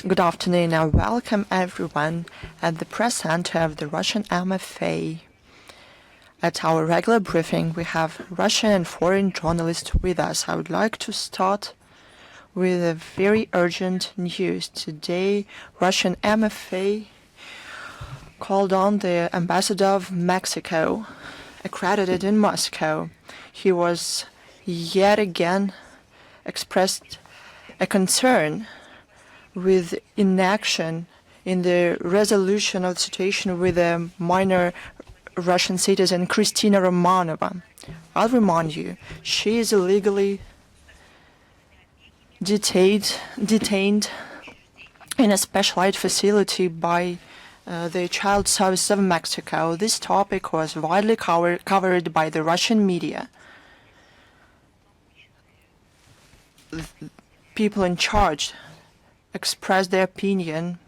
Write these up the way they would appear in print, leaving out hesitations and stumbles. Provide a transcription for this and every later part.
Good afternoon and welcome everyone at the press center of the Russian MFA. At our regular briefing, we have Russian and foreign journalists with us. I would like to start with a very urgent news. Today, Russian MFA called on the ambassador of Mexico, accredited in Moscow. He was yet again expressed a concern with inaction in the resolution of the situation with a minor Russian citizen, Kristina Romanova. I'll remind you, she is illegally detained in a specialized facility by the Child Services of Mexico. This topic was widely covered by the Russian media. People in charge expressed their opinion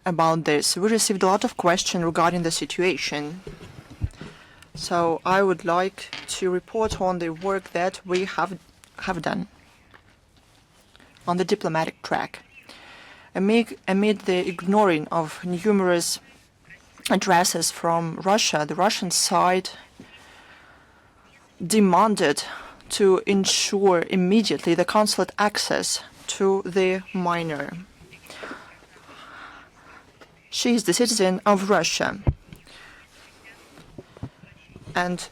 about this. We received a lot of questions regarding the situation. So I would like to report on the work that we have done on the diplomatic track. Amid the ignoring of numerous addresses from Russia, the Russian side demanded to ensure immediately the consulate access to the minor. She is the citizen of Russia, and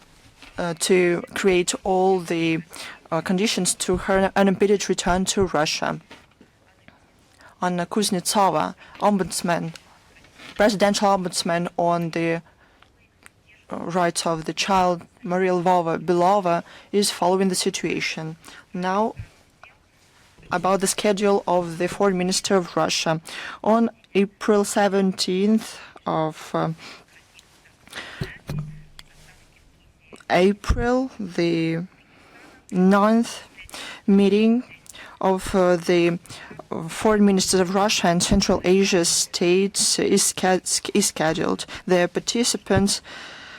to create all the conditions to her unimpeded return to Russia. Anna Kuznetsova, presidential ombudsman on the rights of the child, Maria Lvova, is following the situation. Now, about the schedule of the foreign minister of Russia. On April 17th of April, the 9th meeting of the foreign ministers of Russia and Central Asia states is scheduled. The participants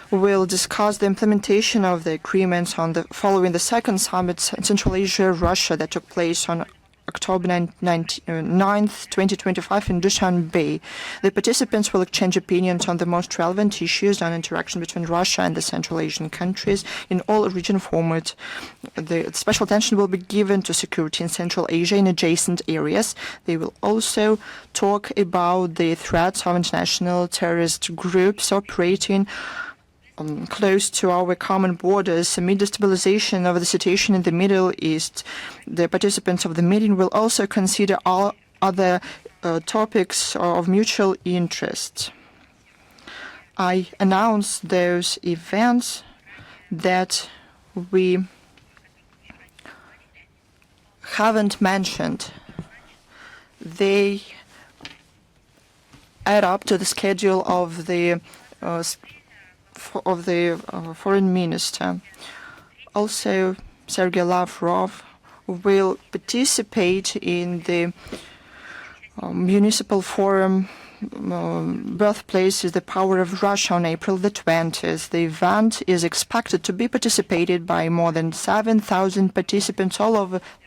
will discuss the implementation of the agreements following the second summit in Central Asia, Russia, that took place on October 9th, 2025 in Dushanbe. The participants will exchange opinions on the most relevant issues on interaction between Russia and the Central Asian countries in all region format. The special attention will be given to security in Central Asia in adjacent areas. They will also talk about the threats of international terrorist groups operating close to our common borders. Amid the stabilization of the situation in the Middle East, the participants of the meeting will also consider all other topics of mutual interest. I announced those events that we haven't mentioned. They add up to the schedule of the foreign minister. Also, Sergey Lavrov will participate in the Municipal Forum Birthplace is the Power of Russia on April the 20th. The event is expected to be participated by more than 7,000 participants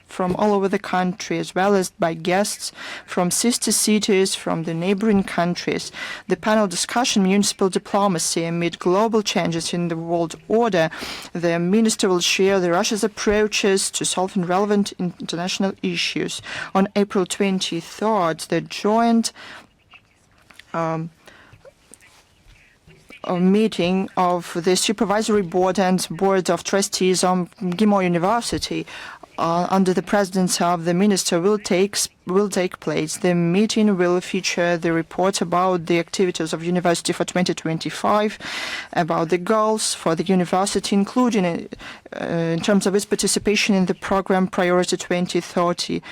from all over the country, as well as by guests from sister cities from the neighboring countries. The panel discussion, Municipal Diplomacy Amid Global Changes in the World Order. The minister will share Russia's approaches to solving relevant international issues. On April 23rd, the joint meeting of the Supervisory Board and Board of Trustees on MGIMO University under the presidency of the minister will take place. The meeting will feature the report about the activities of university for 2025, about the goals for the university, including in terms of its participation in the program Priority 2030.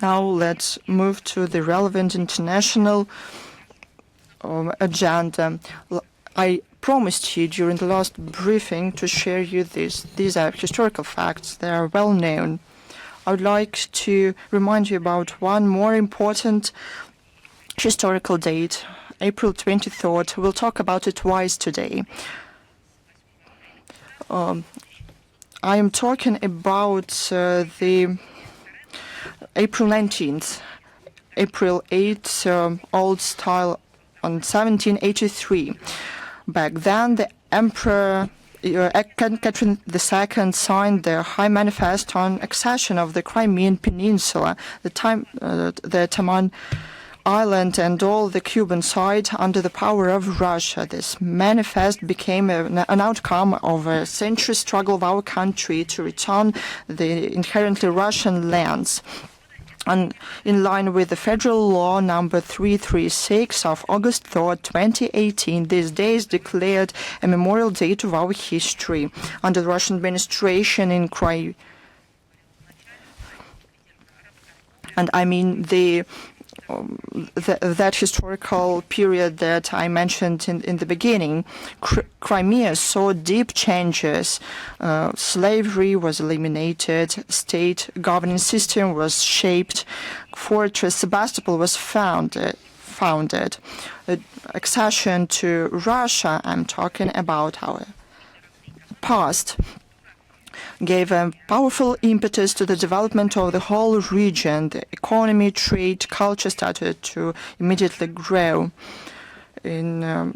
Now let's move to the relevant international agenda. I promised you during the last briefing to share you this. These are historical facts. They are well known. I would like to remind you about one more important historical date, April 23rd. We'll talk about it twice today. I am talking about the April 19th, April 8th, old style on 1783. Back then, the Emperor Catherine II signed the High Manifest on accession of the Crimean Peninsula, the Taman Island, and all the Cuban side under the power of Russia. This manifest became an outcome of a century struggle of our country to return the inherently Russian lands. And in line with the federal law number 336 of August 3rd, 2018, this day is declared a memorial date of our history. Under the Russian administration in Crimea, and I mean that historical period that I mentioned in the beginning, Crimea saw deep changes. Slavery was eliminated, state governing system was shaped, Fortress Sebastopol was founded. Accession to Russia, I'm talking about our past, gave a powerful impetus to the development of the whole region. The economy, trade, culture started to immediately grow. New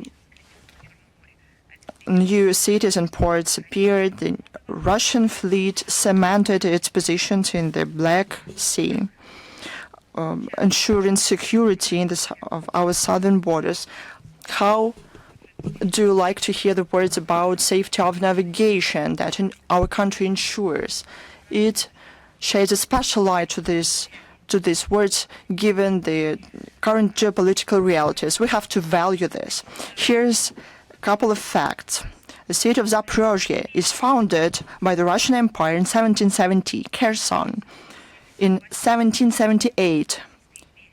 cities and ports appeared. The Russian fleet cemented its positions in the Black Sea, ensuring security of our southern borders. How do you like to hear the words about safety of navigation that our country ensures? It shades a special light to these words, given the current geopolitical realities. We have to value this. Here's a couple of facts. The city of Zaporozhye is founded by the Russian Empire in 1770, Kherson. In 1778,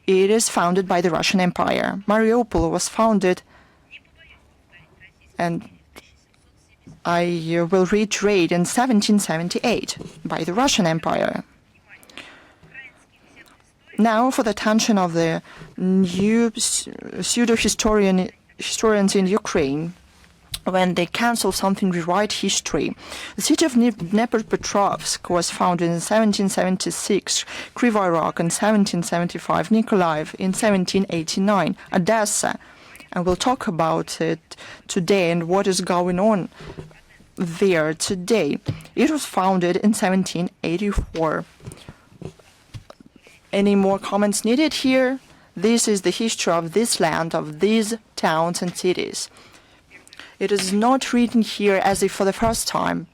it is founded by the Russian Empire. Mariupol was founded, and I will reiterate, in 1778 by the Russian Empire. Now, for the attention of the new pseudo-historians in Ukraine, when they cancel something, rewrite history. The city of Dnepropetrovsk was founded in 1776, Kryvyi Rog in 1775, Nikolaev in 1789, Odessa. And we'll talk about it today and what is going on there today. It was founded in 1784. Any more comments needed here? This is the history of this land, of these towns and cities. It is not written here as if for the first time.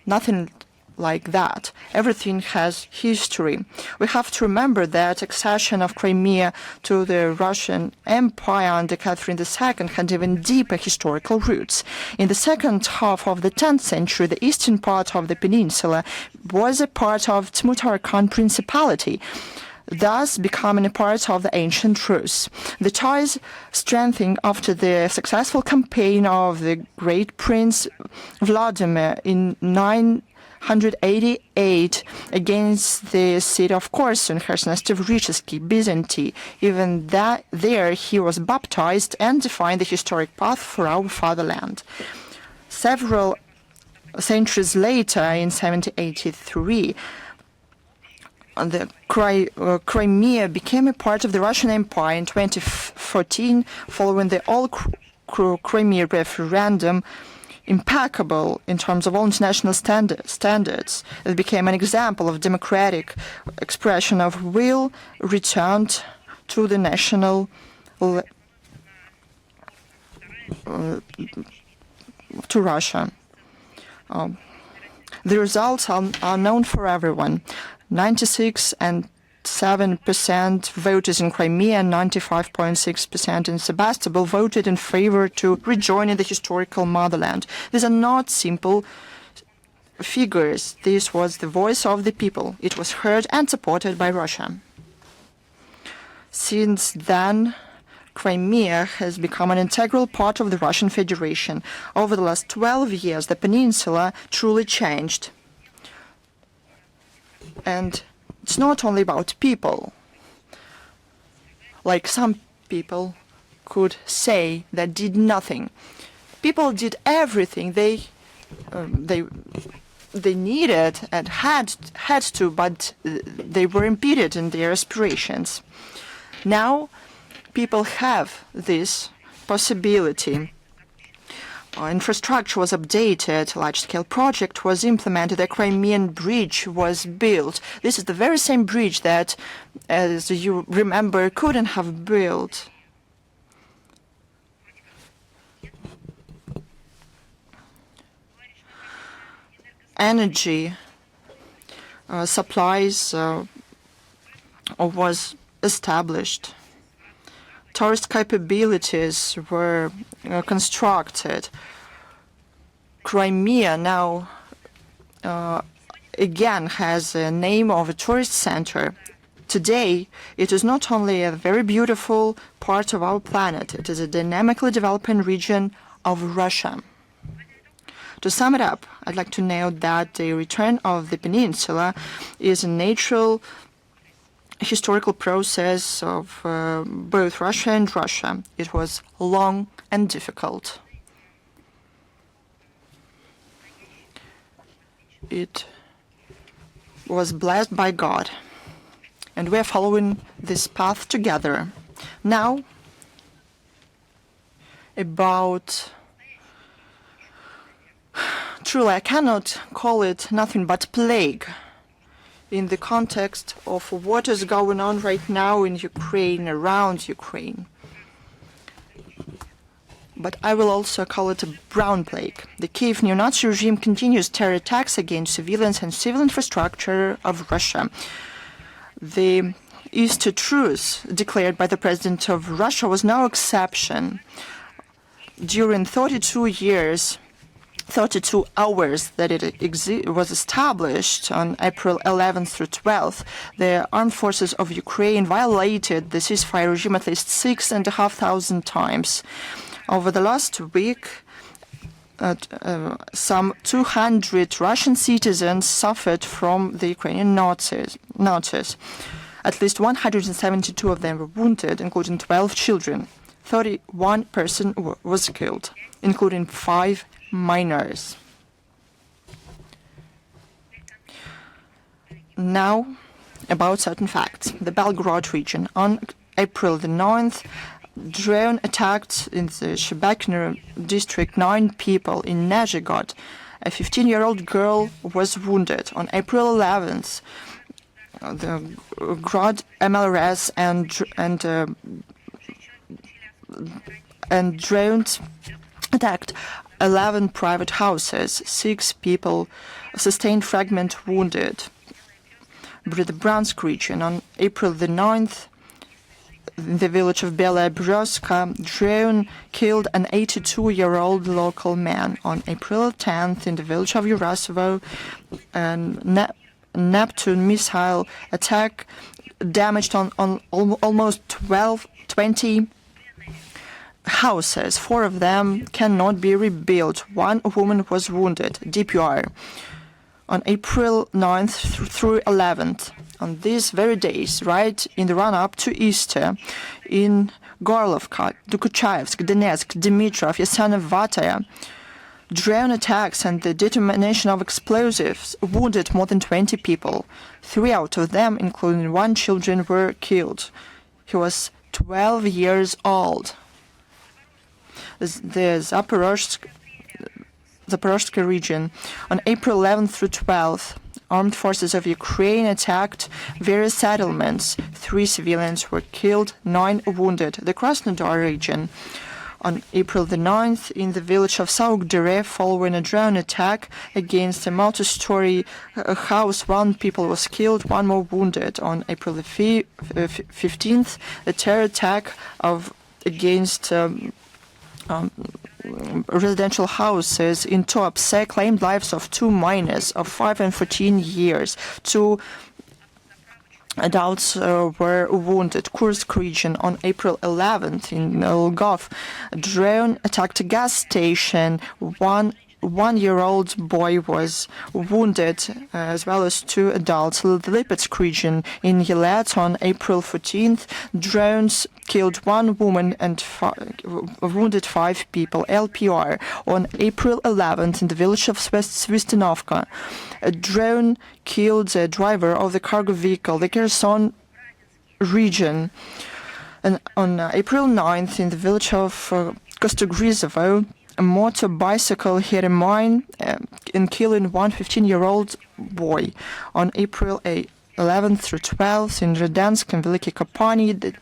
Nothing like that. Everything has history. We have to remember that accession of Crimea to the Russian Empire under Catherine II had even deeper historical roots. In the second half of the 10th century, the eastern part of the peninsula was a part of Tmutarakan Principality, thus becoming a part of the ancient Rus. The ties strengthened after the successful campaign of the great Prince Vladimir in 988 against the city of Korsun, Herson-Stavrichesky, Byzantine. Even there he was baptized and defined the historic path for our fatherland. Several centuries later, in 1783, the Crimea became a part of the Russian Empire. In 2014, following the all-Crimea referendum, impeccable in terms of all international standards, it became an example of democratic expression of will returned to the national to Russia. The results are known for everyone. 96.7% voters in Crimea and 95.6% in Sebastopol voted in favor to rejoining the historical motherland. These are not simple figures. This was the voice of the people. It was heard and supported by Russia. Since then, Crimea has become an integral part of the Russian Federation. Over the last 12 years, the peninsula truly changed. And it's not only about people. Like some people could say that did nothing. People did everything. They they needed and had to, but they were impeded in their aspirations. Now, people have this possibility. Infrastructure was updated, large-scale project was implemented, the Crimean bridge was built. This is the very same bridge that, as you remember, couldn't have built. Energy supplies was established. Tourist capabilities were constructed. Crimea now again has a name of a tourist center. Today, it is not only a very beautiful part of our planet, it is a dynamically developing region of Russia. To sum it up, I'd like to note that the return of the peninsula is a natural historical process of both Russia and Russia. It was long and difficult. It was blessed by God, and we are following this path together. Now, about truly, I cannot call it nothing but plague in the context of what is going on right now in Ukraine, around Ukraine. But I will also call it a brown plague. The Kiev neo-Nazi regime continues terror attacks against civilians and civil infrastructure of Russia. The Easter truce declared by the President of Russia was no exception. During 32 hours that it was established on April 11th through 12th, the armed forces of Ukraine violated the ceasefire regime at least 6,500 times. Over the last week, some 200 Russian citizens suffered from the Ukrainian Nazis. At least 172 of them were wounded, including 12 children. 31 persons was killed, including 5 minors. Now, about certain facts. The Belgorod region. On April the 9th, drone attacked in the Shebekino district 9 people in Nezhegod. A 15-year-old girl was wounded. On April 11th, the Grod MLRS and drones attacked 11 private houses. 6 people sustained fragment wounded. The Bryansk region. On April the 9th, in the village of Belaya Berezka, drone killed an 82-year-old local man. On April 10th, in the village of Urasovo, a Neptune missile attack damaged on almost 20 houses. 4 of them cannot be rebuilt. 1 woman was wounded. DPR. On April 9th through 11th, on these very days, right in the run-up to Easter, in Gorlovka, Dokuchaevsk, Donetsk, Dimitrov, Yasanovataya, drone attacks and the detonation of explosives wounded more than 20 people. 3 out of them, including 1 child, were killed. He was 12 years old. The Zaporozhye region. On April 11th through 12th, armed forces of Ukraine attacked various settlements. 3 civilians were killed, 9 wounded. The Krasnodar region. On April the 9th, in the village of Saukdere, following a drone attack against a multi-story house, 1 person was killed, 1 more wounded. On April the 15th, a terror attack against residential houses in Tuapse claimed lives of 2 minors of 5 and 14 years. 2 adults were wounded. Kursk region. On April 11th in Lvov, a drone attacked a gas station. 1 one-year-old boy was wounded, as well as 2 adults. The Lipetsk region in Yelets on April 14th, drones killed 1 woman and wounded 5 people. LPR on April 11th in the village of Svistinovka, a drone killed the driver of the cargo vehicle. The Kherson region. And on April 9th in the village of Kostogrizovo, a motor bicycle hit a mine and killing 1 15-year-old boy. On April 11th through 12th in Rodion and Veliki Kopani, the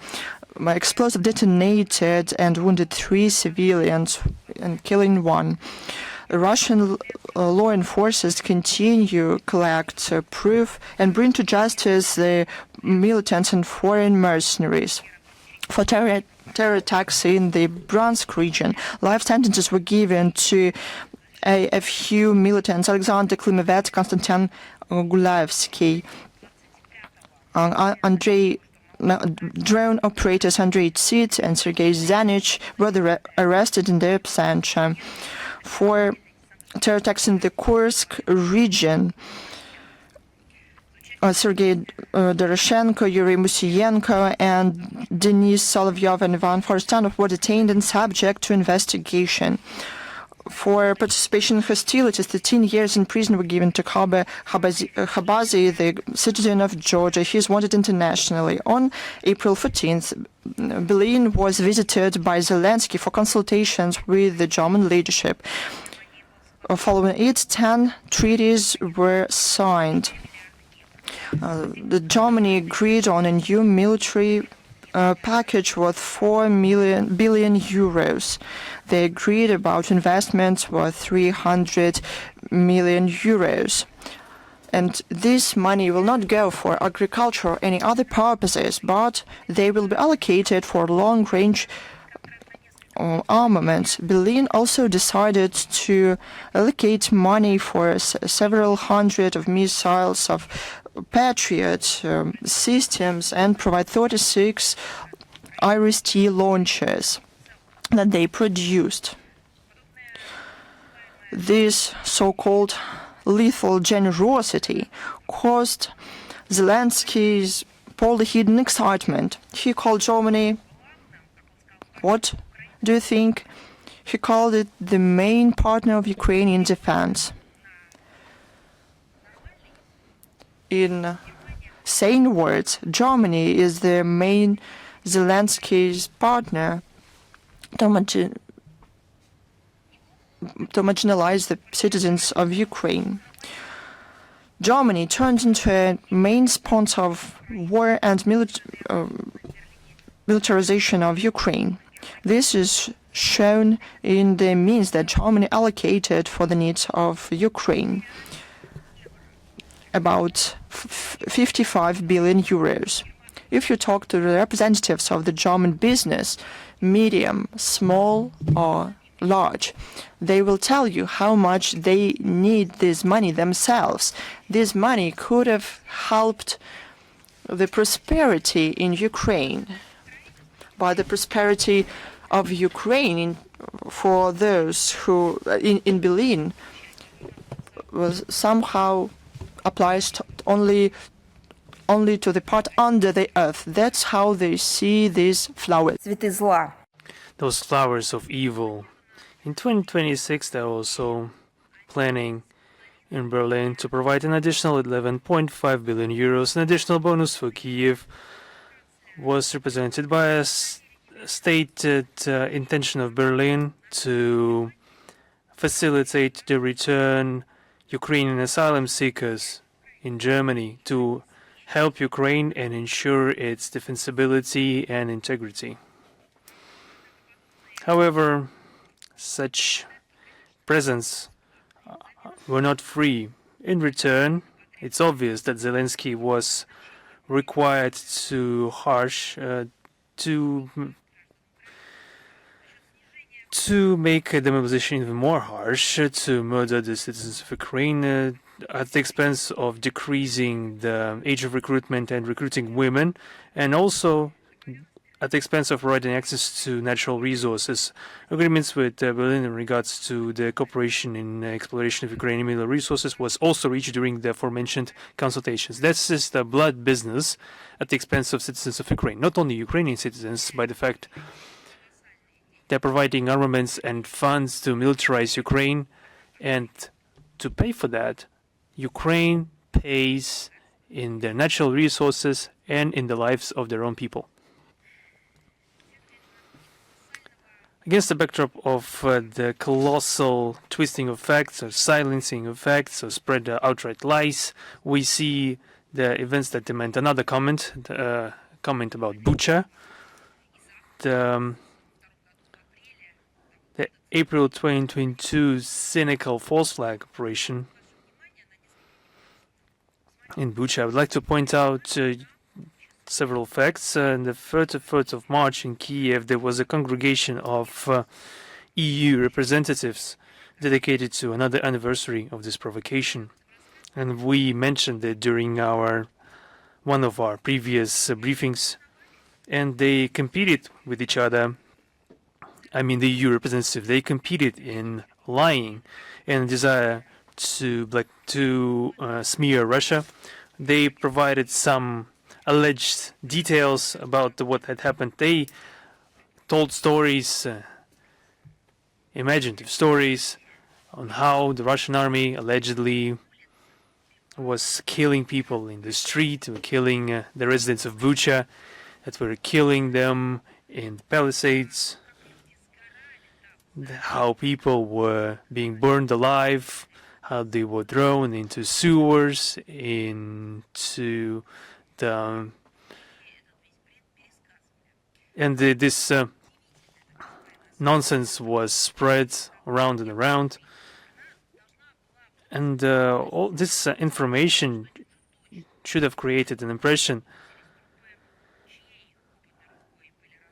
explosive detonated and wounded 3 civilians and killing 1. Russian law enforcers continue collect proof and bring to justice the militants and foreign mercenaries. For terror attacks in the Bryansk region, life sentences were given to a few militants: Alexander Klimevets, Konstantin Gulaevsky, drone operators Andrei Tsit and Sergey Zanich were arrested in their absentia. For terror attacks in the Kursk region, Sergey Doroshenko, Yuri Musienko, and Denis Solovyov and Ivan Forstanov were detained and subject to investigation. For participation in hostilities, 13 years in prison were given to Khabazi, the citizen of Georgia. He is wanted internationally. On April 14th, Berlin was visited by Zelensky for consultations with the German leadership. Following it, 10 treaties were signed. The Germany agreed on a new military package worth 4 billion euros. They agreed about investments worth 300 million euros. And this money will not go for agriculture or any other purposes, but they will be allocated for long-range armaments. Berlin also decided to allocate money for several hundred of missiles of Patriot systems and provide 36 Iris-T launchers that they produced. This so-called lethal generosity caused Zelensky's poorly hidden excitement. He called Germany, what do you think? He called it the main partner of Ukrainian defense. In sane words, Germany is the main Zelensky's partner to marginalize the citizens of Ukraine. Germany turned into a main sponsor of war and militarization of Ukraine. This is shown in the means that Germany allocated for the needs of Ukraine, about 55 billion euros. If you talk to the representatives of the German business, medium, small or large, they will tell you how much they need this money themselves. This money could have helped the prosperity in Ukraine. But the prosperity of Ukraine for those who in Berlin was somehow applies to only to the part under the earth. That's how they see these flowers. Those flowers of evil. In 2026, they're also planning in Berlin to provide an additional 11.5 billion euros. An additional bonus for Kiev was represented by a stated intention of Berlin to facilitate the return Ukrainian asylum seekers in Germany, to help Ukraine and ensure its defensibility and integrity. However, such presents were not free. In return, it's obvious that Zelensky was required to make the mobilization even more harsh, to murder the citizens of Ukraine at the expense of decreasing the age of recruitment and recruiting women, and also at the expense of providing access to natural resources. Agreements with Berlin in regards to the cooperation in exploration of Ukrainian mineral resources was also reached during the aforementioned consultations. This is the blood business at the expense of citizens of Ukraine. Not only Ukrainian citizens, by the fact they're providing armaments and funds to militarize Ukraine, and to pay for that, Ukraine pays in their natural resources and in the lives of their own people. Against the backdrop of the colossal twisting of facts or silencing of facts or spread outright lies, we see the events that demand another comment, comment about Bucha. The April 2022 cynical false flag operation in Bucha. I would like to point out several facts. On the 3rd of March in Kiev, there was a congregation of EU representatives dedicated to another anniversary of this provocation. And we mentioned it during one of our previous briefings. And they competed with each other. I mean, the EU representatives, they competed in lying and desire to smear Russia. They provided some alleged details about what had happened. They told stories, imaginative stories, on how the Russian army allegedly was killing people in the street, killing the residents of Bucha, that were killing them in the palisades, how people were being burned alive, how they were thrown into sewers, into the... And this nonsense was spread around and around. And all this information should have created an impression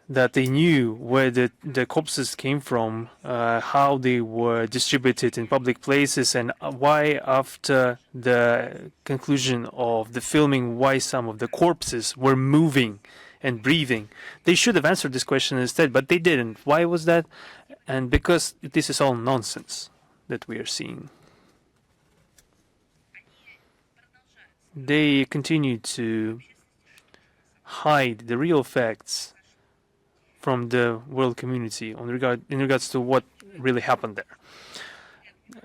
that they knew where the corpses came from, how they were distributed in public places, and why, after the conclusion of the filming, why some of the corpses were moving and breathing. They should have answered this question instead, but they didn't. Why was that? And because this is all nonsense that we are seeing. They continue to hide the real facts from the world community in regards to what really happened there.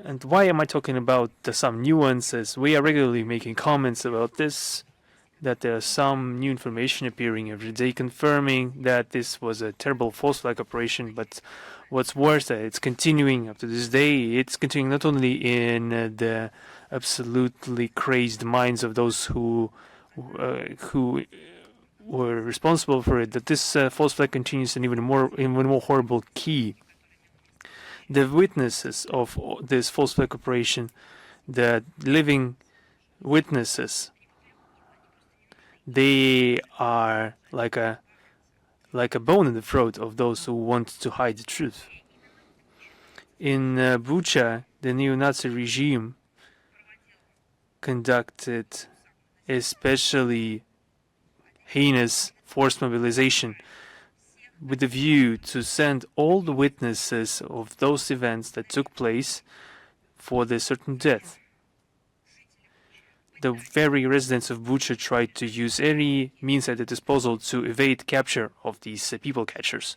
And why am I talking about some nuances? We are regularly making comments about this, that there's some new information appearing every day confirming that this was a terrible false flag operation, but what's worse, that it's continuing up to this day. It's continuing not only in the absolutely crazed minds of those who were responsible for it, that this false flag continues in even more horrible key. The witnesses of this false flag operation, the living witnesses, they are like a bone in the throat of those who want to hide the truth. In Bucha, the neo-Nazi regime conducted especially heinous forced mobilization with the view to send all the witnesses of those events that took place for their certain death. The very residents of Bucha tried to use any means at their disposal to evade capture of these people catchers.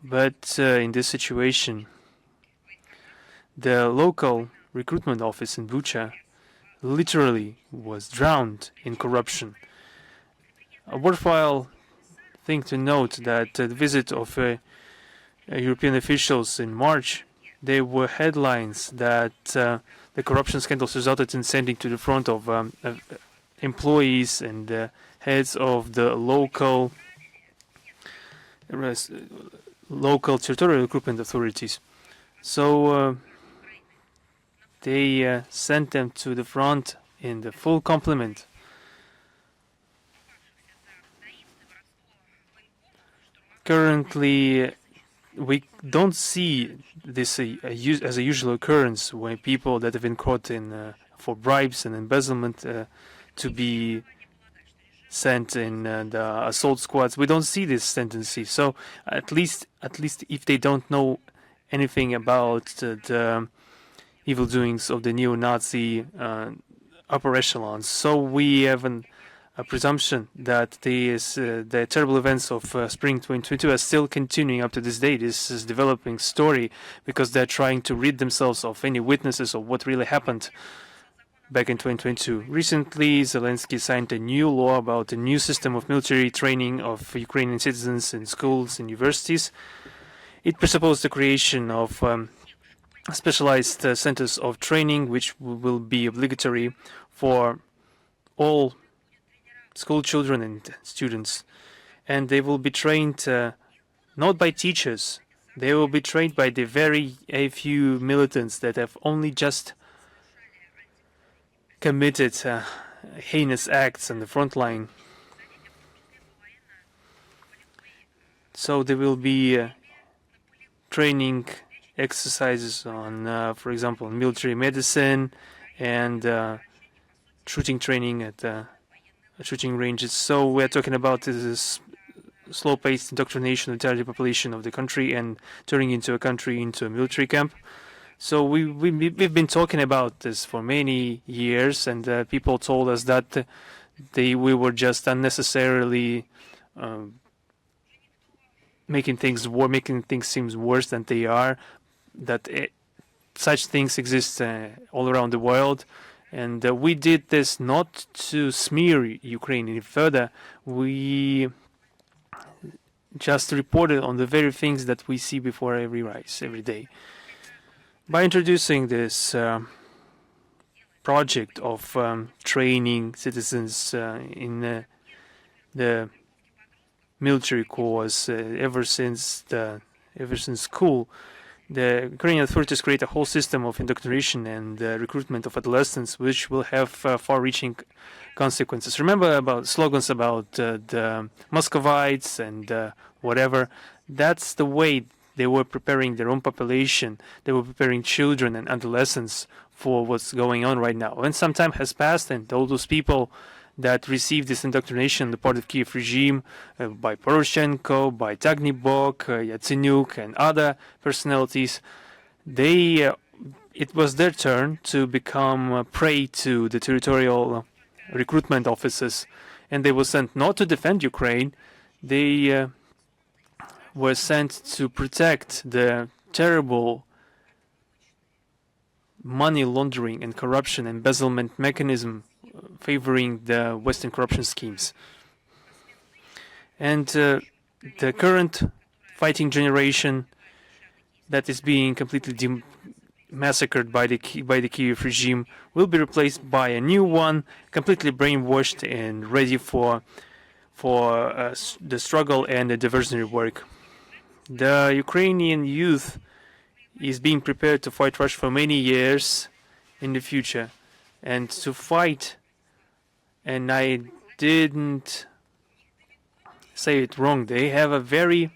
But in this situation, the local recruitment office in Bucha literally was drowned in corruption. A worthwhile thing to note that the visit of European officials in March, there were headlines that the corruption scandals resulted in sending to the front of employees and heads of the local territorial recruitment authorities. So they sent them to the front in the full complement. Currently, we don't see this as a usual occurrence when people that have been caught in for bribes and embezzlement to be sent in the assault squads. We don't see this tendency. So at least if they don't know anything about the evil doings of the neo-Nazi upper echelons, so we have a presumption that the terrible events of spring 2022 are still continuing up to this day. This is developing story because they're trying to rid themselves of any witnesses of what really happened back in 2022. Recently, Zelensky signed a new law about a new system of military training of Ukrainian citizens in schools and universities. It presupposed the creation of specialized centers of training, which will be obligatory for all school children and students. And they will be trained not by teachers. They will be trained by the very few militants that have only just committed heinous acts on the front line. So there will be training exercises on, for example, military medicine and shooting training at shooting ranges. So we're talking about this slow-paced indoctrination of the entire population of the country and turning into a country into a military camp. So we've been talking about this for many years, and people told us that we were just unnecessarily making things seem worse than they are. That such things exist all around the world, and we did this not to smear Ukraine any further. We just reported on the very things that we see before every rise every day. By introducing this project of training citizens in the military corps ever since school, the Ukrainian authorities create a whole system of indoctrination and recruitment of adolescents, which will have far-reaching consequences. Remember about slogans about the Muscovites and whatever. That's the way they were preparing their own population. They were preparing children and adolescents for what's going on right now. When some time has passed and all those people that received this indoctrination on the part of Kiev regime by Poroshenko, by Tagnibok, Yatsenyuk, and other personalities, it was their turn to become prey to the territorial recruitment offices, and they were sent not to defend Ukraine. They were sent to protect the terrible money laundering and corruption embezzlement mechanism favoring the Western corruption schemes. And the current fighting generation that is being completely massacred by the Kiev regime will be replaced by a new one, completely brainwashed and ready for the struggle and the diversionary work. The Ukrainian youth is being prepared to fight Russia for many years in the future, and to fight, and I didn't say it wrong, they have a very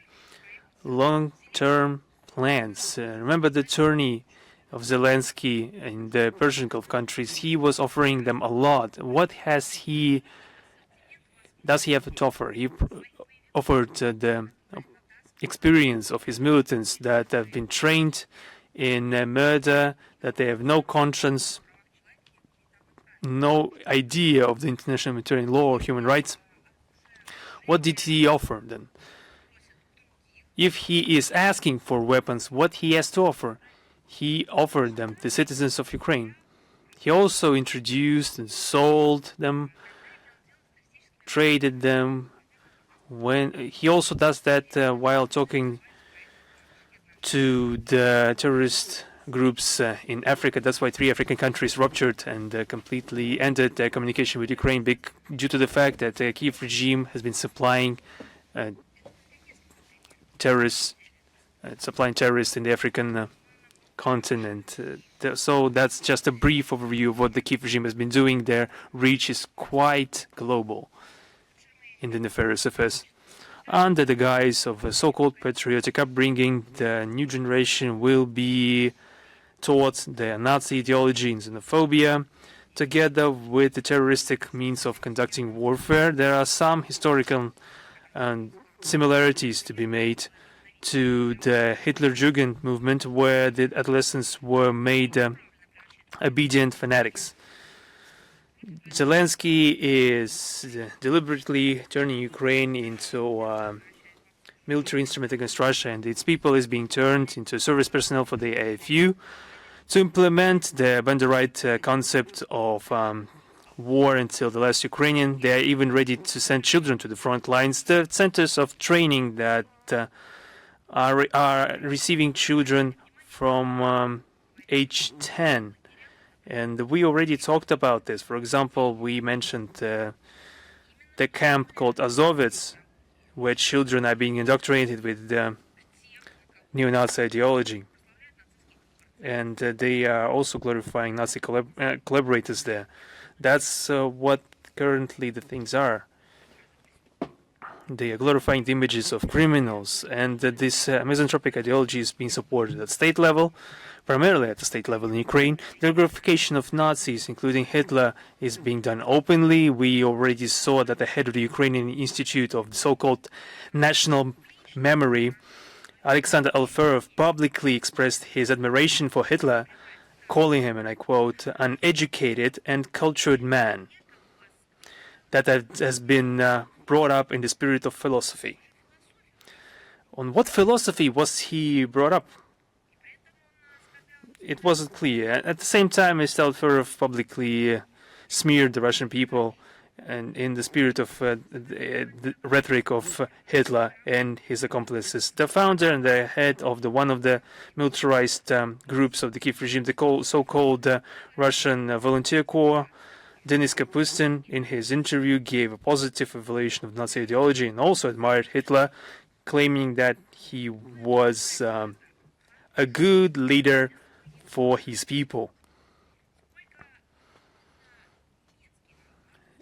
long-term plans. Remember the tourney of Zelensky in the Persian Gulf countries? He was offering them a lot. What does he have to offer? He offered the experience of his militants that have been trained in murder, that they have no conscience, no idea of the international humanitarian law or human rights. What did he offer then? If he is asking for weapons, what he has to offer? He offered them the citizens of Ukraine. He also introduced and sold them, traded them. When he also does that while talking to the terrorist groups in Africa. That's why 3 African countries ruptured and completely ended their communication with Ukraine due to the fact that the Kiev regime has been supplying terrorists in the African continent. So that's just a brief overview of what the Kiev regime has been doing. Their reach is quite global in the nefarious affairs. Under the guise of a so-called patriotic upbringing, the new generation will be taught the Nazi ideology and xenophobia. together with the terroristic means of conducting warfare. There are some historical similarities to be made to the Hitler-Jugend movement, where the adolescents were made obedient fanatics. Zelensky is deliberately turning Ukraine into a military instrument against Russia, and its people is being turned into service personnel for the AFU to implement the Banderite concept of war until the last Ukrainian. They are even ready to send children to the front lines. The centers of training that are receiving children from age 10. And we already talked about this. For example, we mentioned the camp called Azovets, where children are being indoctrinated with the neo-Nazi ideology. And they are also glorifying Nazi collaborators there. That's what currently the things are. They are glorifying the images of criminals, and this misanthropic ideology is being supported at state level, primarily at the state level in Ukraine. The glorification of Nazis, including Hitler, is being done openly. We already saw that the head of the Ukrainian Institute of the so-called National Memory, Alexander Alferov, publicly expressed his admiration for Hitler, calling him, and I quote, an educated and cultured man that has been brought up in the spirit of philosophy. On what philosophy was he brought up? It wasn't clear. At the same time, Mr. Alferov publicly smeared the Russian people and in the spirit of the rhetoric of Hitler and his accomplices. The founder and the head of one of the militarized groups of the Kiev regime, the so-called Russian Volunteer Corps, Denis Kapustin, in his interview, gave a positive evaluation of Nazi ideology and also admired Hitler, claiming that he was a good leader for his people.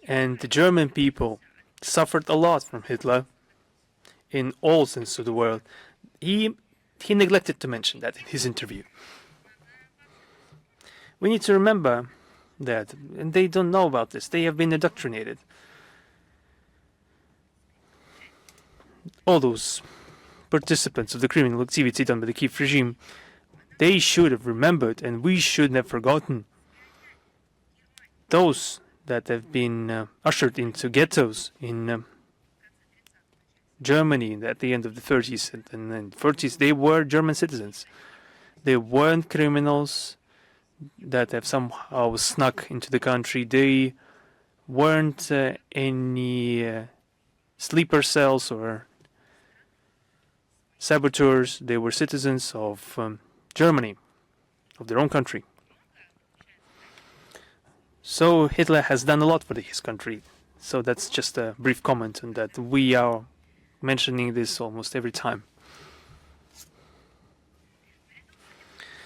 And the German people suffered a lot from Hitler in all senses of the word. He neglected to mention that in his interview. We need to remember that, and they don't know about this, they have been indoctrinated. All those participants of the criminal activity done by the Kiev regime, they should have remembered, and we shouldn't have forgotten those that have been ushered into ghettos in Germany at the end of the 30s and then 40s. They were German citizens. They weren't criminals that have somehow snuck into the country. They weren't any sleeper cells or saboteurs. They were citizens of Germany, of their own country. So Hitler has done a lot for his country. So that's just a brief comment on that. We are mentioning this almost every time.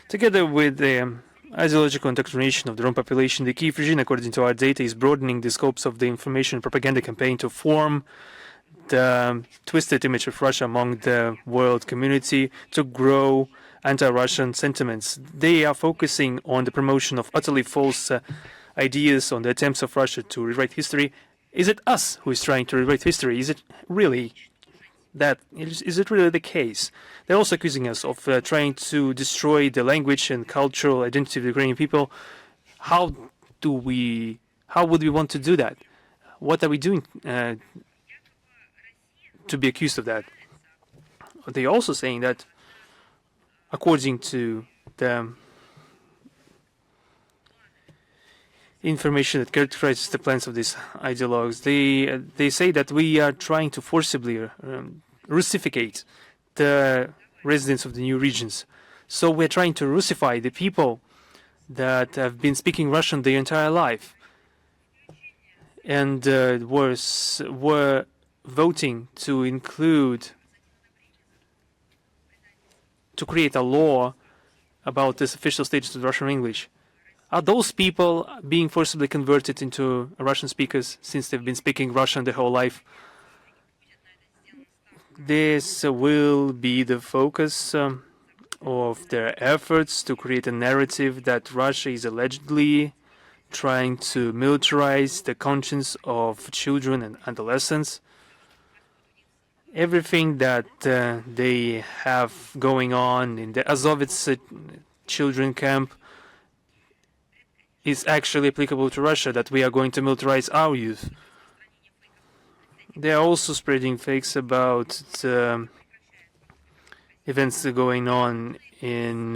Together with the ideological indoctrination of the Rome population, the Kiev regime, according to our data, is broadening the scopes of the information and propaganda campaign to form the twisted image of Russia among the world community, to grow anti-Russian sentiments. They are focusing on the promotion of utterly false ideas, on the attempts of Russia to rewrite history. Is it us who is trying to rewrite history? Is it really that? Is it really the case? They're also accusing us of trying to destroy the language and cultural identity of the Ukrainian people. How would we want to do that? What are we doing to be accused of that? They're also saying that, according to the information that characterizes the plans of these ideologues, they say that we are trying to forcibly Russificate the residents of the new regions. So we're trying to Russify the people that have been speaking Russian their entire life and were voting to create a law about this official status of Russian English. Are those people being forcibly converted into Russian speakers since they've been speaking Russian their whole life? This will be the focus of their efforts to create a narrative that Russia is allegedly trying to militarize the conscience of children and adolescents. Everything that they have going on in the Azovets children camp is actually applicable to Russia, that we are going to militarize our youth. They are also spreading fakes about events going on in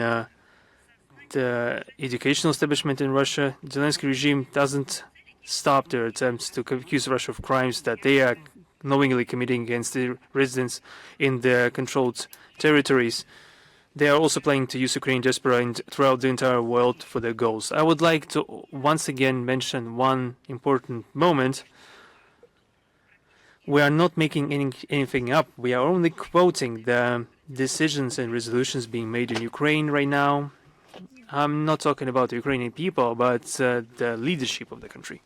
the educational establishment in Russia. The Zelensky regime doesn't stop their attempts to accuse Russia of crimes that they are knowingly committing against the residents in the controlled territories. They are also planning to use Ukrainian diaspora throughout the entire world for their goals. I would like to once again mention one important moment. We are not making anything up. We are only quoting the decisions and resolutions being made in Ukraine right now. I'm not talking about the Ukrainian people, but the leadership of the country.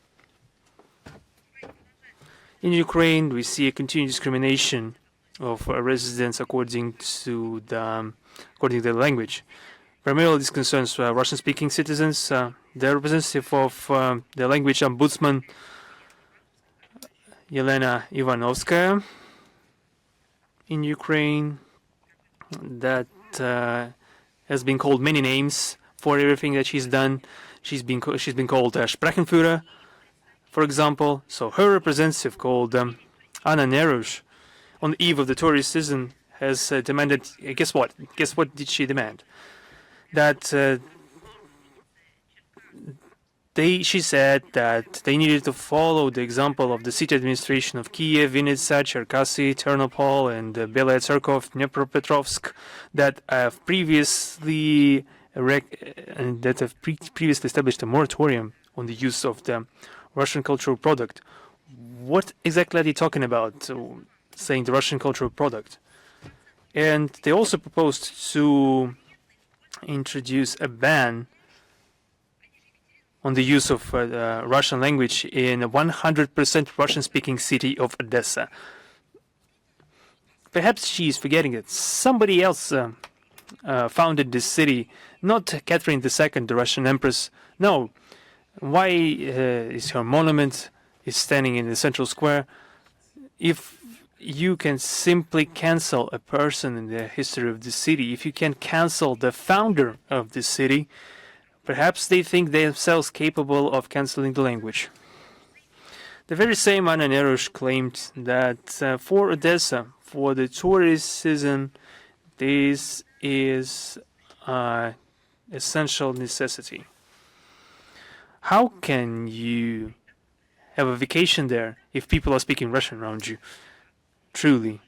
In Ukraine, we see a continued discrimination of residents according to the language. Primarily, this concerns Russian-speaking citizens. The representative of the language ombudsman, Yelena Ivanovskaya, in Ukraine, that has been called many names for everything that she's done. She's been called Sprachenführer, for example. So her representative, called Anna Nerush, on the eve of the tourist season, has demanded. Guess what? Guess what did she demand? That she said that they needed to follow the example of the city administration of Kiev, Vinnytsia, Cherkasy, Ternopil, and Belaya Tserkov, Dnipropetrovsk that have previously established a moratorium on the use of the Russian cultural product. What exactly are they talking about, saying the Russian cultural product? And they also proposed to introduce a ban on the use of Russian language in a 100% Russian-speaking city of Odessa. Perhaps she is forgetting that somebody else founded this city, not Catherine II, the Russian empress. No. Why is her monument standing in the central square? If you can simply cancel a person in the history of the city, if you can cancel the founder of the city, perhaps they think themselves capable of canceling the language. The very same Anna Nerush claimed that for Odessa, for the tourist season, this is an essential necessity. How can you have a vacation there if people are speaking Russian around you? Truly.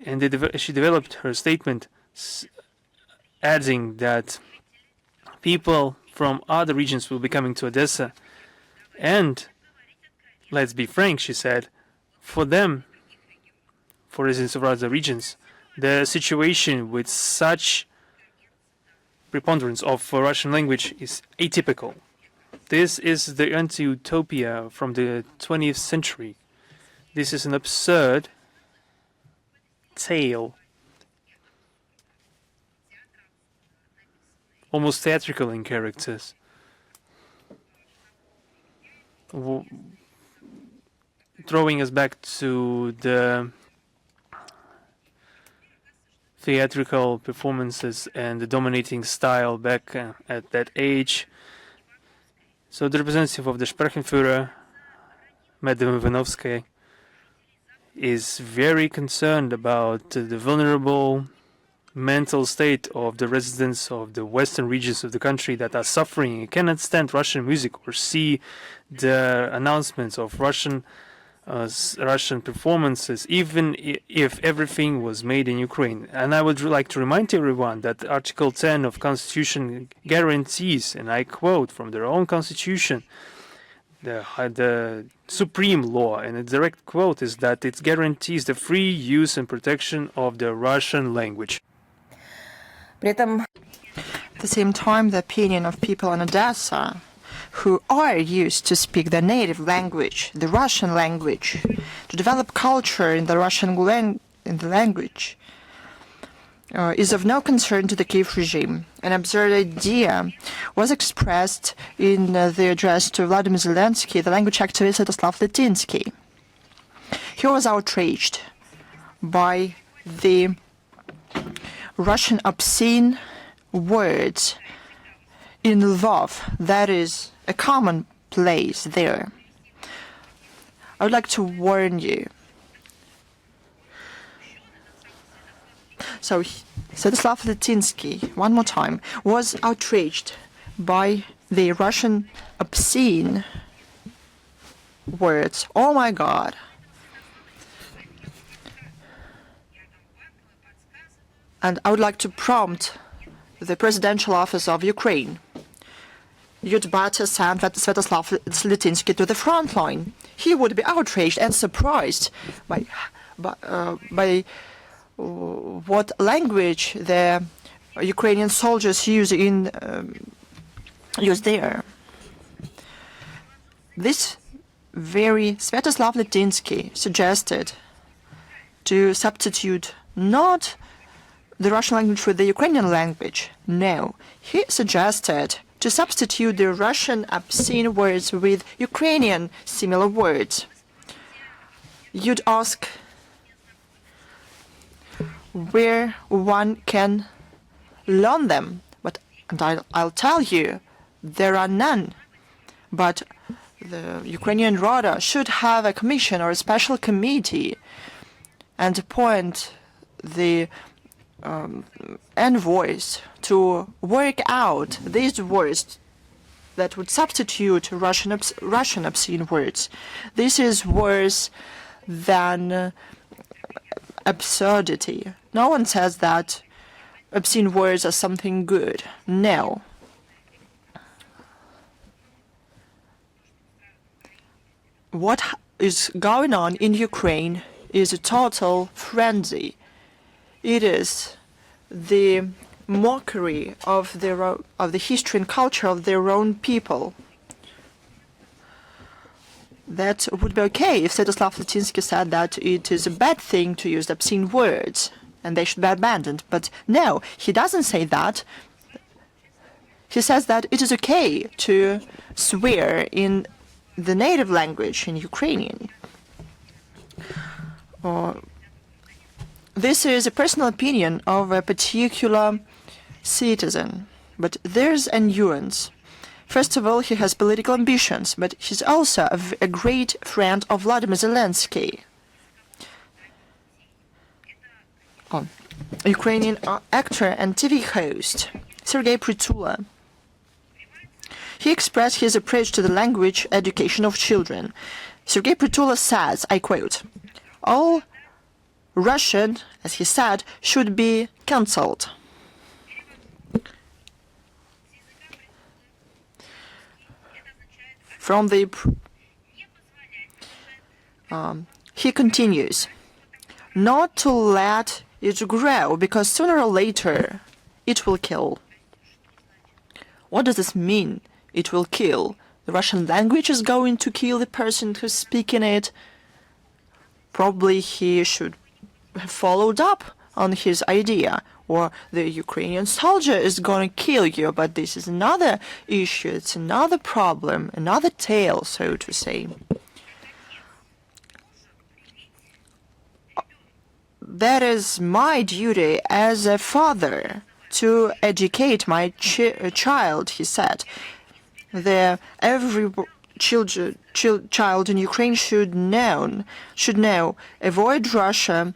And she developed her statement adding that people from other regions will be coming to Odessa. And, let's be frank, she said, for them, for residents of other regions, the situation with such preponderance of Russian language is atypical. This is the anti-utopia from the 20th century. This is an absurd tale, almost theatrical in characters. Throwing us back to the theatrical performances and the dominating style back at that age. So the representative of the Sprachenführer, Madame Ivanovskaya, is very concerned about the vulnerable mental state of the residents of the western regions of the country that are suffering and cannot stand Russian music or see the announcements of Russian performances, even if everything was made in Ukraine. And I would like to remind everyone that Article 10 of Constitution guarantees, and I quote from their own Constitution, the supreme law, and a direct quote is that it guarantees the free use and protection of the Russian language. At the same time, the opinion of people in Odessa who are used to speak their native language, the Russian language, to develop culture in the Russian language, is of no concern to the Kiev regime. An absurd idea was expressed in the address to Vladimir Zelensky, the language activist Svetoslav Litinsky. He was outraged by the Russian obscene words in Lvov. That is a common place there. I would like to warn you. So, Svetoslav Litinsky, one more time, was outraged by the Russian obscene words. Oh my God. And I would like to prompt the presidential office of Ukraine. You'd better send Svetoslav Litinsky to the front line. He would be outraged and surprised by what language the Ukrainian soldiers use there. This very Svetoslav Litinsky suggested to substitute not the Russian language with the Ukrainian language. No, he suggested to substitute the Russian obscene words with Ukrainian similar words. You'd ask where one can learn them, and I'll tell you, there are none. But the Ukrainian Rada should have a commission or a special committee and appoint the envoys to work out these words that would substitute Russian obscene words. This is worse than absurdity. No one says that obscene words are something good. No. What is going on in Ukraine is a total frenzy. It is the mockery of the history and culture of their own people. That would be okay if Svetoslav Litinsky said that it is a bad thing to use obscene words and they should be abandoned. But no, he doesn't say that. He says that it is okay to swear in the native language, in Ukrainian. This is a personal opinion of a particular citizen, but there's a nuance. First of all, he has political ambitions, but he's also a great friend of Vladimir Zelensky. Ukrainian actor and TV host Sergey Pritula. He expressed his approach to the language education of children. Sergey Pritula says, I quote, "All Russian, as he said, should be cancelled." From the he continues, not to let it grow, because sooner or later it will kill. What does this mean? It will kill. The Russian language is going to kill the person who's speaking it. Probably he should have followed up on his idea. Or the Ukrainian soldier is going to kill you, but this is another issue, it's another problem, another tale, so to say. That is my duty as a father to educate my child, he said. Every child in Ukraine should know, avoid Russia,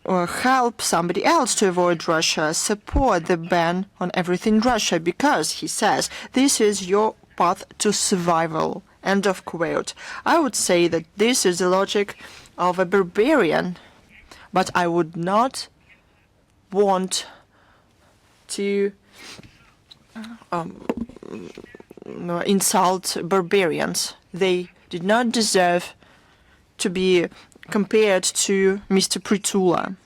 or help somebody else to avoid Russia, support the ban on everything Russia, because, he says, this is your path to survival. End of quote. I would say that this is the logic of a barbarian, but I would not want to insult barbarians. They did not deserve to be compared to Mr. Pritula.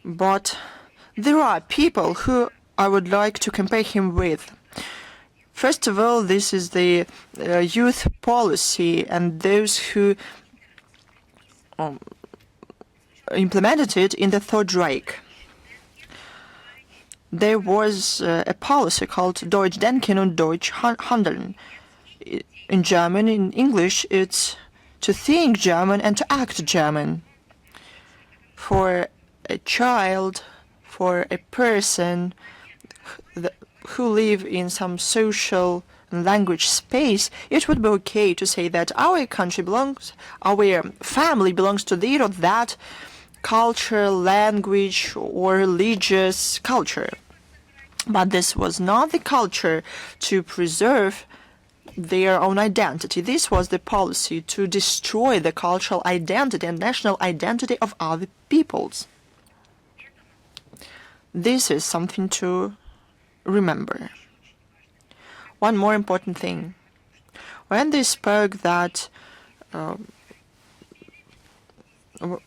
But there are people who I would like to compare him with. First of all, this is the youth policy and those who implemented it in the Third Reich. There was a policy called Deutsch Denken und Deutsch Handeln. In German, in English, it's to think German and to act German. For a child, for a person who live in some social and language space, it would be okay to say that our country belongs, our family belongs to this or that culture, language, or religious culture. But this was not the culture to preserve their own identity. This was the policy to destroy the cultural identity and national identity of other peoples. This is something to remember. One more important thing. When they spoke that,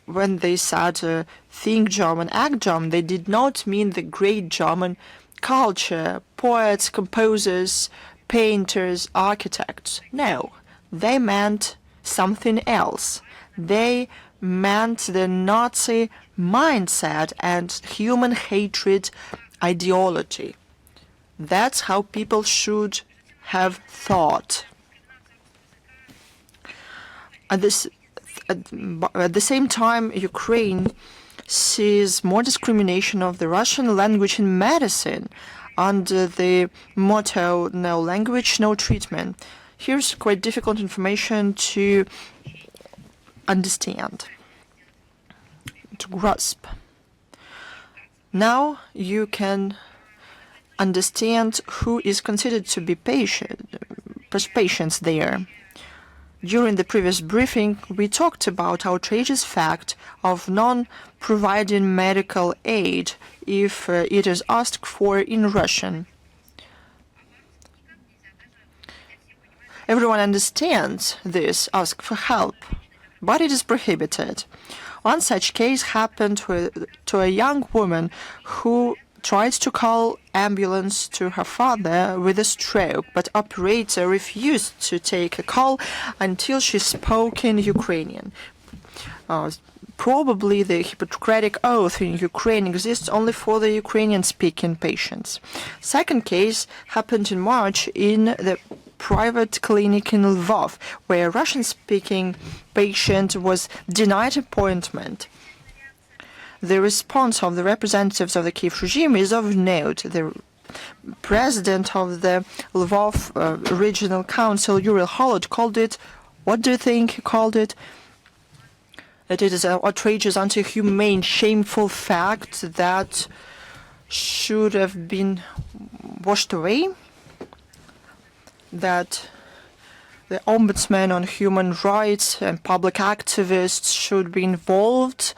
when they said think German, act German, they did not mean the great German culture, poets, composers, painters, architects. No, they meant something else. They meant the Nazi mindset and human hatred ideology. That's how people should have thought. At the same time, Ukraine sees more discrimination of the Russian language in medicine under the motto, no language, no treatment. Here's quite difficult information to understand, to grasp. Now you can understand who is considered to be patients there. During the previous briefing, we talked about outrageous fact of non-providing medical aid if it is asked for in Russian. Everyone understands this, ask for help, but it is prohibited. One such case happened to a young woman who tried to call ambulance to her father with a stroke, but operator refused to take a call until she spoke in Ukrainian. Probably the Hippocratic oath in Ukraine exists only for the Ukrainian-speaking patients. Second case happened in March in the private clinic in Lvov, where a Russian-speaking patient was denied appointment. The response of the representatives of the Kiev regime is of note. The president of the Lvov Regional Council, Yuri Holod, called it, what do you think he called it? That it is an outrageous, anti-humane, shameful fact that should have been washed away, that the ombudsman on human rights and public activists should be involved.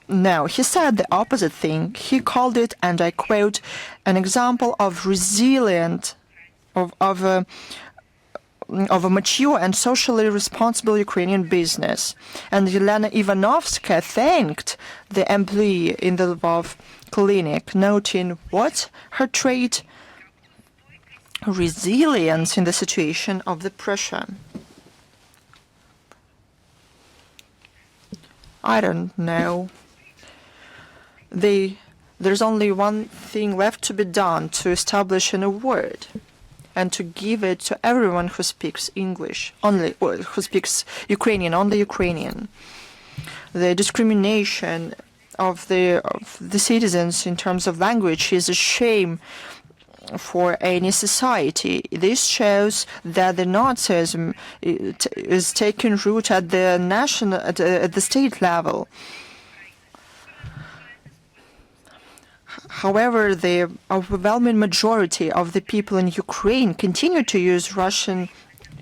No, he said the opposite thing. He called it, and I quote, an example of resilient, of a mature and socially responsible Ukrainian business. And Yelena Ivanovska thanked the employee in the Lvov clinic, noting what her trait? Resilience in the situation of the pressure. I don't know. There's only one thing left to be done to establish an award and to give it to everyone who speaks English, who speaks Ukrainian, only Ukrainian. The discrimination of the citizens in terms of language is a shame for any society. This shows that the Nazism is taking root at the state level. However, the overwhelming majority of the people in Ukraine continue to use Russian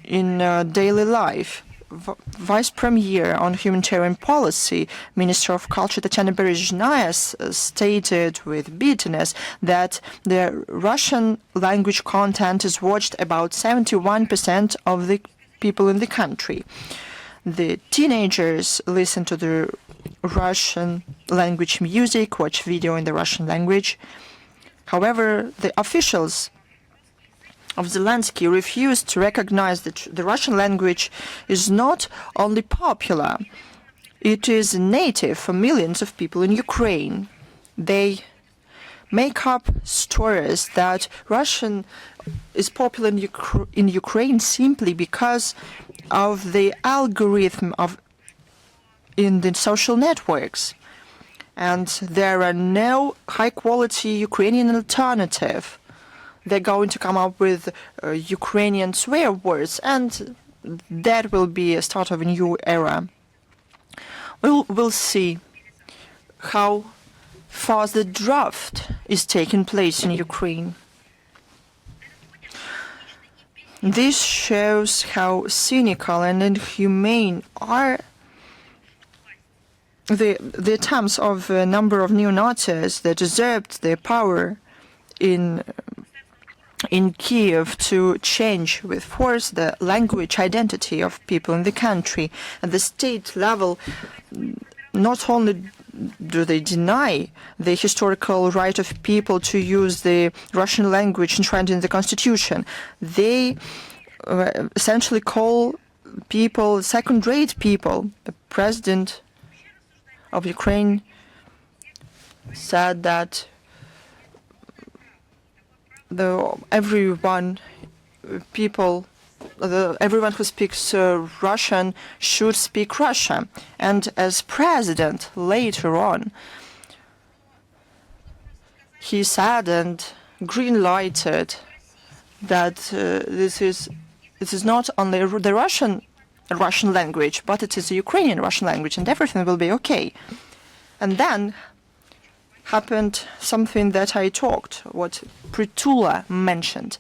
in daily life. Vice Premier on Humanitarian Policy, Minister of Culture Tatiana Berezhnaya stated with bitterness that the Russian language content is watched about 71% of the people in the country. The teenagers listen to the Russian language music, watch video in the Russian language. However, the officials of Zelensky refused to recognize that the Russian language is not only popular, It is native for millions of people in Ukraine. They make up stories that Russian is popular in Ukraine simply because of the algorithm in the social networks. And there are no high-quality Ukrainian alternative. They're going to come up with Ukrainian swear words, and that will be a start of a new era. We'll see how fast the draft is taking place in Ukraine. This shows how cynical and inhumane are the attempts of a number of neo-Nazis that usurped their power in Kiev to change with force the language identity of people in the country. At the state level, not only do they deny the historical right of people to use the Russian language enshrined in the constitution, they essentially call people second-rate people. The president of Ukraine said that everyone who speaks Russian should speak Russian. And as president, later on, he said and green-lighted that this is not only the Russian language, but it is the Ukrainian Russian language, and everything will be okay. And then happened something that what Pritula mentioned,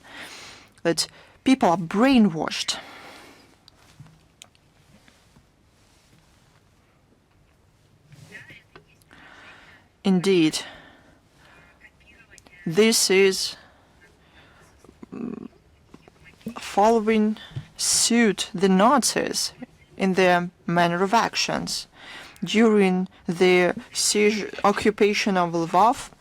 that people are brainwashed. Indeed, this is following suit the Nazis in their manner of actions. During the occupation of Lvov,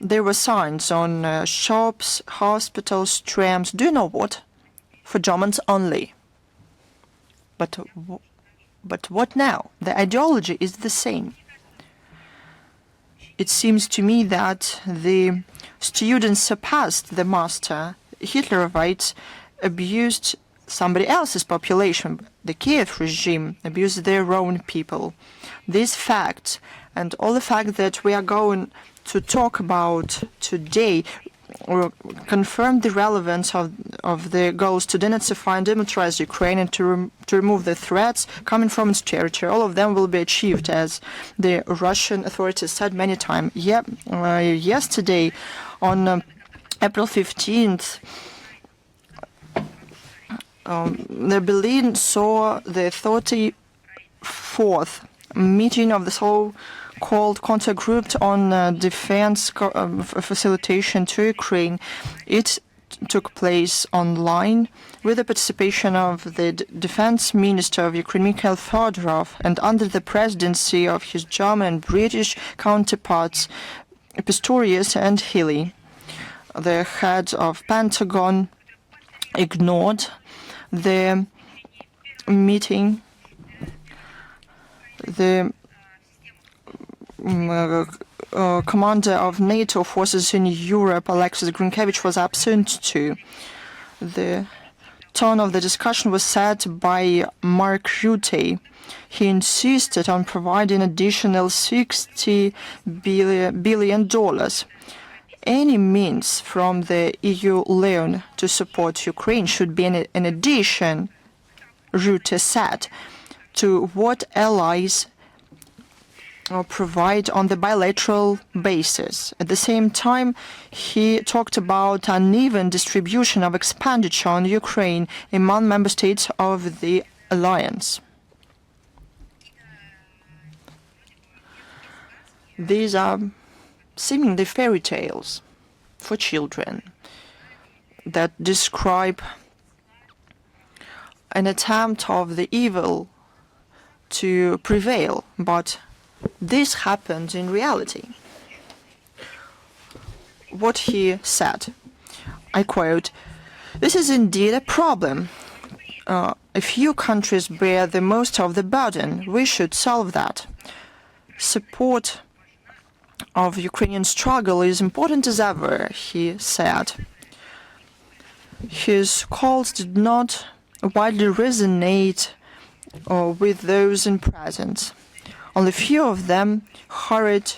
there were signs on shops, hospitals, trams. Do you know what? For Germans only. But what now? The ideology is the same. It seems to me that the students surpassed the master. Hitlerites abused somebody else's population. The Kiev regime abused their own people. These facts and all the facts that we are going to talk about today confirm the relevance of the goals to denazify and demilitarize Ukraine and to remove the threats coming from its territory. All of them will be achieved, as the Russian authorities said many times. Yesterday, on April 15th, Berlin saw the 34th meeting of the so-called contact group on defense facilitation to Ukraine. It took place online with the participation of the defense minister of Ukraine, Mikhail Fedorov, and under the presidency of his German and British counterparts, Pistorius and Healy. The head of Pentagon ignored the meeting. The commander of NATO forces in Europe, Alexis Grinkevich, was absent too. The tone of the discussion was set by Mark Rutte. He insisted on providing additional $60 billion. Any means from the EU loan to support Ukraine should be an addition, Rutte said, to what allies provide on the bilateral basis. At the same time, he talked about uneven distribution of expenditure on Ukraine among member states of the alliance. These are seemingly fairy tales for children that describe an attempt of the evil to prevail, but this happened in reality. What he said, I quote, "This is indeed a problem. a few countries bear the most of the burden. We should solve that. Support of Ukrainian struggle is important as ever, he said. His calls did not widely resonate with those in presence. Only few of them hurried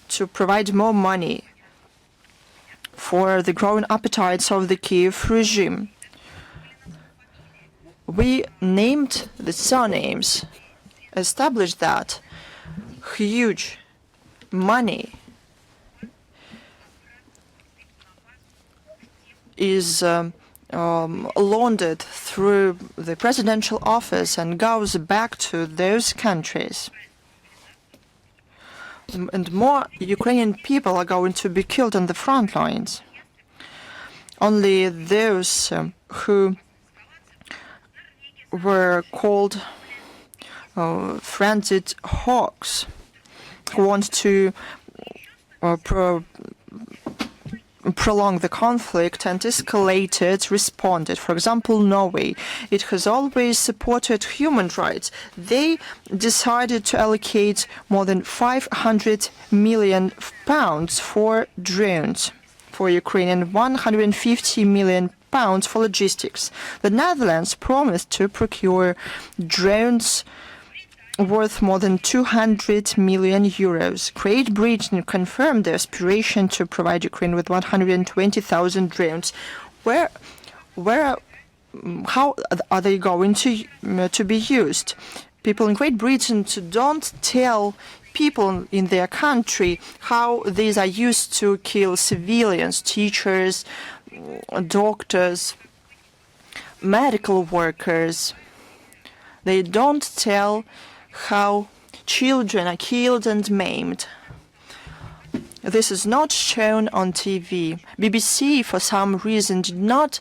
to provide more money for the growing appetites of the Kiev regime. We named the surnames, established that huge money is laundered through the presidential office and goes back to those countries. And more Ukrainian people are going to be killed on the front lines. Only those who were called frenzied hawks who want to prolong the conflict and escalate it responded. For example, Norway. It has always supported human rights. They decided to allocate more than £500 million for drones for Ukraine and £150 million for logistics. The Netherlands promised to procure drones worth more than €200 million. Great Britain confirmed their aspiration to provide Ukraine with 120,000 drones. How are they going to be used? People in Great Britain don't tell people in their country how these are used to kill civilians, teachers, doctors, medical workers. They don't tell how children are killed and maimed. This is not shown on TV. BBC, for some reason, did not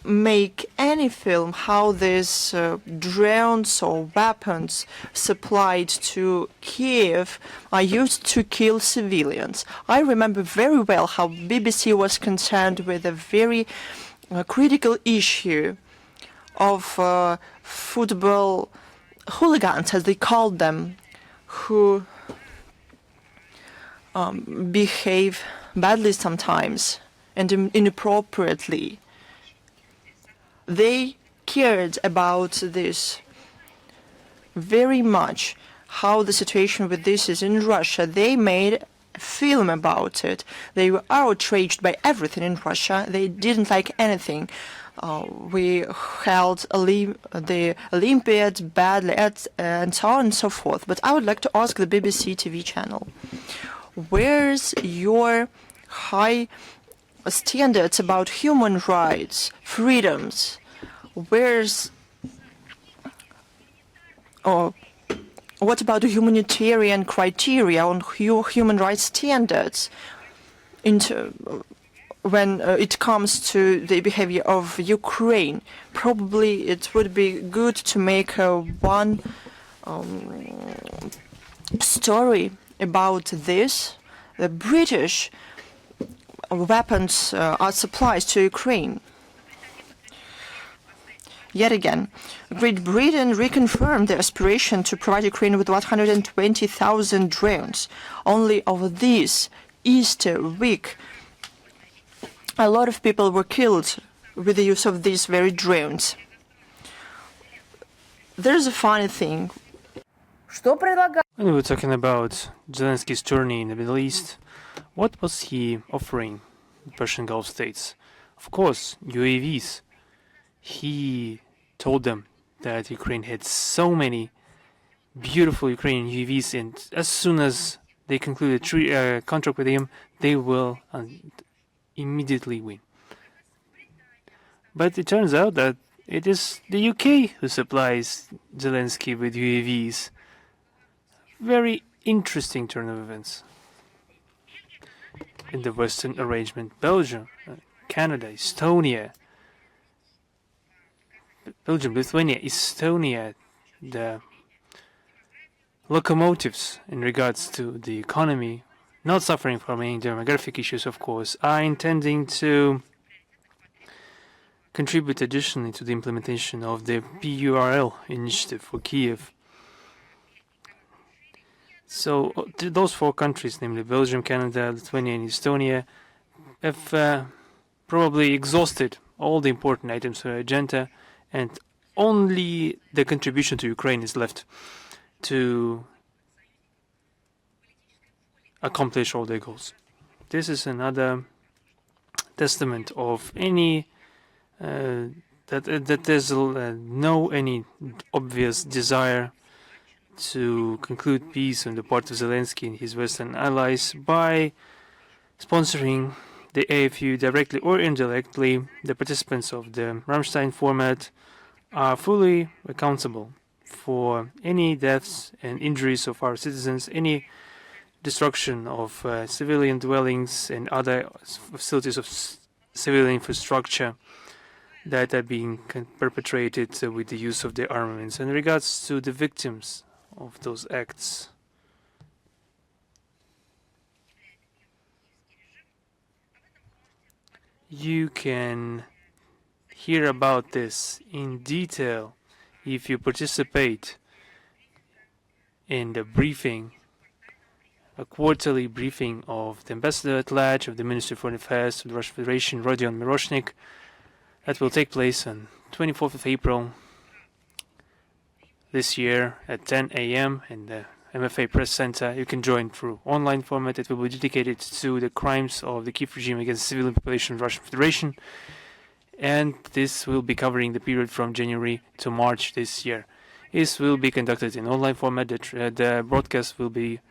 make any film how these drones or weapons supplied to Kiev are used to kill civilians. I remember very well how BBC was concerned with a very critical issue of football hooligans, as they called them, who behave badly sometimes and inappropriately. They cared about this very much, how the situation with this is in Russia. They made a film about it. They were outraged by everything in Russia. They didn't like anything. We held the Olympiads badly, and so on and so forth. But I would like to ask the BBC TV channel, where's your high standards about human rights, freedoms? Where's what about the humanitarian criteria on human rights standards when it comes to the behavior of Ukraine? Probably it would be good to make one story about this. The British weapons are supplies to Ukraine. Yet again, Great Britain reconfirmed their aspiration to provide Ukraine with 120,000 drones. Only over this Easter week, a lot of people were killed with the use of these very drones. There's a funny thing. When we were talking about Zelensky's journey in the Middle East, what was he offering the Persian Gulf states? Of course, UAVs. He told them that Ukraine had so many beautiful Ukrainian UAVs, and as soon as they conclude a contract with him, they will immediately win. But it turns out that it is the UK who supplies Zelensky with UAVs. Very interesting turn of events. In the Western arrangement, Belgium, Canada, Estonia, Belgium, Lithuania, Estonia, the locomotives in regards to the economy, not suffering from any demographic issues, of course, are intending to contribute additionally to the implementation of the PURL initiative for Kiev. So those 4 countries, namely Belgium, Canada, Lithuania, and Estonia, have probably exhausted all the important items on the agenda, and only the contribution to Ukraine is left to accomplish all their goals. This is another testament of any that there's no any obvious desire to conclude peace on the part of Zelensky and his Western allies by sponsoring the AFU directly or indirectly. The participants of the Ramstein format are fully accountable for any deaths and injuries of our citizens, any destruction of civilian dwellings and other facilities of civilian infrastructure that are being perpetrated with the use of the armaments. In regards to the victims of those acts, you can hear about this in detail if you participate in the briefing, a quarterly briefing of the Ambassador at Large of the Ministry of Foreign Affairs of the Russian Federation, Rodion Miroshnik, that will take place on 24th of April this year at 10 a.m. in the MFA Press Center. You can join through online format. It will be dedicated to the crimes of the Kiev regime against the civilian population of the Russian Federation, and this will be covering the period from January to March this year. This will be conducted in online format. The broadcast will be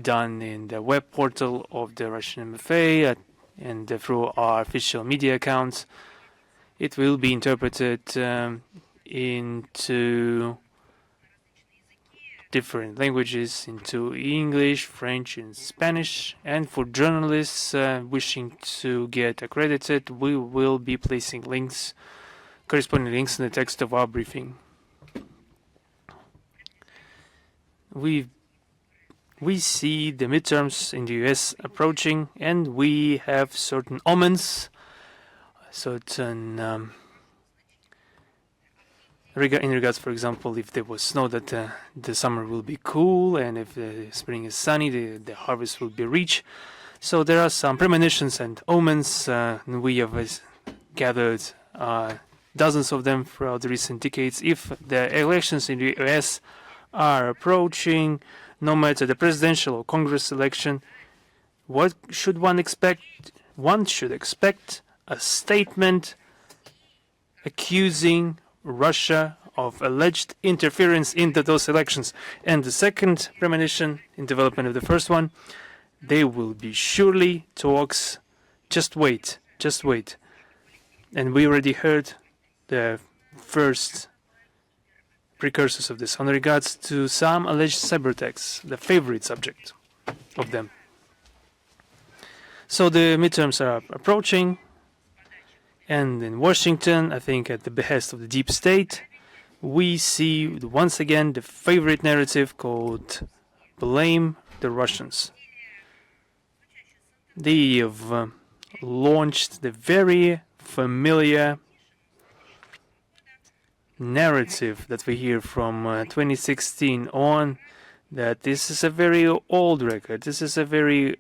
done in the web portal of the Russian MFA and through our official media accounts. It will be interpreted into different languages, into English, French, and Spanish. And for journalists wishing to get accredited, we will be placing links, corresponding links in the text of our briefing. We see the midterms in the US approaching, and we have certain omens, certain in regards, for example, if there was snow, that the summer will be cool, and if the spring is sunny, the harvest will be rich. So there are some premonitions and omens, and we have gathered dozens of them throughout the recent decades. If the elections in the US are approaching, no matter the presidential or Congress election, what should one expect? One should expect a statement accusing Russia of alleged interference into those elections. And the second premonition in development of the first one, there will be surely talks. Just wait, just wait. And we already heard the first precursors of this. On regards to some alleged cyberattacks, the favorite subject of them. So the midterms are approaching, and in Washington, I think at the behest of the deep state, we see once again the favorite narrative called blame the Russians. They have launched the very familiar narrative that we hear from 2016 on, that this is a very old record. This is a very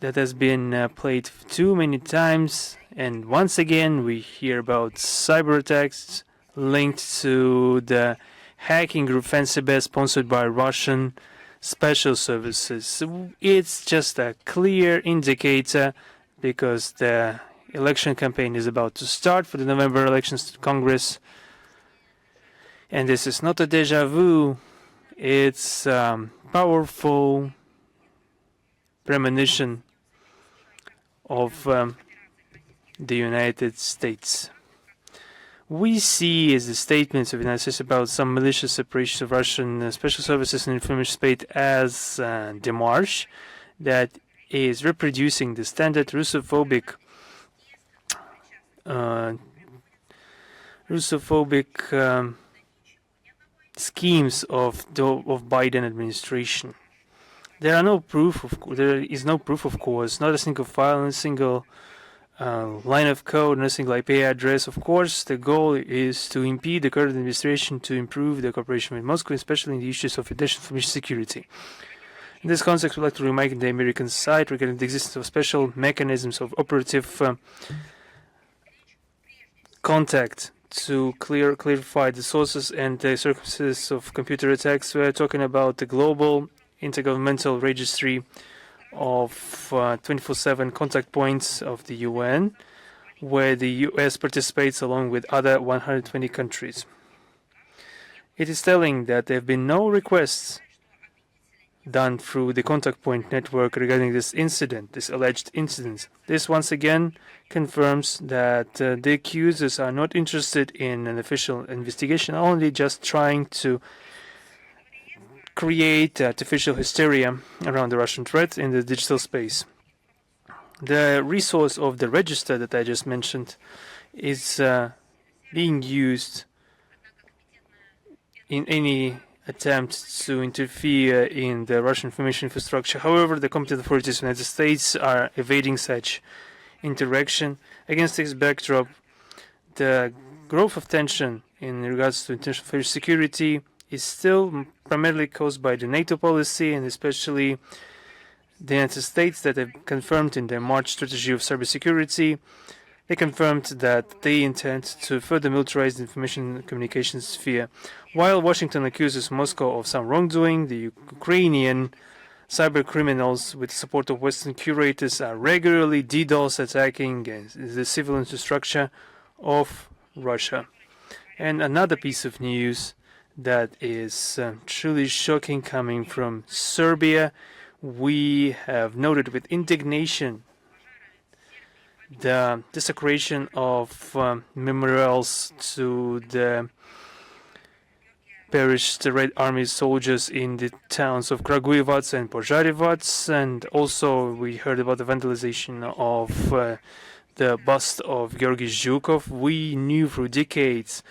that has been played too many times, and once again we hear about cyber attacks linked to the hacking group FancyBet sponsored by Russian special services. It's just a clear indicator, because the election campaign is about to start for the November elections to Congress. And this is not a deja vu, it's powerful premonition of the United States. We see as the statements of the United States about some malicious operations of Russian special services and information state as a démarche that is reproducing the standard Russophobic schemes of Biden administration. There is no proof, of course, not a single file, not a single line of code, no single IP address. Of course, the goal is to impede the current administration to improve the cooperation with Moscow, especially in the issues of information security. In this context, we'd like to remind the American side regarding the existence of special mechanisms of operative contact to clarify the sources and the circumstances of computer attacks. We are talking about the global intergovernmental registry of 24/7 contact points of the UN, where the US participates along with other 120 countries. It is telling that there have been no requests done through the contact point network regarding this incident, this alleged incident. This once again confirms that the accusers are not interested in an official investigation, only just trying to create artificial hysteria around the Russian threat in the digital space. The resource of the register that I just mentioned is being used in any attempt to interfere in the Russian information infrastructure. However, the competent authorities of the United States are evading such interaction. Against this backdrop, the growth of tension in regards to international security is still primarily caused by the NATO policy, and especially the United States that have confirmed in their March strategy of cybersecurity. They confirmed that they intend to further militarize the information and communication sphere. While Washington accuses Moscow of some wrongdoing, the Ukrainian cyber criminals, with the support of Western curators, are regularly DDoS attacking the civil infrastructure of Russia. And another piece of news that is truly shocking coming from Serbia, we have noted with indignation the desecration of memorials to the perished Red Army soldiers in the towns of Kragujevac and Požarevac, and also we heard about the vandalization of the bust of Georgy Zhukov. We knew for decades,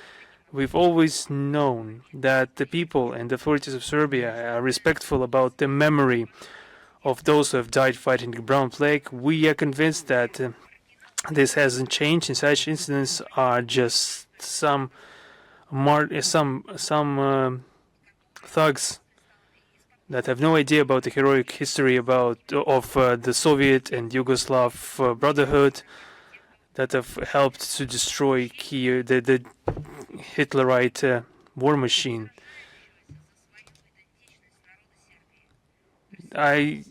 we've always known that the people and the authorities of Serbia are respectful about the memory of those who have died fighting the Brown Plague. We are convinced that this hasn't changed, and such incidents are just some thugs that have no idea about the heroic history of the Soviet and Yugoslav brotherhood that have helped to destroy Kiev, the Hitlerite war machine. I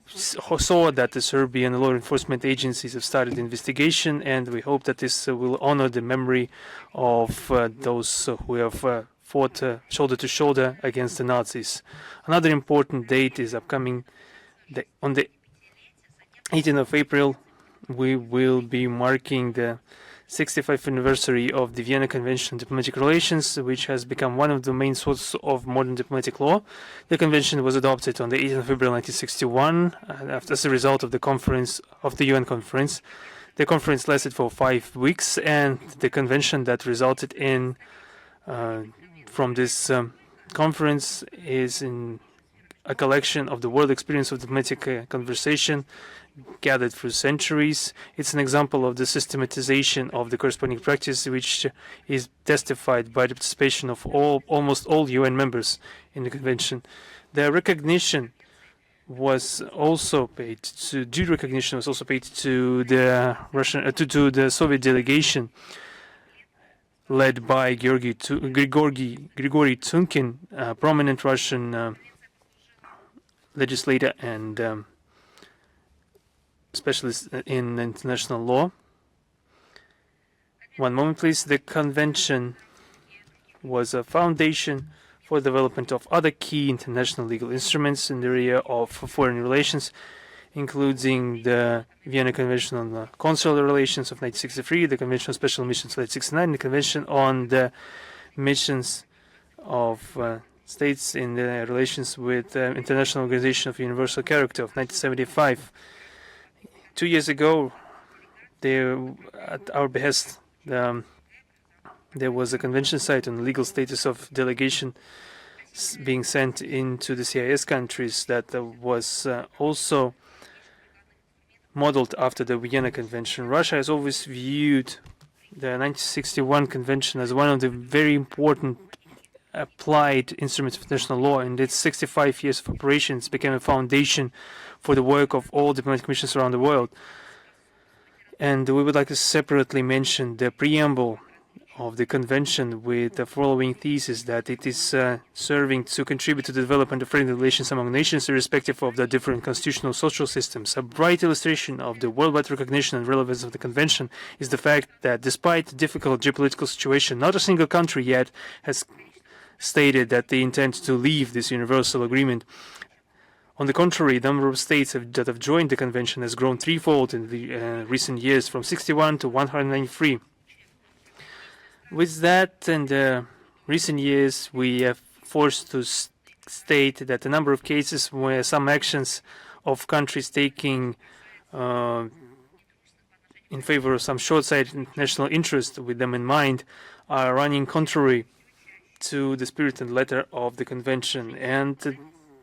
saw that the Serbian law enforcement agencies have started investigation, and we hope that this will honor the memory of those who have fought shoulder to shoulder against the Nazis. Another important date is upcoming. On the 18th of April, we will be marking the 65th anniversary of the Vienna Convention on Diplomatic Relations, which has become one of the main sources of modern diplomatic law. The convention was adopted on the 18th of April 1961 as a result of the UN conference. The conference lasted for 5 weeks, and the convention that resulted in from this conference is in a collection of the world experience of diplomatic conversation gathered through centuries. It's an example of the systematization of the corresponding practice, which is testified by the participation of almost all UN members in the convention. The recognition was also paid to due recognition was also paid to the the Soviet delegation led by Grigory Tunkin, a prominent Russian legislator and specialist in international law. One moment, please. The convention was a foundation for the development of other key international legal instruments in the area of foreign relations, including the Vienna Convention on Consular Relations of 1963, the Convention on Special Missions of 1969, the Convention on the Missions of States in the relations with the International Organization of Universal Character of 1975. 2 years ago, at our behest, there was a convention site on the legal status of delegation being sent into the CIS countries that was also modeled after the Vienna Convention. Russia has always viewed the 1961 Convention as one of the very important applied instruments of international law, and its 65 years of operations became a foundation for the work of all diplomatic missions around the world. And we would like to separately mention the preamble of the convention with the following thesis: that it is serving to contribute to the development of friendly relations among nations irrespective of the different constitutional social systems. A bright illustration of the worldwide recognition and relevance of the convention is the fact that despite the difficult geopolitical situation, not a single country yet has stated that they intend to leave this universal agreement. On the contrary, the number of states that have joined the convention has grown threefold in the recent years, from 61 to 193. With that, in the recent years, we have forced to state that the number of cases where some actions of countries taking in favor of some short-sighted national interest with them in mind are running contrary to the spirit and letter of the convention. And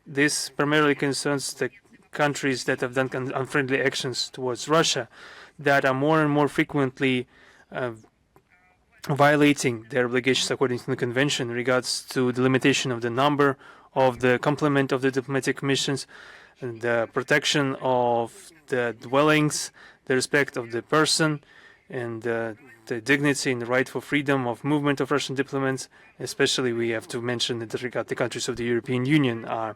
this primarily concerns the countries that have done unfriendly actions towards Russia, that are more and more frequently violating their obligations according to the convention in regards to the limitation of the number of the complement of the diplomatic missions, and the protection of the dwellings, the respect of the person, and the dignity and the right for freedom of movement of Russian diplomats. Especially, we have to mention that regard the countries of the European Union are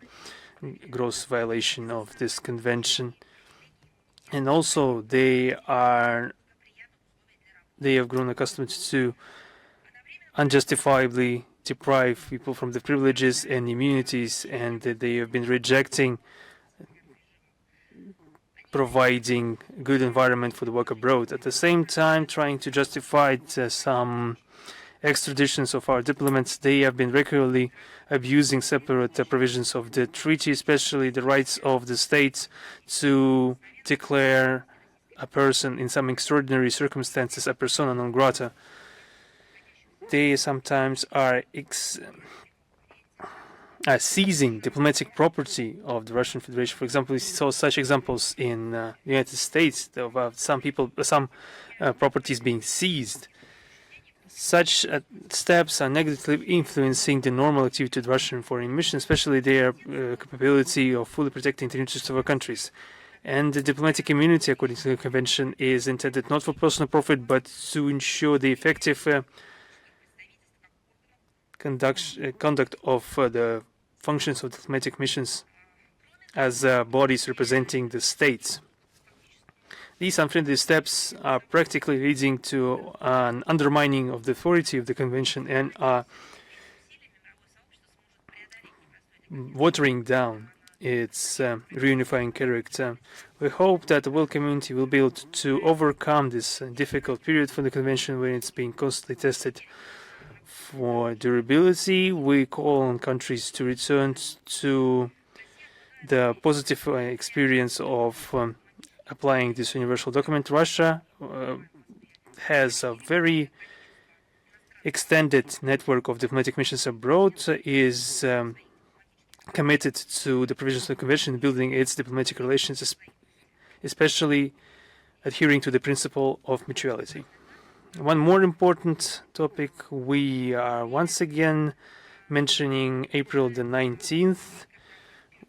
gross violation of this convention, and also they have grown accustomed to unjustifiably deprive people from the privileges and immunities, and they have been rejecting providing good environment for the work abroad. At the same time, trying to justify some extraditions of our diplomats, they have been regularly abusing separate provisions of the treaty, especially the rights of the states to declare a person in some extraordinary circumstances a persona non grata. They sometimes are seizing diplomatic property of the Russian Federation. For example, we saw such examples in the United States of some properties being seized. Such steps are negatively influencing the normal activity of the Russian foreign mission, especially their capability of fully protecting the interests of our countries. And the diplomatic immunity, according to the convention, is intended not for personal profit, but to ensure the effective conduct of the functions of diplomatic missions as bodies representing the states. These unfriendly steps are practically leading to an undermining of the authority of the convention and are watering down its reunifying character. We hope that the world community will be able to overcome this difficult period for the convention, when it's being constantly tested for durability. We call on countries to return to the positive experience of applying this universal document. Russia has a very extended network of diplomatic missions abroad, is committed to the provisions of the convention, building its diplomatic relations, especially adhering to the principle of mutuality. One more important topic, we are once again mentioning April the 19th.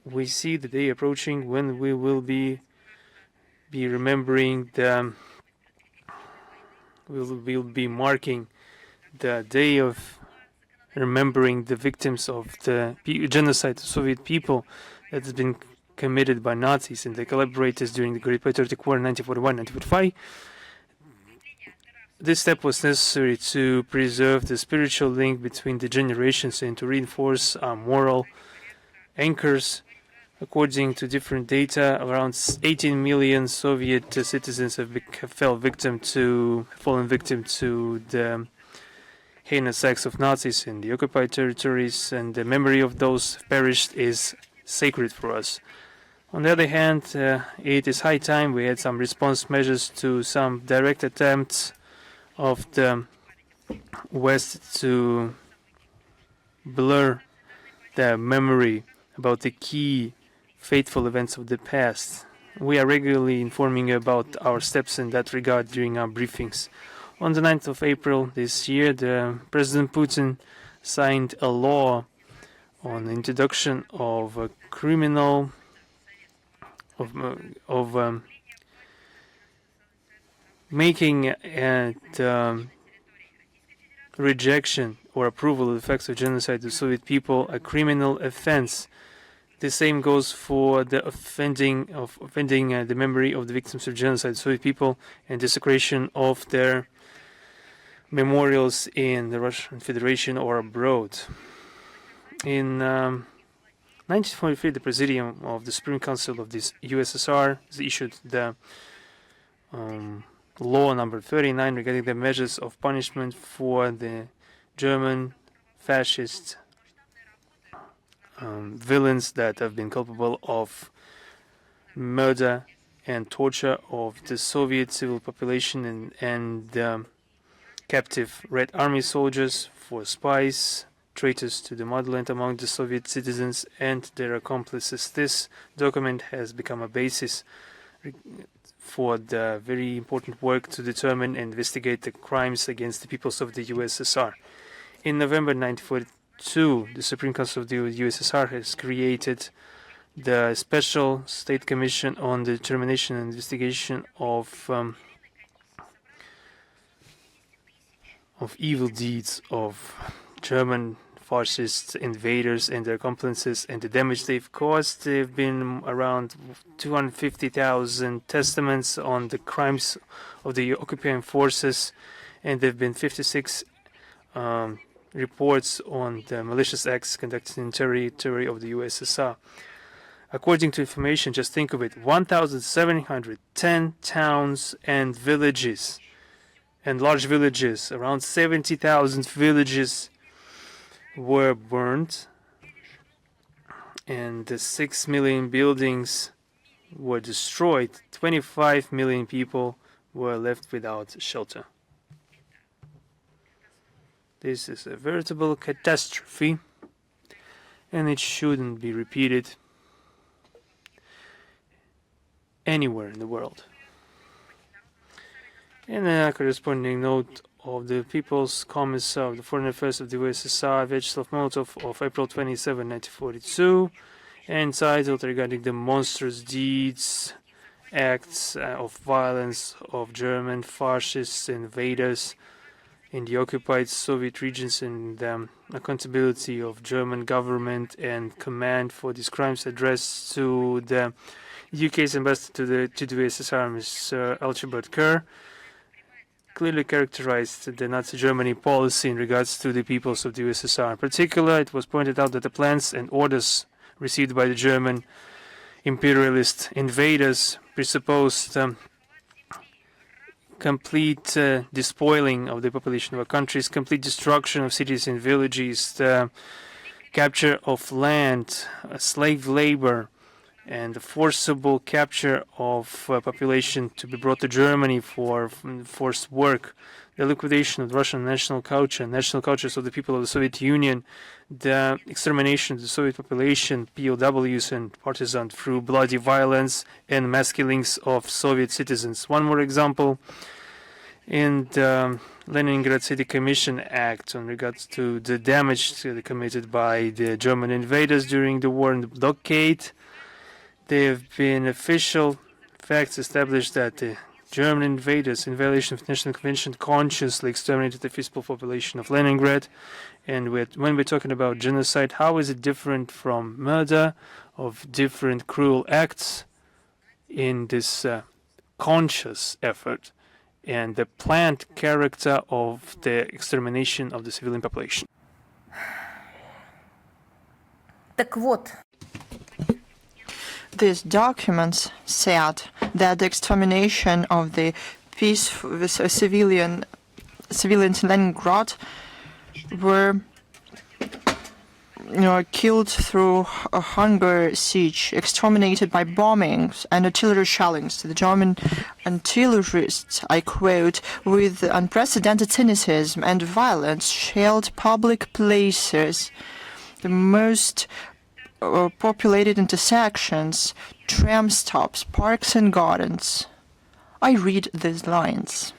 We see the day approaching when we will be remembering we'll be marking the day of remembering the victims of the genocide of Soviet people that has been committed by Nazis and their collaborators during the Great Patriotic War in 1941-1945. This step was necessary to preserve the spiritual link between the generations and to reinforce our moral anchors. According to different data, around 18 million Soviet citizens have fallen victim to the heinous acts of Nazis in the occupied territories, and the memory of those perished is sacred for us. On the other hand, it is high time we had some response measures to some direct attempts of the West to blur the memory about the key fateful events of the past. We are regularly informing you about our steps in that regard during our briefings. On the 9th of April this year, President Putin signed a law on the introduction of a criminal making and rejection or approval of the facts of genocide of the Soviet people a criminal offense. The same goes for the offending the memory of the victims of genocide, Soviet people, and desecration of their memorials in the Russian Federation or abroad. In 1943, the Presidium of the Supreme Council of the USSR issued the Law number 39 regarding the measures of punishment for the German fascist villains that have been culpable of murder and torture of the Soviet civil population and captive Red Army soldiers, for spies, traitors to the motherland among the Soviet citizens and their accomplices. This document has become a basis for the very important work to determine and investigate the crimes against the peoples of the USSR. In November 1942, the Supreme Council of the USSR has created the Special State Commission on the Determination and Investigation of evil deeds of German fascist invaders and their accomplices and the damage they've caused. There have been around 250,000 testaments on the crimes of the occupying forces, and there have been 56 reports on the malicious acts conducted in territory of the USSR. According to information, just think of it, 1,710 towns and villages and large villages, around 70,000 villages were burned, and the 6 million buildings were destroyed. 25 million people were left without shelter. This is a veritable catastrophe, and it shouldn't be repeated anywhere in the world. In a corresponding note of the People's Commissar of the Foreign Affairs of the USSR, Vyacheslav Molotov, of April 27, 1942, entitled regarding the monstrous deeds, acts of violence of German fascist invaders in the occupied Soviet regions and accountability of German government and command for these crimes, addressed to the UK's ambassador to the USSR, Mr. Archibald Kerr, clearly characterized the Nazi Germany policy in regards to the peoples of the USSR. In particular, it was pointed out that the plans and orders received by the German imperialist invaders presupposed complete despoiling of the population of our countries, complete destruction of cities and villages, the capture of land, slave labor, and the forcible capture of population to be brought to Germany for forced work, the liquidation of the Russian national culture, national cultures of the people of the Soviet Union, the extermination of the Soviet population, POWs and partisans through bloody violence and mass killings of Soviet citizens. One more example, in the Leningrad City Commission Act on regards to the damage committed by the German invaders during the war and the blockade, there have been official facts established that the German invaders, in violation of the International Convention, consciously exterminated the peaceful population of Leningrad. And when we're talking about genocide, how is it different from murder, of different cruel acts in this conscious effort and the planned character of the extermination of the civilian population? Так вот. These documents said that the extermination of the civilians in Leningrad were killed through a hunger siege, exterminated by bombings and artillery shellings. The German artillerists, I quote, with unprecedented cynicism and violence, shelled public places, the most populated intersections, tram stops, parks and gardens. I read these lines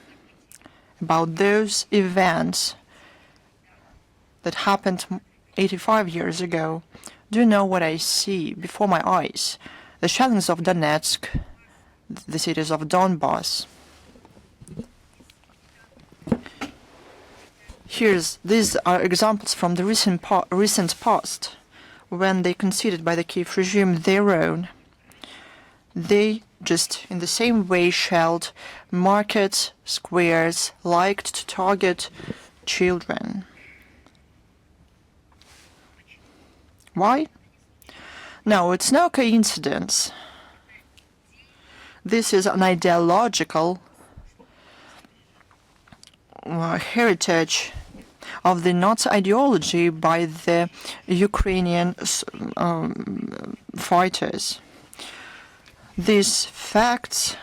about those events that happened 85 years ago. Do you know what I see before my eyes? The shellings of Donetsk, the cities of Donbass. These are examples from the recent past, when they considered by the Kiev regime their own. They just in the same way shelled markets, squares, liked to target children. Why? No, it's no coincidence. This is an ideological heritage of the Nazi ideology by the Ukrainian fighters. These facts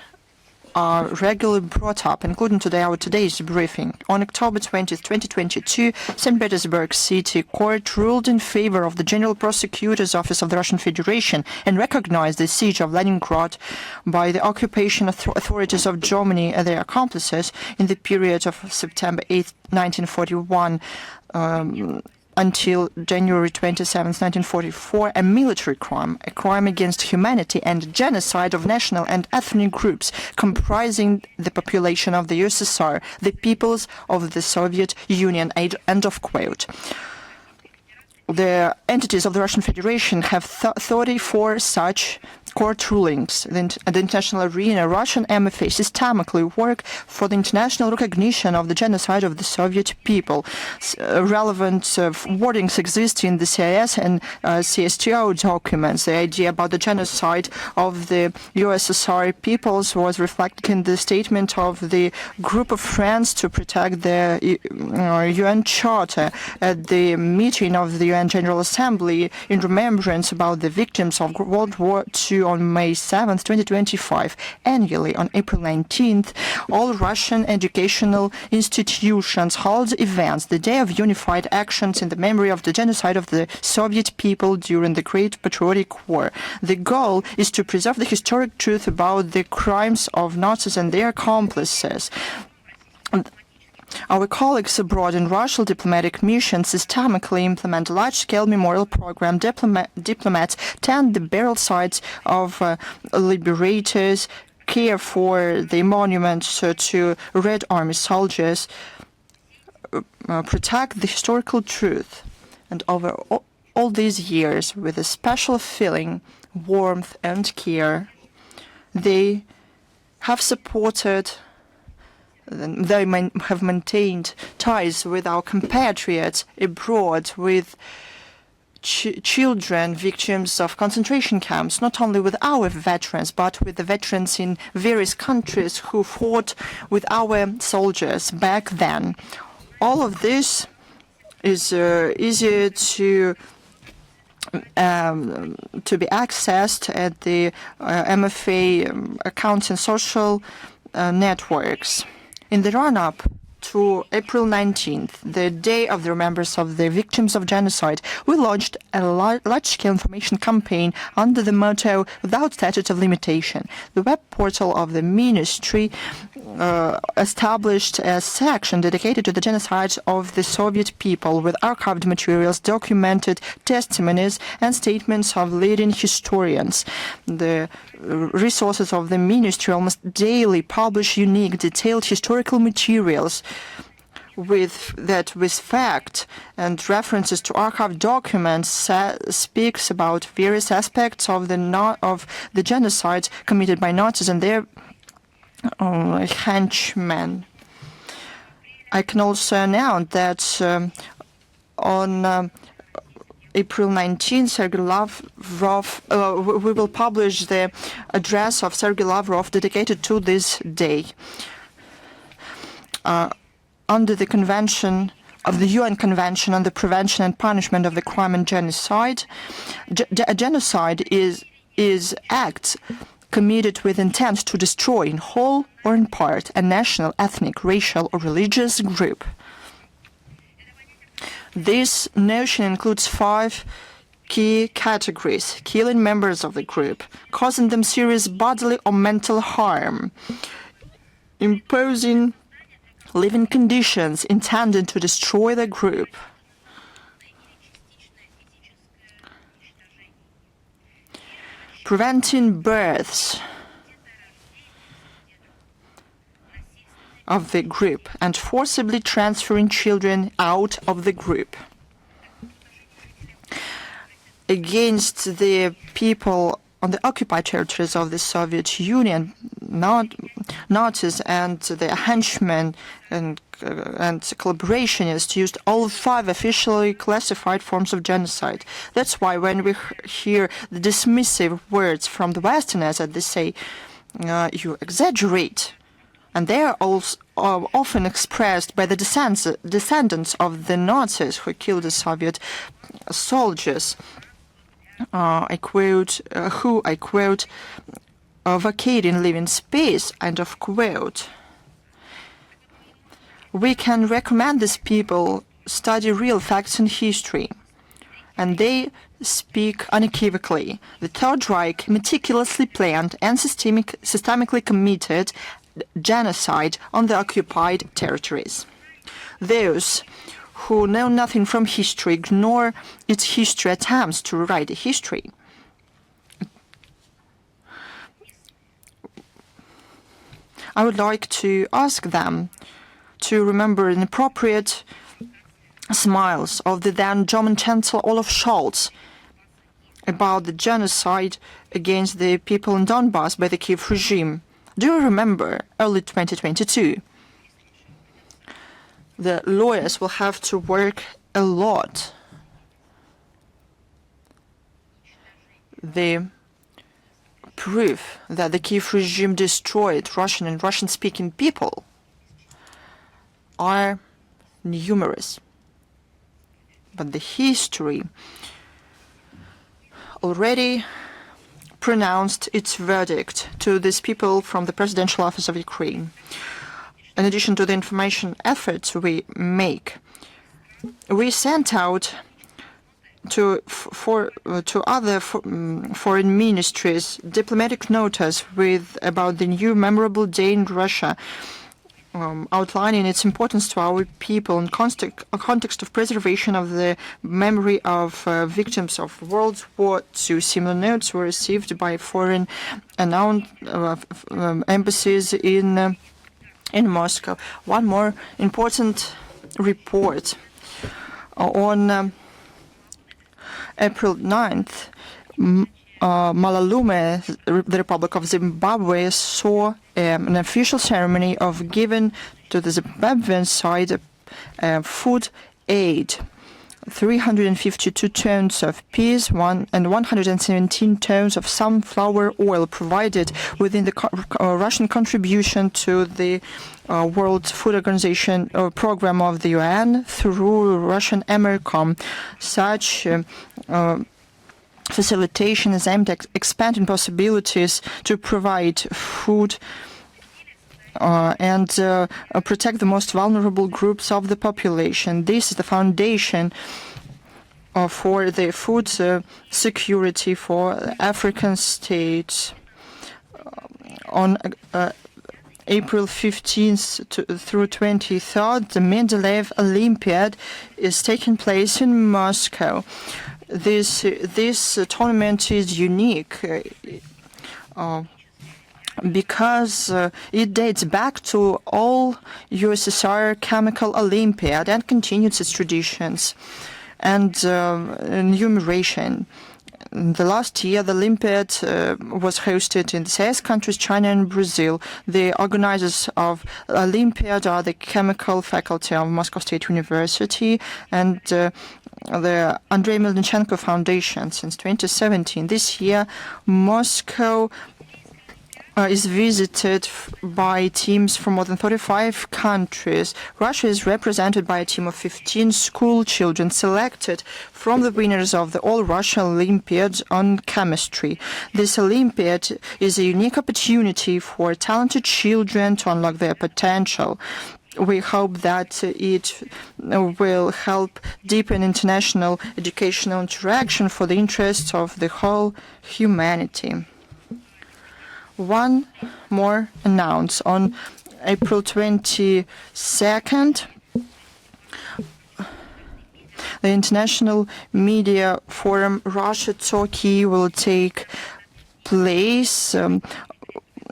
are regularly brought up, including today's briefing. On October 20, 2022, St. Petersburg City Court ruled in favor of the General Prosecutor's Office of the Russian Federation and recognized the siege of Leningrad by the occupation authorities of Germany and their accomplices in the period of September 8, 1941 until January 27, 1944, a military crime, a crime against humanity and genocide of national and ethnic groups comprising the population of the USSR, the peoples of the Soviet Union, end of quote. The entities of the Russian Federation have 34 such court rulings. At the international arena, Russian MFA systematically work for the international recognition of the genocide of the Soviet people. Relevant wordings exist in the CIS and CSTO documents. The idea about the genocide of the USSR peoples was reflected in the statement of the Group of Friends to Protect the UN Charter at the meeting of the UN General Assembly in remembrance about the victims of World War II on May 7, 2025. Annually, on April 19th, all Russian educational institutions hold events, the Day of Unified Actions in the memory of the genocide of the Soviet people during the Great Patriotic War. The goal is to preserve the historic truth about the crimes of Nazis and their accomplices. Our colleagues abroad in Russian diplomatic missions systematically implement a large-scale memorial program. Diplomats tend the burial sites of liberators, care for the monuments to Red Army soldiers, protect the historical truth. And over all these years, with a special feeling, warmth and care, they have supported have maintained ties with our compatriots abroad, with children, victims of concentration camps, not only with our veterans, but with the veterans in various countries who fought with our soldiers back then. All of this is easier to be accessed at the MFA accounts and social networks. In the run-up to April 19th, the day of the remembrance of the victims of genocide, we launched a large-scale information campaign under the motto, without statute of limitation. The web portal of the ministry established a section dedicated to the genocide of the Soviet people with archived materials, documented testimonies and statements of leading historians. The resources of the ministry almost daily publish unique, detailed historical materials with fact and references to archived documents speaks about various aspects of the genocide committed by Nazis and their henchmen. I can also announce that on April 19th, Sergey Lavrov, we will publish the address of Sergey Lavrov dedicated to this day. Under the Convention of the UN Convention on the Prevention and Punishment of the Crime and Genocide, genocide is acts committed with intent to destroy in whole or in part a national, ethnic, racial or religious group. This notion includes 5 key categories: killing members of the group, causing them serious bodily or mental harm, imposing living conditions intended to destroy the group, preventing births of the group, and forcibly transferring children out of the group. Against the people on the occupied territories of the Soviet Union, Nazis and their henchmen and collaborationists used all 5 officially classified forms of genocide. That's why when we hear the dismissive words from the Westerners that they say, you exaggerate, and they are also often expressed by the descendants of the Nazis who killed the Soviet soldiers. I quote, vacating living space, end of quote. We can recommend these people study real facts in history, and they speak unequivocally. The Third Reich meticulously planned and systemically committed genocide on the occupied territories. Those who know nothing from history ignore its history attempts to rewrite history. I would like to ask them to remember the inappropriate smiles of the then German Chancellor Olaf Scholz about the genocide against the people in Donbass by the Kiev regime. Do you remember early 2022? The lawyers will have to work a lot. The proof that the Kiev regime destroyed Russian and Russian-speaking people are numerous. But the history already pronounced its verdict to these people from the Presidential Office of Ukraine. In addition to the information efforts we make, we sent out to other foreign ministries diplomatic notice about the new memorable day in Russia, outlining its importance to our people in context of preservation of the memory of victims of World War II. Similar notes were received by foreign embassies in Moscow. One more important report. On April 9th, Malalume, the Republic of Zimbabwe, saw an official ceremony of giving to the Zimbabwean side food aid. 352 tons of peas and 117 tons of sunflower oil provided within the Russian contribution to the World Food Organization program of the UN through Russian EMERCOM. Such facilitation is aimed at expanding possibilities to provide food and protect the most vulnerable groups of the population. This is the foundation for the food security for African states. On April 15th through 23rd, the Mendeleev Olympiad is taking place in Moscow. This tournament is unique because it dates back to all USSR Chemical Olympiad and continues its traditions and enumeration. The last year, the Olympiad was hosted in the CIS countries, China and Brazil. The organizers of Olympiad are the Chemical Faculty of Moscow State University and the Andrei Melnichenko Foundation since 2017. This year, Moscow is visited by teams from more than 35 countries. Russia is represented by a team of 15 school children selected from the winners of the All-Russia Olympiad on chemistry. This Olympiad is a unique opportunity for talented children to unlock their potential. we hope that it will help deepen international educational interaction for the interests of the whole humanity. One more announce. On April 22nd, the International Media Forum Russia-Turkey will take place.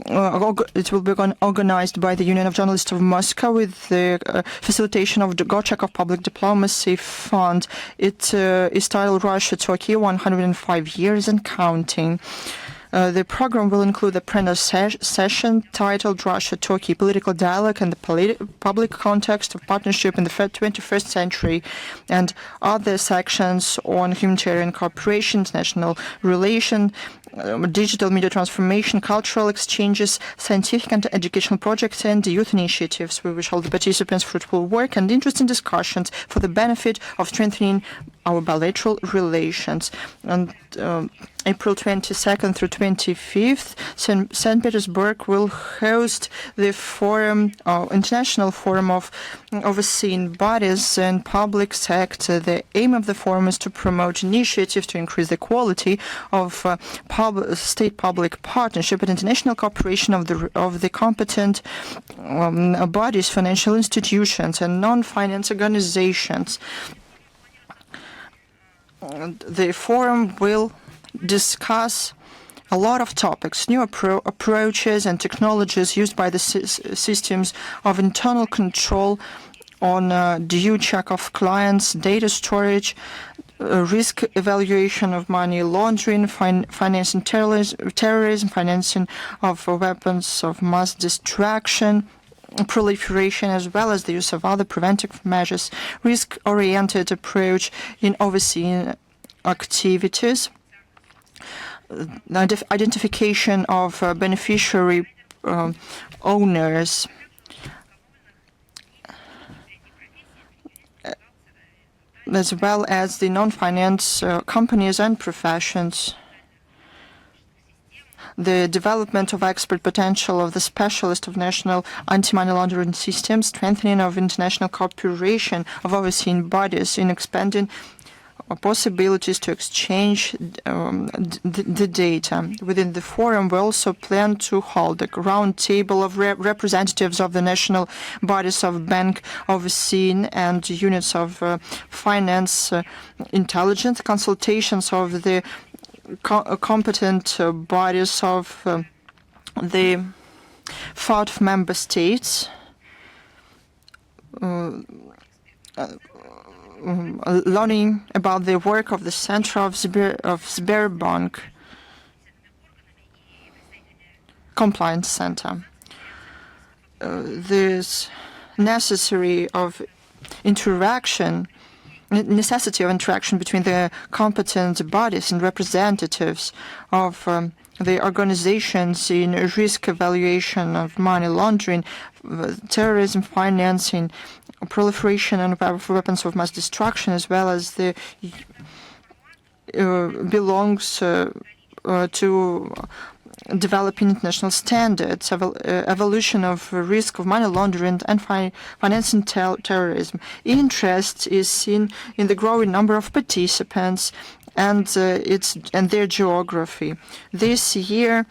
It will be organized by the Union of Journalists of Moscow with the facilitation of the Gorchakov Public Diplomacy Fund. It is titled Russia-Turkey 105 Years and Counting. The program will include a plenary session titled Russia-Turkey Political Dialogue and the Public Context of Partnership in the 21st Century, and other sections on humanitarian cooperation, international relations, digital media transformation, cultural exchanges, scientific and educational projects, and youth initiatives. We wish all the participants fruitful work and interesting discussions for the benefit of strengthening our bilateral relations. And April 22nd through 25th, St. Petersburg will host the forum, International Forum of Overseeing Bodies and Public Sector. The aim of the forum is to promote initiatives to increase the quality of state-public partnership and international cooperation of the competent bodies, financial institutions, and non-finance organizations. The forum will discuss a lot of topics, new approaches and technologies used by the systems of internal control on due check of clients, data storage, risk evaluation of money laundering, financing terrorism, financing of weapons of mass destruction, proliferation, as well as the use of other preventive measures, risk-oriented approach in overseeing activities, identification of beneficiary owners, as well as the non-finance companies and professions, the development of expert potential of the specialist of national anti-money laundering systems, strengthening of international cooperation of overseeing bodies in expanding possibilities to exchange the data. Within the forum, we also plan to hold a round table of representatives of the national bodies of bank overseeing and units of finance intelligence, consultations of the competent bodies of the 5 member states, learning about the work of the Center of Sberbank Compliance Center. This necessity of interaction between the competent bodies and representatives of the organizations in risk evaluation of money laundering, terrorism financing, proliferation and weapons of mass destruction, as well as the belongs to developing international standards, evolution of risk of money laundering and financing terrorism. Interest is seen in the growing number of participants and their geography. This year,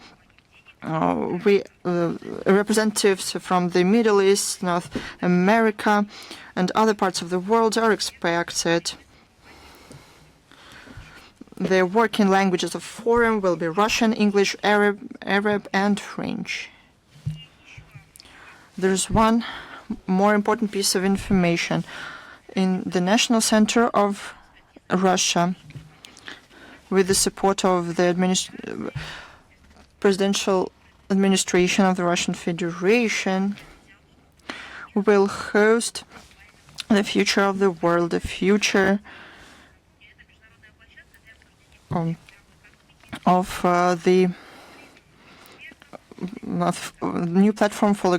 representatives from the Middle East, North America, and other parts of the world are expected. The working languages of forum will be Russian, English, Arab, and French. There's one more important piece of information. In the National Center of Russia, with the support of the presidential administration of the Russian Federation, will host the future of the world, the future of the new platform for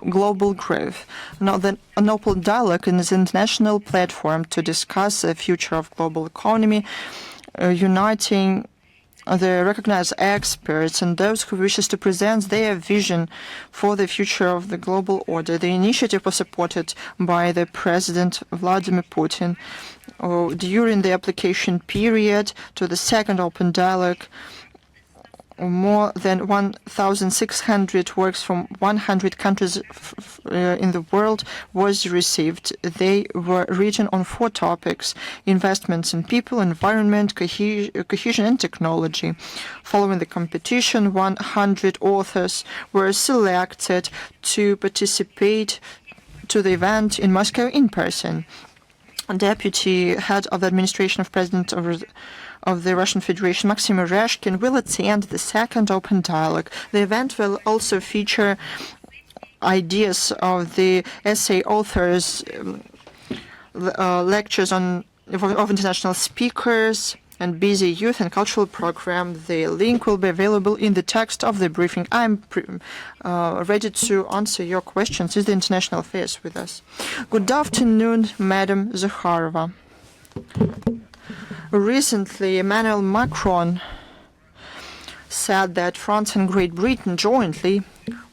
global growth. Now, the Open Dialogue is an international platform to discuss the future of global economy, uniting the recognized experts and those who wishes to present their vision for the future of the global order. The initiative was supported by the President Vladimir Putin during the application period to the second open dialogue. More than 1,600 works from 100 countries in the world was received. They were written on 4 topics: investments in people, environment, cohesion and technology. Following the competition, 100 authors were selected to participate to the event in Moscow in person. Deputy head of the administration of President of the Russian Federation, Maxim Miroshnik, will attend the second open dialogue. The event will also feature ideas of the essay authors, lectures of international speakers, and busy youth and cultural program. The link will be available in the text of the briefing. I'm ready to answer your questions. Is the International Affairs with us? Good afternoon, Madam Zakharova. Recently, Emmanuel Macron said that France and Great Britain jointly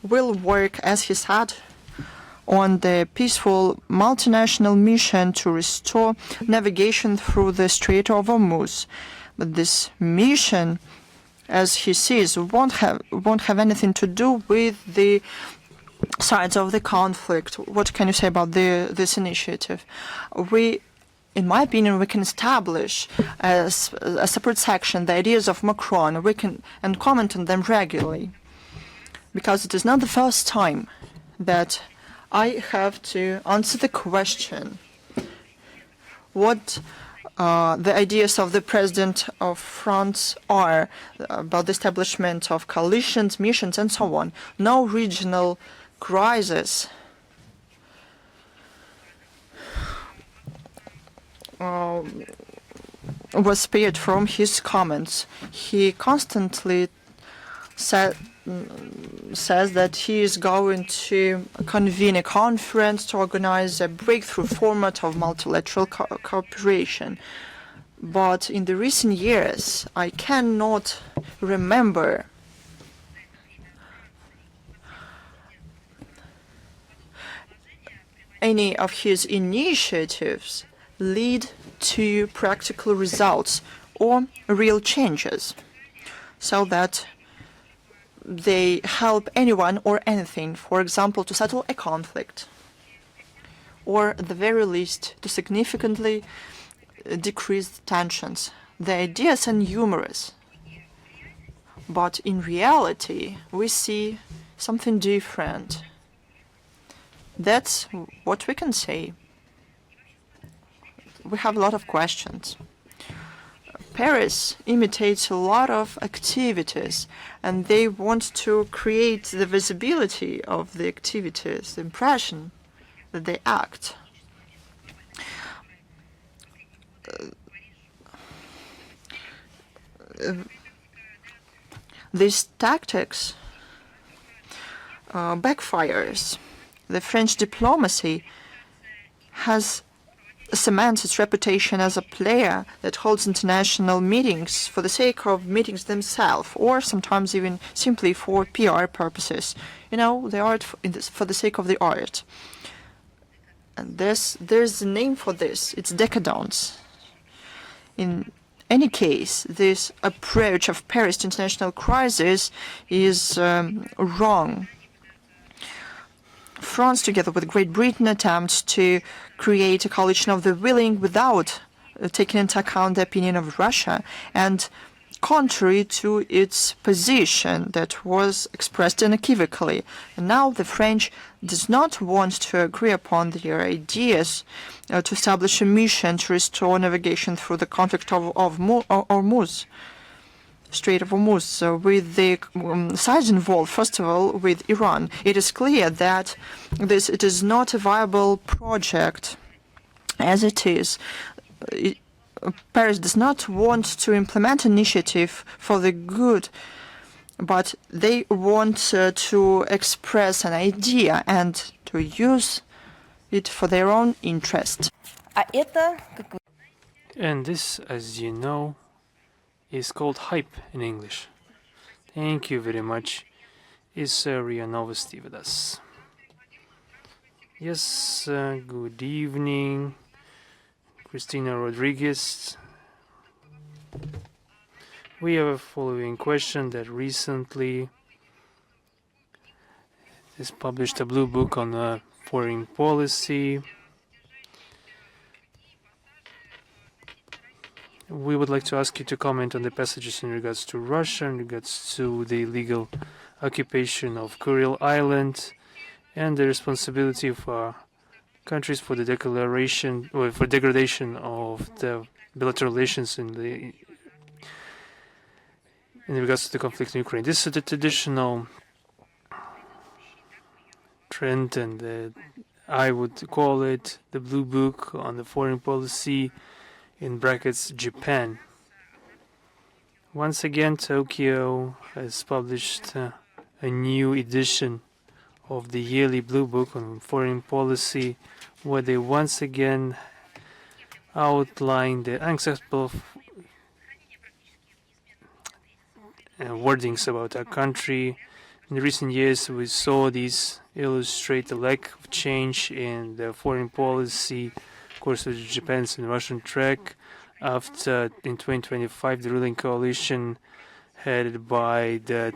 will work, as he said, on the peaceful multinational mission to restore navigation through the Strait of Hormuz. But this mission, as he says, won't have anything to do with the sides of the conflict. What can you say about this initiative? In my opinion, we can establish as a separate section the ideas of Macron. We can and comment on them regularly, because it is not the first time that I have to answer the question what the ideas of the President of France are about the establishment of coalitions, missions, and so on. No regional crisis was spared from his comments. He constantly says that he is going to convene a conference to organize a breakthrough format of multilateral cooperation. But in the recent years, I cannot remember any of his initiatives lead to practical results or real changes, so that they help anyone or anything, for example, to settle a conflict, or at the very least to significantly decrease tensions. The ideas are numerous, but in reality we see something different. That's what we can say. We have a lot of questions. Paris imitates a lot of activities, and they want to create the visibility of the activities, the impression that they act. These tactics backfires. The French diplomacy has cements its reputation as a player that holds international meetings for the sake of meetings themselves, or sometimes even simply for PR purposes. You know, the art for the sake of the art. And there's a name for this. It's decadence. In any case, this approach of Paris to international crisis is wrong. France, together with Great Britain, attempts to create a coalition of the willing without taking into account the opinion of Russia, and contrary to its position that was expressed unequivocally. And now the French does not want to agree upon their ideas to establish a mission to restore navigation through the conflict of Hormuz. Strait of Hormuz, with the sides involved. First of all, with Iran, it is clear that it is not a viable project as it is. Paris does not want to implement an initiative for the good, but they want to express an idea and to use it for their own interest. And this, as you know, is called hype in English. Thank you very much. Is RIA Novosti with us? Yes, good evening. Christina Rodriguez. We have a following question that recently is published a blue book on foreign policy. We would like to ask you to comment on the passages in regards to Russia, in regards to the illegal occupation of Kuril Island, and the responsibility for countries for the declaration or for degradation of the bilateral relations in regards to the conflict in Ukraine. This is the traditional trend, and I would call it the blue book on the foreign policy, in brackets Japan. Once again, Tokyo has published a new edition of the yearly blue book on foreign policy, where they once again outline the unacceptable wordings about our country. In recent years, we saw these illustrate the lack of change in the foreign policy course of Japan's and Russian track after, in 2025, the ruling coalition headed by the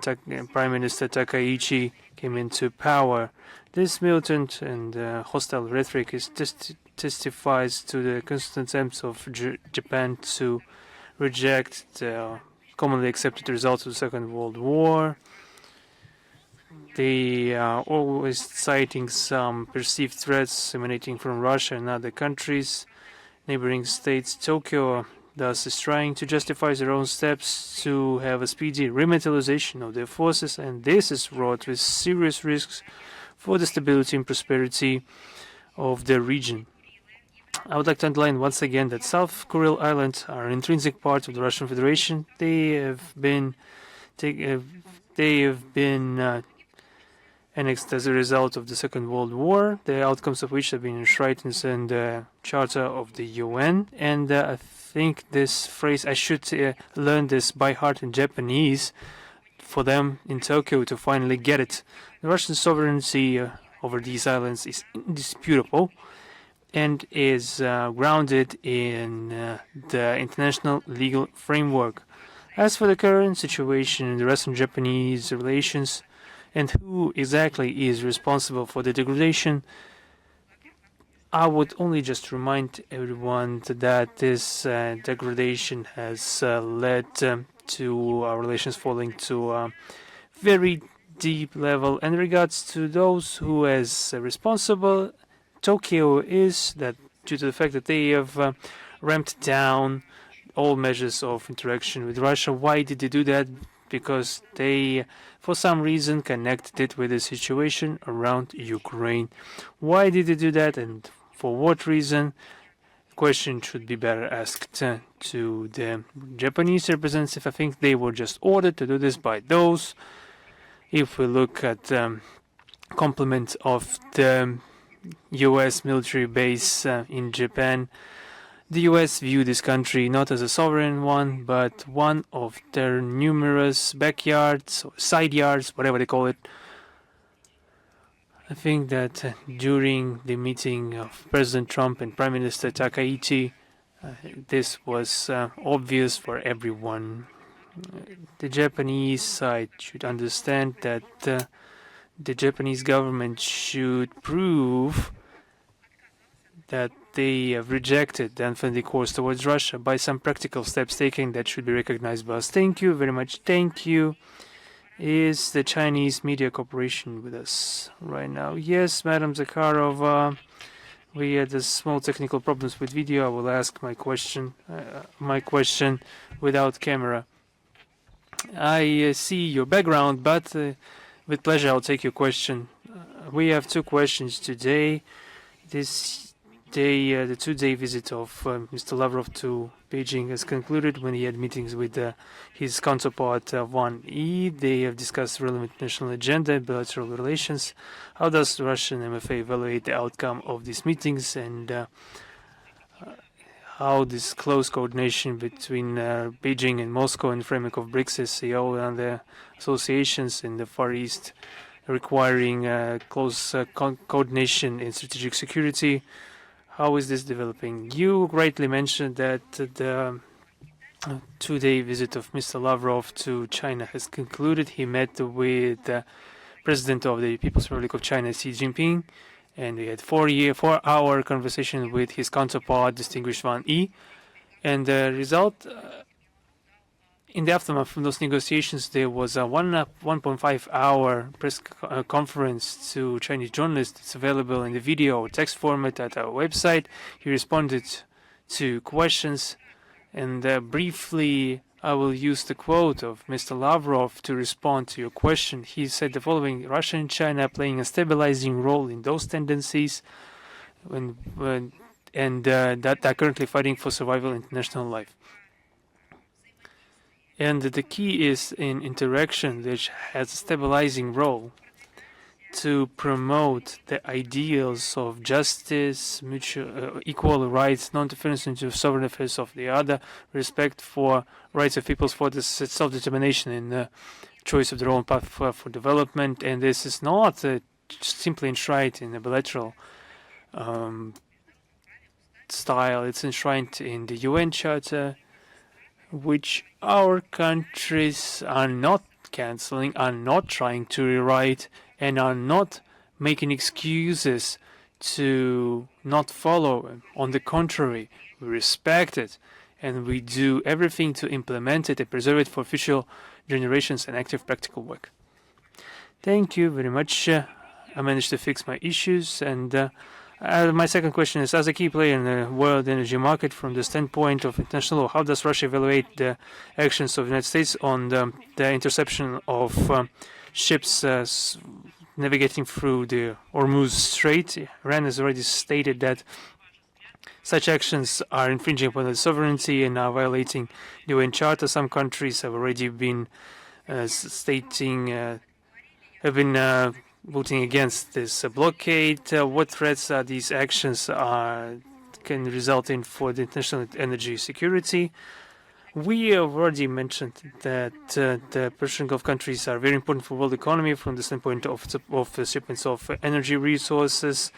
Prime Minister Takaichi came into power. This militant and hostile rhetoric testifies to the constant attempts of Japan to reject the commonly accepted results of the Second World War. They are always citing some perceived threats emanating from Russia and other countries, neighboring states. Tokyo thus is trying to justify their own steps to have a speedy remilitarization of their forces, and this is fraught with serious risks for the stability and prosperity of the region. I would like to underline once again that South Kuril Islands are an intrinsic part of the Russian Federation. They have been annexed as a result of the Second World War, the outcomes of which have been enshrined in the Charter of the UN. And I think this phrase, I should learn this by heart in Japanese for them in Tokyo to finally get it. The Russian sovereignty over these islands is indisputable and is grounded in the international legal framework. As for the current situation in the Russian-Japanese relations, and who exactly is responsible for the degradation, I would only just remind everyone that this degradation has led to our relations falling to a very deep level. And in regards to those who is responsible, Tokyo is that due to the fact that they have ramped down all measures of interaction with Russia. Why did they do that? Because they, for some reason, connected it with the situation around Ukraine. Why did they do that, and for what reason? The question should be better asked to the Japanese representative. I think they were just ordered to do this by those. If we look at the complement of the US military base in Japan, the US view this country not as a sovereign one, but one of their numerous backyards, or side yards, whatever they call it. I think that during the meeting of President Trump and Prime Minister Takaichi, this was obvious for everyone. The Japanese side should understand that the Japanese government should prove that they have rejected the unfriendly course towards Russia by some practical steps taken that should be recognized by us. Thank you very much. Thank you. Is the Chinese Media Corporation with us right now? Yes, Madam Zakharova. We had small technical problems with video. I will ask my question without camera. I see your background, but with pleasure I'll take your question. We have two questions today. This day, the two-day visit of Mr. Lavrov to Beijing has concluded when he had meetings with his counterpart Wang Yi. They have discussed relevant national agenda and bilateral relations. How does the Russian MFA evaluate the outcome of these meetings, and how this close coordination between Beijing and Moscow in the framework of BRICS, SCO, and the associations in the Far East requiring close coordination in strategic security. How is this developing? You rightly mentioned that the two-day visit of Mr. Lavrov to China has concluded. He met with the President of the People's Republic of China, Xi Jinping, and we had 4-hour conversation with his counterpart, distinguished Wang Yi. And the result, in the aftermath of those negotiations, there was a 1.5-hour press conference to Chinese journalists. It's available in the video or text format at our website. He responded to questions, and briefly, I will use the quote of Mr. Lavrov to respond to your question. He said the following: Russia and China are playing a stabilizing role in those tendencies that are currently fighting for survival in international life. And the key is in interaction, which has a stabilizing role to promote the ideals of justice, mutual equal rights, non-interference into sovereign affairs of the other, respect for rights of peoples for the self-determination and the choice of their own path for development. And this is not simply enshrined in a bilateral style. It's enshrined in the UN Charter, which our countries are not canceling, are not trying to rewrite, and are not making excuses to not follow. On the contrary, we respect it, and we do everything to implement it and preserve it for future generations and active practical work. Thank you very much. I managed to fix my issues, and my second question is, as a key player in the world energy market from the standpoint of international law, how does Russia evaluate the actions of the United States on the interception of ships navigating through the Hormuz Strait? Iran has already stated that such actions are infringing upon its sovereignty and are violating the UN Charter. Some countries have already been voting against this blockade. What threats are these actions can result in for the international energy security? We have already mentioned that the Persian Gulf countries are very important for world economy from the standpoint of shipments of energy resources,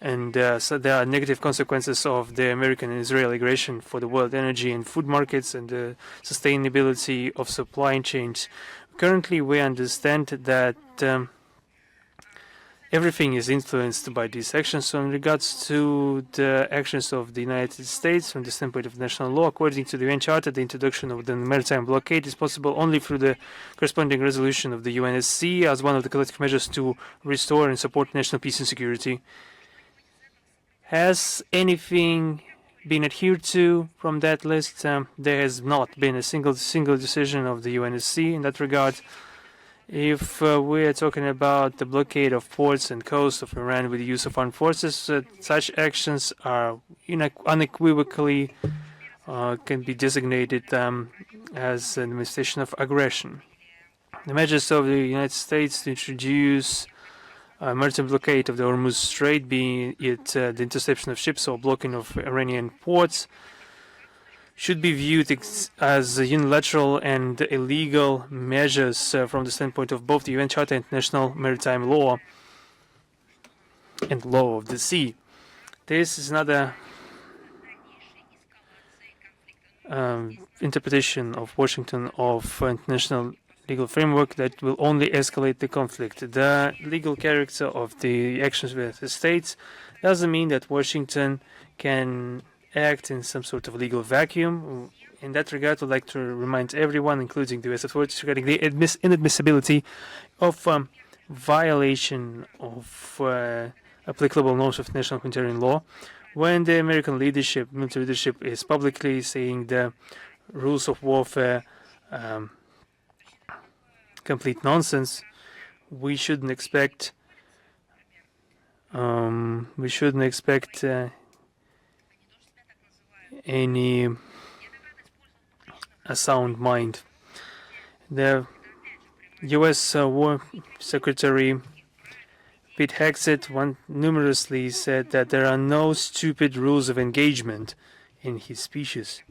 and so there are negative consequences of the American and Israeli aggression for the world energy and food markets and the sustainability of supply chains. Currently, we understand that everything is influenced by these actions. So in regards to the actions of the United States from the standpoint of national law, according to the UN Charter, the introduction of the maritime blockade is possible only through the corresponding resolution of the UNSC as one of the collective measures to restore and support national peace and security. Has anything been adhered to from that list? There has not been a single decision of the UNSC in that regard. If we are talking about the blockade of ports and coasts of Iran with the use of armed forces, such actions are unequivocally can be designated as an manifestation of aggression. The measures of the United States to introduce a maritime blockade of the Hormuz Strait, being it the interception of ships or blocking of Iranian ports, should be viewed as unilateral and illegal measures from the standpoint of both the UN Charter and international maritime law and law of the sea. This is another interpretation of Washington of international legal framework that will only escalate the conflict. The legal character of the actions with the states doesn't mean that Washington can act in some sort of legal vacuum. In that regard, I'd like to remind everyone, including the U.S. authorities, regarding the inadmissibility of violation of applicable norms of national humanitarian law. When the American leadership, military leadership, is publicly saying the rules of warfare complete nonsense, we shouldn't expect any a sound mind. The U.S. War Secretary Pete Hegseth numerously said that there are no stupid rules of engagement. in his speeches.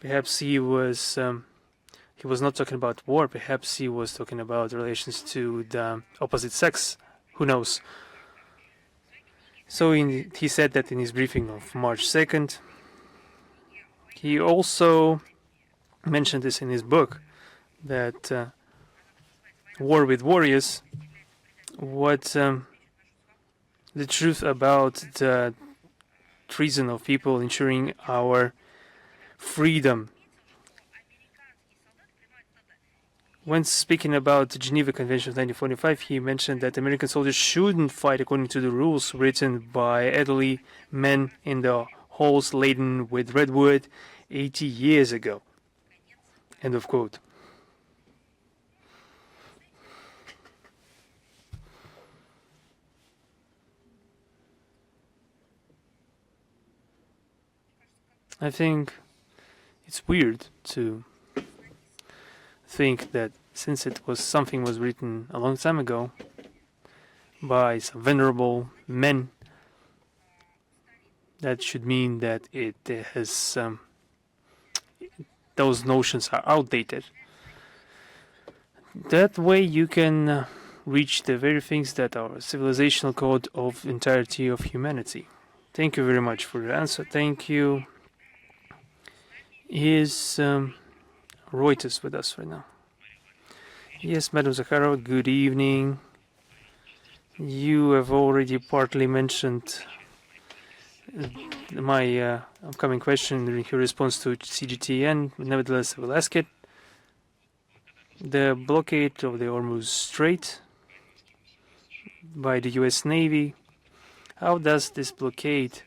Perhaps he was not talking about war. Perhaps he was talking about relations to the opposite sex. Who knows? So he said that in his briefing of March 2nd. He also mentioned this in his book, that War with Warriors, what the truth about the treason of people ensuring our freedom. When speaking about the Geneva Convention of 1945, he mentioned that American soldiers shouldn't fight according to the rules written by elderly men in the halls laden with redwood 80 years ago. End of quote. I think it's weird to think that since it was something was written a long time ago by some venerable men, that should mean that it has those notions are outdated. That way you can reach the very things that are civilizational code of entirety of humanity. Thank you very much for your answer. Thank you. Is Reuters with us right now? Yes, Madam Zakharova, good evening. You have already partly mentioned my upcoming question in your response to CGTN. Nevertheless, I will ask it. The blockade of the Hormuz Strait by the US Navy, how does this blockade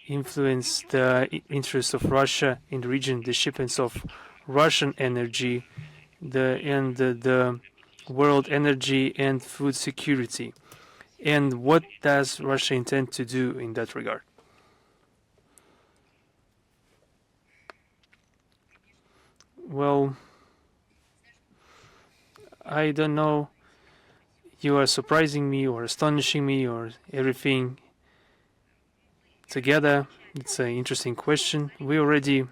influence the interests of Russia in the region, the shipments of Russian energy, the world energy and food security? And what does Russia intend to do in that regard? Well, I don't know. You are surprising me or astonishing me or everything together. It's an interesting question. We already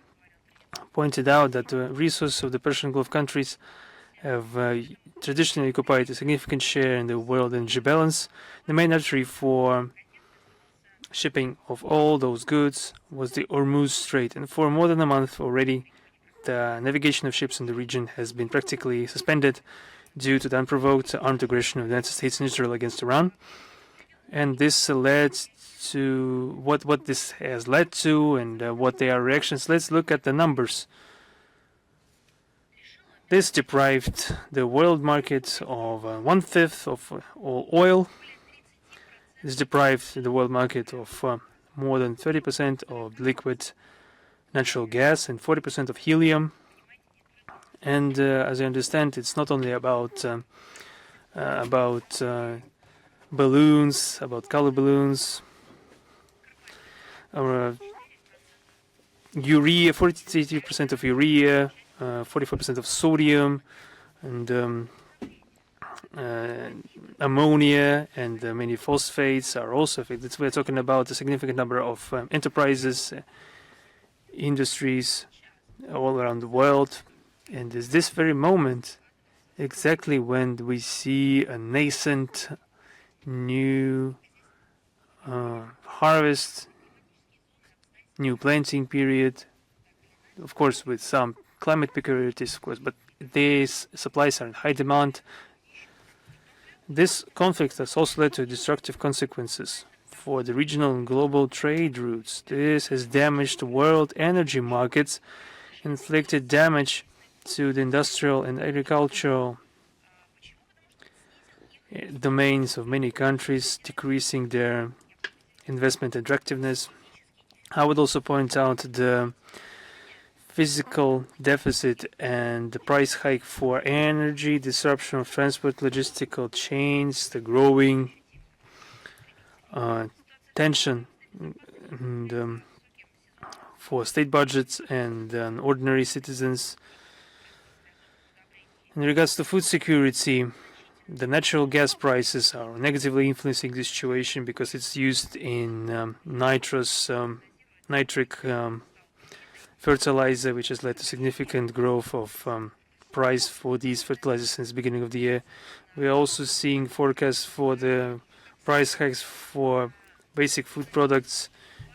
pointed out that the resources of the Persian Gulf countries have traditionally occupied a significant share in the world energy balance. The main artery for shipping of all those goods was the Hormuz Strait, and for more than a month already, the navigation of ships in the region has been practically suspended due to the unprovoked armed aggression of the United States and Israel against Iran. And this led to what this has led to and what their reactions. Let's look at the numbers. This deprived the world market of 1/5 of all oil. This deprived the world market of more than 30% of liquid natural gas and 40% of helium. And as I understand, it's not only about balloons, about color balloons, or urea, 43% of urea, 44% of sodium, and ammonia and many phosphates are also affected. We're talking about a significant number of enterprises, industries all around the world. And is this very moment exactly when we see a nascent new harvest, new planting period, of course with some climate peculiarities, of course, but these supplies are in high demand. This conflict has also led to destructive consequences for the regional and global trade routes. This has damaged world energy markets, inflicted damage to the industrial and agricultural domains of many countries, decreasing their investment attractiveness. I would also point out the physical deficit and the price hike for energy, disruption of transport, logistical chains, the growing tension and, for state budgets and ordinary citizens. In regards to food security, the natural gas prices are negatively influencing this situation because it's used in nitrous nitric fertilizer, which has led to significant growth of price for these fertilizers since the beginning of the year. We are also seeing forecasts for the price hikes for basic food products,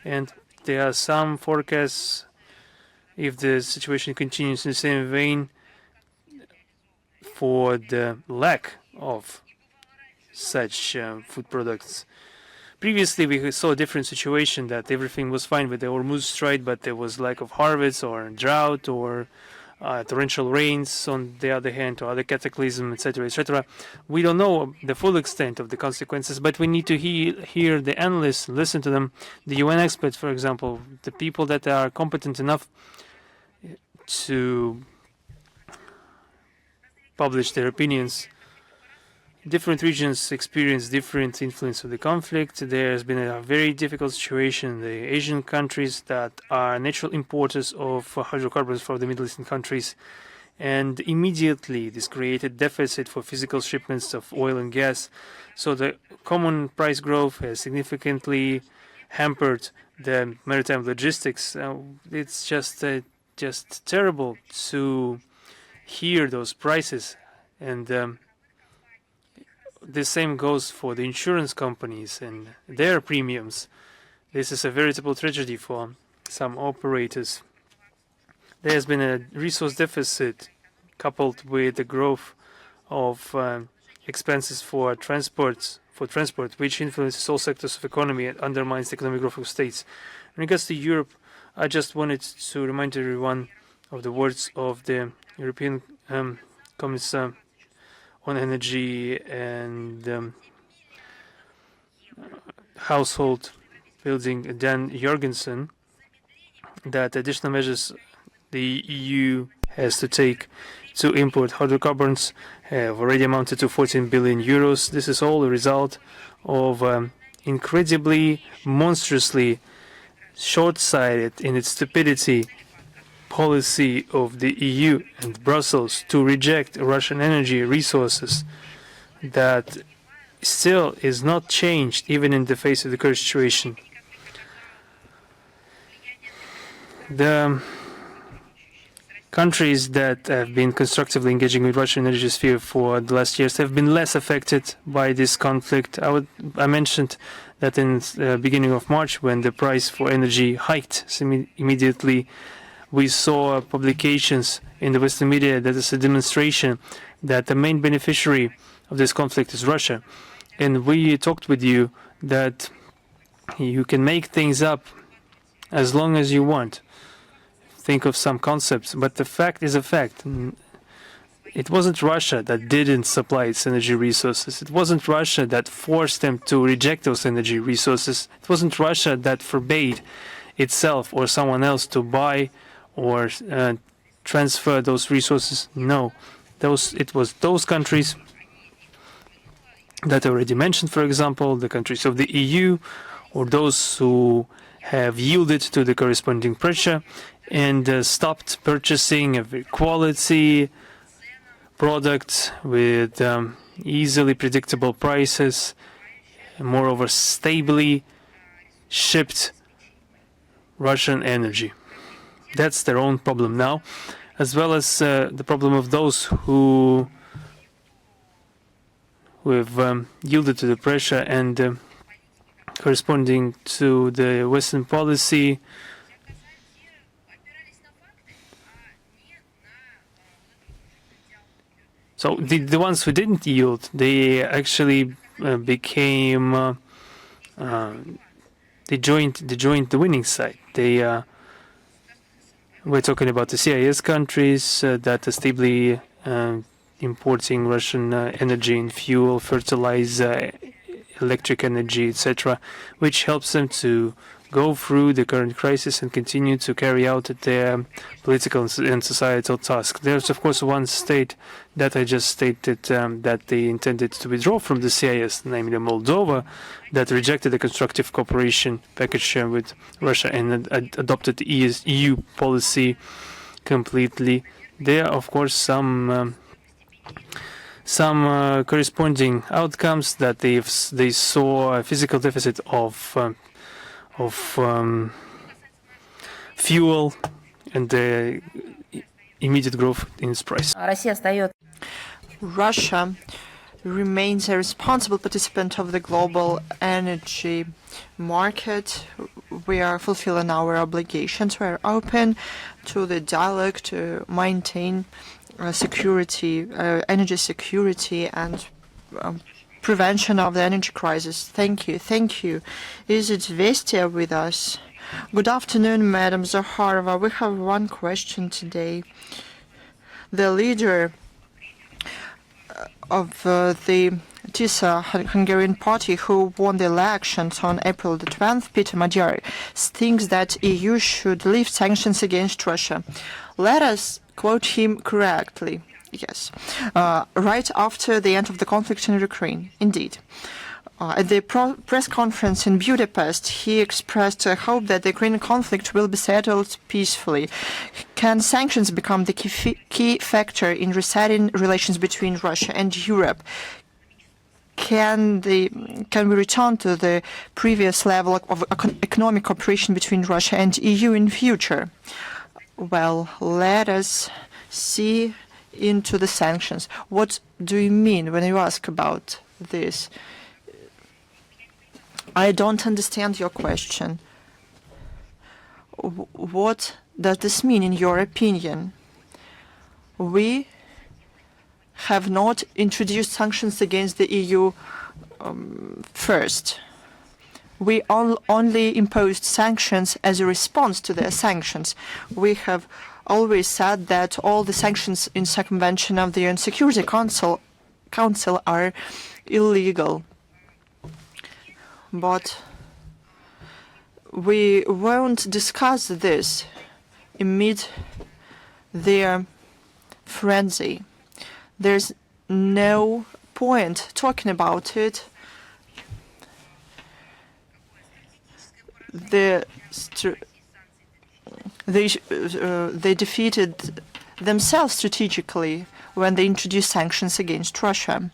and there are some forecasts, if the situation continues in the same vein, for the lack of such food products. Previously, we saw a different situation, that everything was fine with the Hormuz Strait, but there was lack of harvest or drought or torrential rains, on the other hand, or other cataclysm, etc., etc. We don't know the full extent of the consequences, but we need to hear the analysts, listen to them, the UN experts, for example, the people that are competent enough to publish their opinions. Different regions experience different influence of the conflict. There's been a very difficult situation in the Asian countries that are natural importers of hydrocarbons from the Middle Eastern countries. And immediately this created deficit for physical shipments of oil and gas. So the common price growth has significantly hampered the maritime logistics. It's just terrible to hear those prices. And the same goes for the insurance companies and their premiums. This is a veritable tragedy for some operators. There has been a resource deficit coupled with the growth of expenses for transport, which influences all sectors of economy and undermines the economic growth of states. In regards to Europe, I just wanted to remind everyone of the words of the European Commissar on Energy and Household Building, Dan Jorgensen, that additional measures the EU has to take to import hydrocarbons have already amounted to 14 billion euros. This is all a result of incredibly, monstrously short-sighted in its stupidity policy of the EU and Brussels to reject Russian energy resources that still is not changed even in the face of the current situation. The countries that have been constructively engaging with Russian energy sphere for the last years have been less affected by this conflict. I mentioned that in the beginning of March, when the price for energy hiked immediately, we saw publications in the Western media that is a demonstration that the main beneficiary of this conflict is Russia. And we talked with you that you can make things up as long as you want. Think of some concepts, but the fact is a fact. It wasn't Russia that didn't supply its energy resources. It wasn't Russia that forced them to reject those energy resources. It wasn't Russia that forbade itself or someone else to buy or transfer those resources. No, it was those countries that I already mentioned, for example, the countries of the EU, or those who have yielded to the corresponding pressure and stopped purchasing a very quality product with easily predictable prices, and moreover stably shipped Russian energy. That's their own problem now, as well as the problem of those who have yielded to the pressure and corresponding to the Western policy. So the ones who didn't yield, they actually became they joined the winning side. We're talking about the CIS countries that are stably importing Russian energy and fuel, fertilizer, electric energy, etc., which helps them to go through the current crisis and continue to carry out their political and societal tasks. There's, of course, one state that I just stated that they intended to withdraw from the CIS, namely Moldova, that rejected the constructive cooperation package with Russia and adopted the EU policy completely. There are, of course, some corresponding outcomes that they saw a physical deficit of fuel and the immediate growth in its price. Россия остается Russia remains a responsible participant of the global energy market. We are fulfilling our obligations. We are open to the dialogue to maintain security, energy security, and prevention of the energy crisis. Thank you. Thank you. Is it Vestia with us? Good afternoon, Madam Zakharova. We have one question today. The leader of the TISA Hungarian party who won the elections on April the 12th, Peter Magyar, thinks that EU should lift sanctions against Russia. Let us quote him correctly. Yes. Right after the end of the conflict in Ukraine. Indeed. At the press conference in Budapest, he expressed a hope that the Ukrainian conflict will be settled peacefully. Can sanctions become the key factor in resetting relations between Russia and Europe? Can we return to the previous level of economic cooperation between Russia and EU in future? Well, let us see into the sanctions. What do you mean when you ask about this? I don't understand your question. What does this mean in your opinion? We have not introduced sanctions against the EU first. We only imposed sanctions as a response to their sanctions. We have always said that all the sanctions in circumvention of the UN Security Council are illegal. But we won't discuss this amid their frenzy. There's no point talking about it. They defeated themselves strategically when they introduced sanctions against Russia.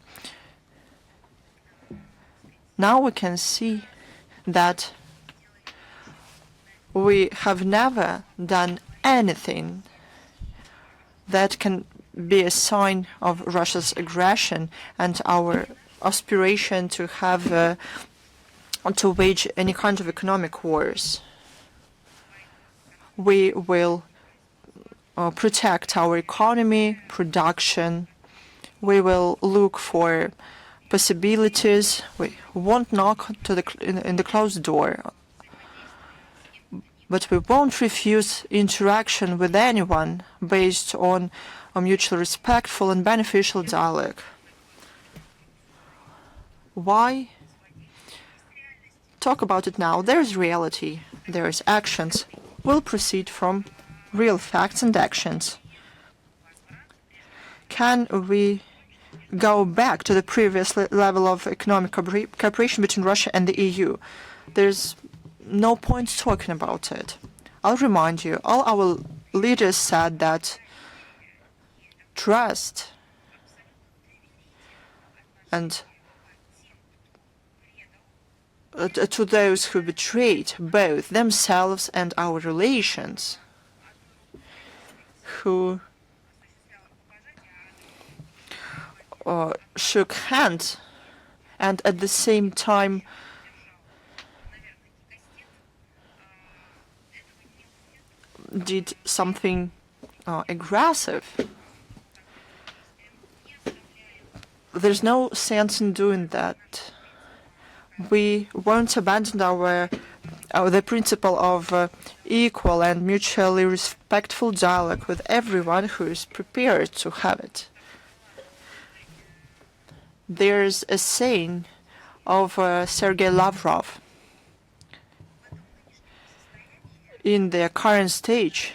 Now we can see that we have never done anything that can be a sign of Russia's aggression and our aspiration to have to wage any kind of economic wars. We will protect our economy, production. We will look for possibilities. We won't knock to in the closed door, but we won't refuse interaction with anyone based on a mutually respectful and beneficial dialogue. Why talk about it now? There's reality, there's actions. We'll proceed from real facts and actions. Can we go back to the previous level of economic cooperation between Russia and the EU? There's no point talking about it. I'll remind you, all our leaders said that trust and to those who betrayed both themselves and our relations, who shook hands and at the same time did something aggressive. There's no sense in doing that. We won't abandon the principle of equal and mutually respectful dialogue with everyone who is prepared to have it. There's a saying of Sergey Lavrov. In their current stage,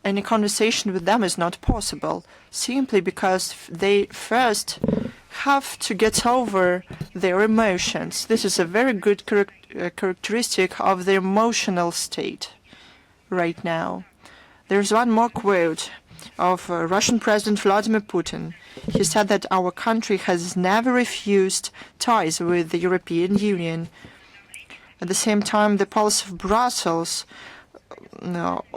any conversation with them is not possible, simply because they first have to get over their emotions. This is a very good characteristic of the emotional state right now. There's one more quote of Russian President Vladimir Putin. He said that our country has never refused ties with the European Union. At the same time, the policy of Brussels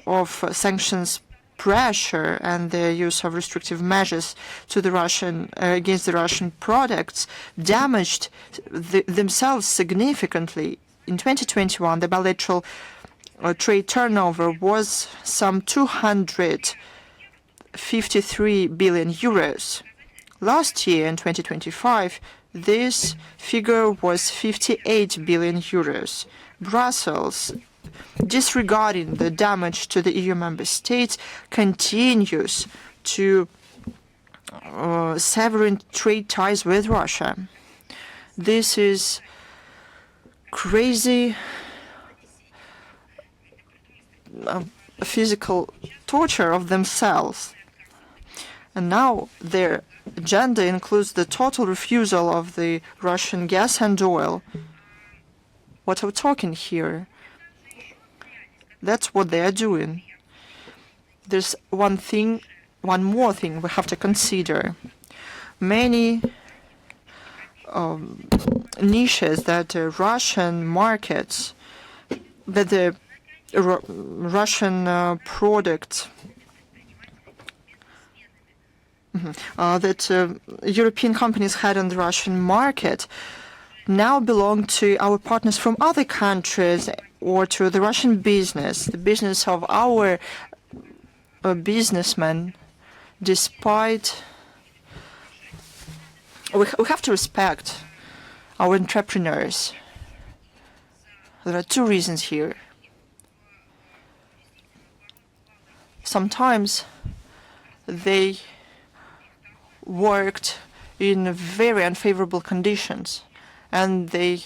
of sanctions pressure and the use of restrictive measures to the against the Russian products damaged themselves significantly. In 2021, the bilateral trade turnover was some 253 billion euros. Last year, in 2025, this figure was 58 billion euros. Brussels, disregarding the damage to the EU member states, continues to severing trade ties with Russia. This is crazy physical torture of themselves. And now their agenda includes the total refusal of the Russian gas and oil. What are we talking here? That's what they are doing. There's one more thing we have to consider. Many niches that Russian markets, that the Russian products that European companies had on the Russian market now belong to our partners from other countries or to the Russian business, the business of our businessmen, despite we have to respect our entrepreneurs. There are two reasons here. Sometimes they worked in very unfavorable conditions, and they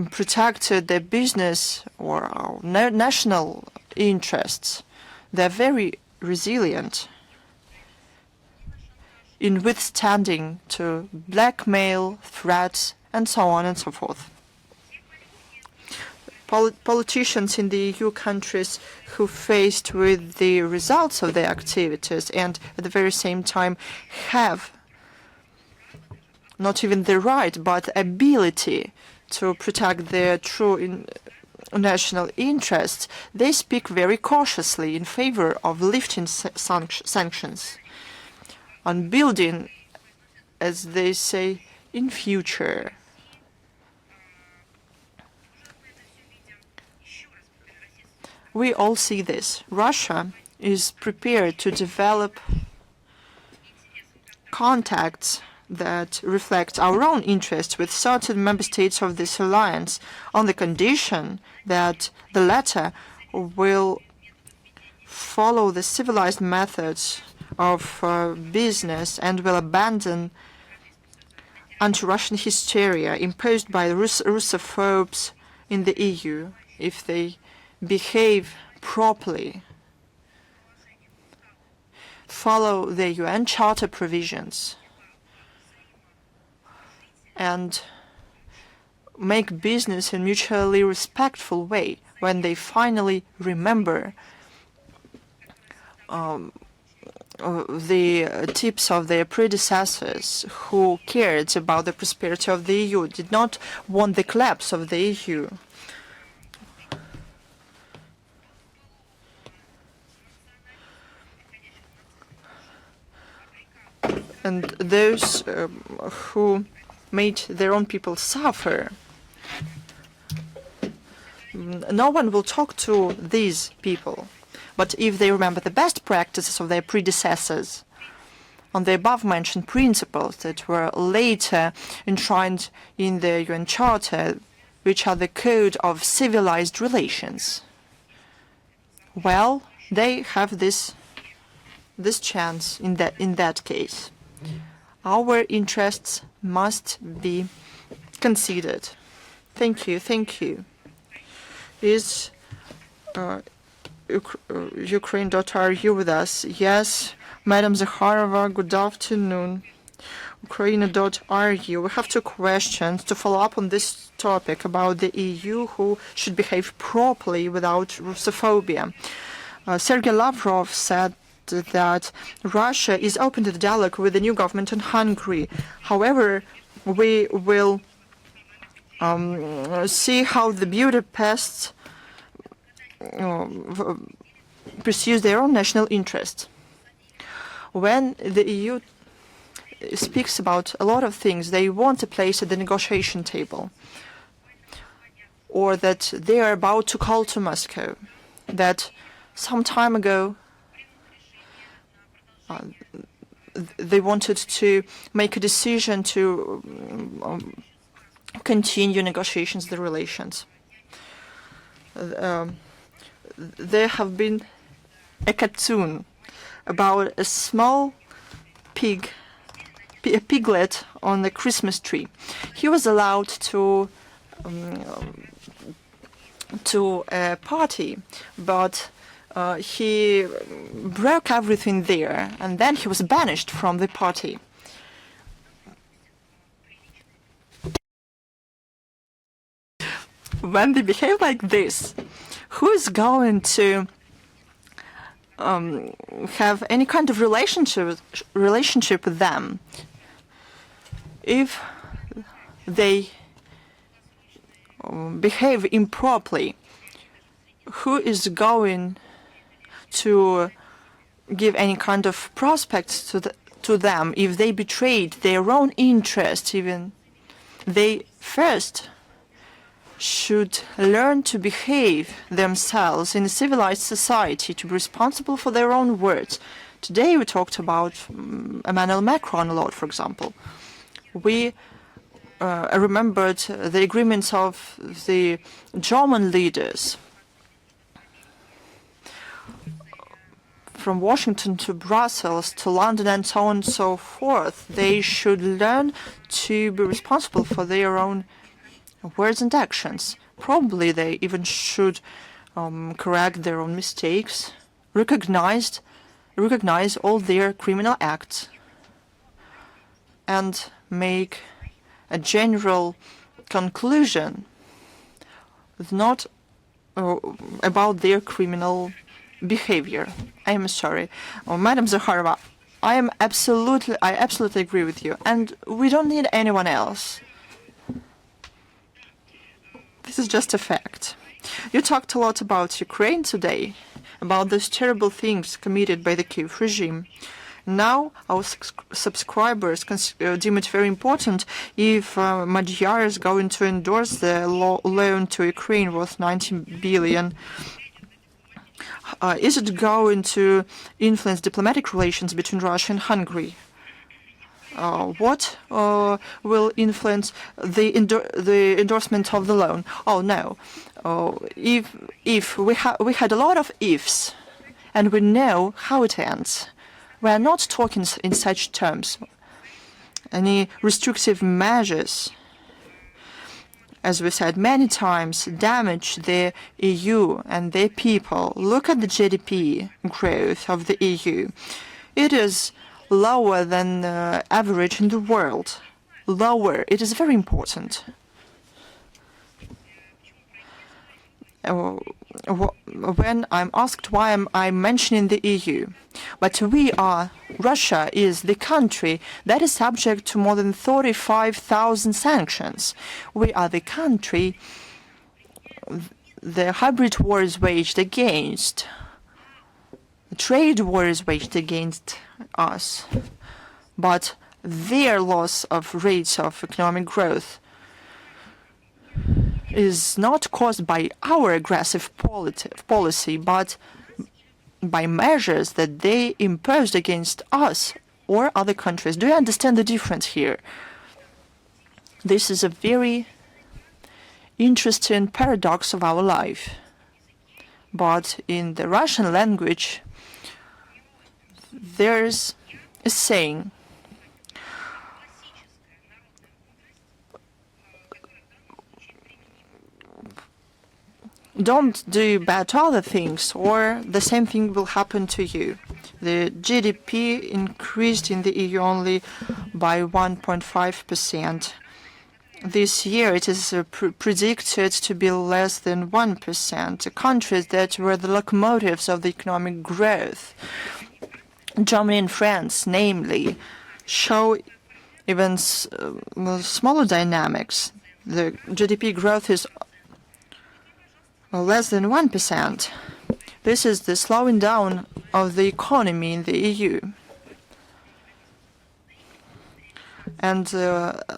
protected their business or our national interests. They're very resilient in withstanding to blackmail, threats, and so on and so forth. Politicians in the EU countries who faced with the results of their activities and at the very same time have not even the right but ability to protect their true national interests, they speak very cautiously in favor of lifting sanctions on building, as they say, in future. We all see this. Russia is prepared to develop contacts that reflect our own interests with certain member states of this alliance on the condition that the latter will follow the civilized methods of business and will abandon anti-Russian hysteria imposed by the Russophobes in the EU if they behave properly, follow the UN Charter provisions, and make business in a mutually respectful way when they finally remember the tips of their predecessors who cared about the prosperity of the EU, did not want the collapse of the EU. And those who made their own people suffer. No one will talk to these people. But if they remember the best practices of their predecessors on the above-mentioned principles that were later enshrined in the UN Charter, which are the code of civilized relations, well, they have this chance in that case. Our interests must be considered. Thank you. Thank you. Is Ukraine.ru with us? Yes, Madam Zakharova, good afternoon. Ukraine.ru. We have two questions to follow up on this topic about the EU who should behave properly without Russophobia. Sergey Lavrov said that Russia is open to the dialogue with the new government in Hungary. However, we will see how the Budapest pursues their own national interests. When the EU speaks about a lot of things they want a place at the negotiation table, or that they are about to call to Moscow, that some time ago they wanted to make a decision to continue negotiations, the relations. There have been a cartoon about a small piglet on the Christmas tree. He was allowed to a party, but he broke everything there, and then he was banished from the party. When they behave like this, who is going to have any kind of relationship with them if they behave improperly? Who is going to give any kind of prospects to them if they betrayed their own interests? Even they first should learn to behave themselves in a civilized society, to be responsible for their own words. Today we talked about Emmanuel Macron a lot, for example. We remembered the agreements of the German leaders. From Washington to Brussels to London and so on and so forth, they should learn to be responsible for their own words and actions. Probably they even should correct their own mistakes, recognize all their criminal acts, and make a general conclusion, not about their criminal behavior. I am sorry, Madam Zakharova. I absolutely agree with you, and we don't need anyone else. This is just a fact. You talked a lot about Ukraine today, about those terrible things committed by the Kiev regime. Now our subscribers deem it very important if Magyar is going to endorse the loan to Ukraine worth 19 billion. Is it going to influence diplomatic relations between Russia and Hungary? What will influence the endorsement of the loan? Oh no! If we had a lot of ifs, and we know how it ends. We are not talking in such terms. Any restrictive measures, as we said many times, damage the EU and their people. Look at the GDP growth of the EU. It is lower than the average in the world. Lower. It is very important. When I'm asked why I'm mentioning the EU, but Russia is the country that is subject to more than 35,000 sanctions. We are the country the hybrid war is waged against. The trade war is waged against us. But their loss of rates of economic growth is not caused by our aggressive policy, but by measures that they imposed against us or other countries. Do you understand the difference here? This is a very interesting paradox of our life. But in the Russian language, there's a saying, don't do bad to other things, or the same thing will happen to you. The GDP increased in the EU only by 1.5%. This year it is predicted to be less than 1%. Countries that were the locomotives of the economic growth, Germany and France namely, show even smaller dynamics. The GDP growth is less than 1%. This is the slowing down of the economy in the EU. And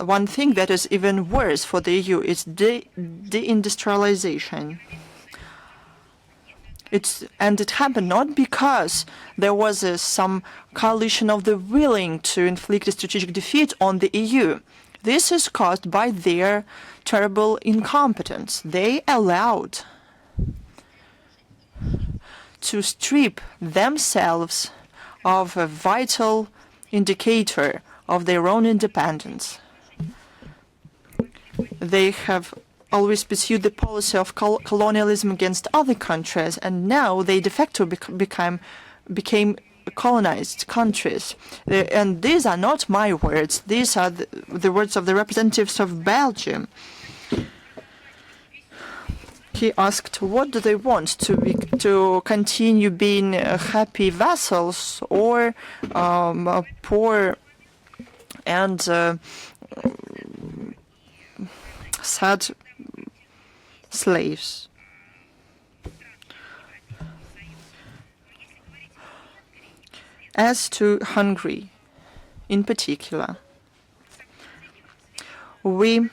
one thing that is even worse for the EU is deindustrialization. And it happened not because there was some coalition of the willing to inflict a strategic defeat on the EU. This is caused by their terrible incompetence. They allowed to strip themselves of a vital indicator of their own independence. They have always pursued the policy of colonialism against other countries, and now they de facto became colonized countries. And these are not my words. These are the words of the representatives of Belgium. He asked, what do they want, to continue being happy vassals or poor and sad slaves? As to Hungary, in particular, we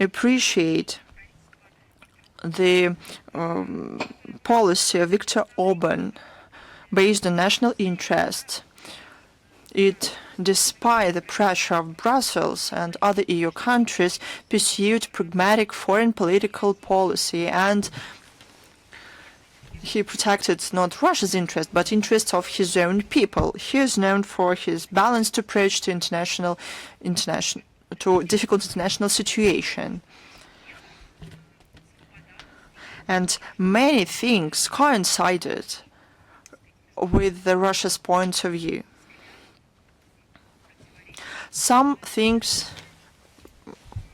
appreciate the policy of Viktor Orban based on national interest. It, despite the pressure of Brussels and other EU countries, pursued pragmatic foreign political policy, and he protected not Russia's interest, but interests of his own people. He is known for his balanced approach to difficult international situation. And many things coincided with Russia's point of view. Some things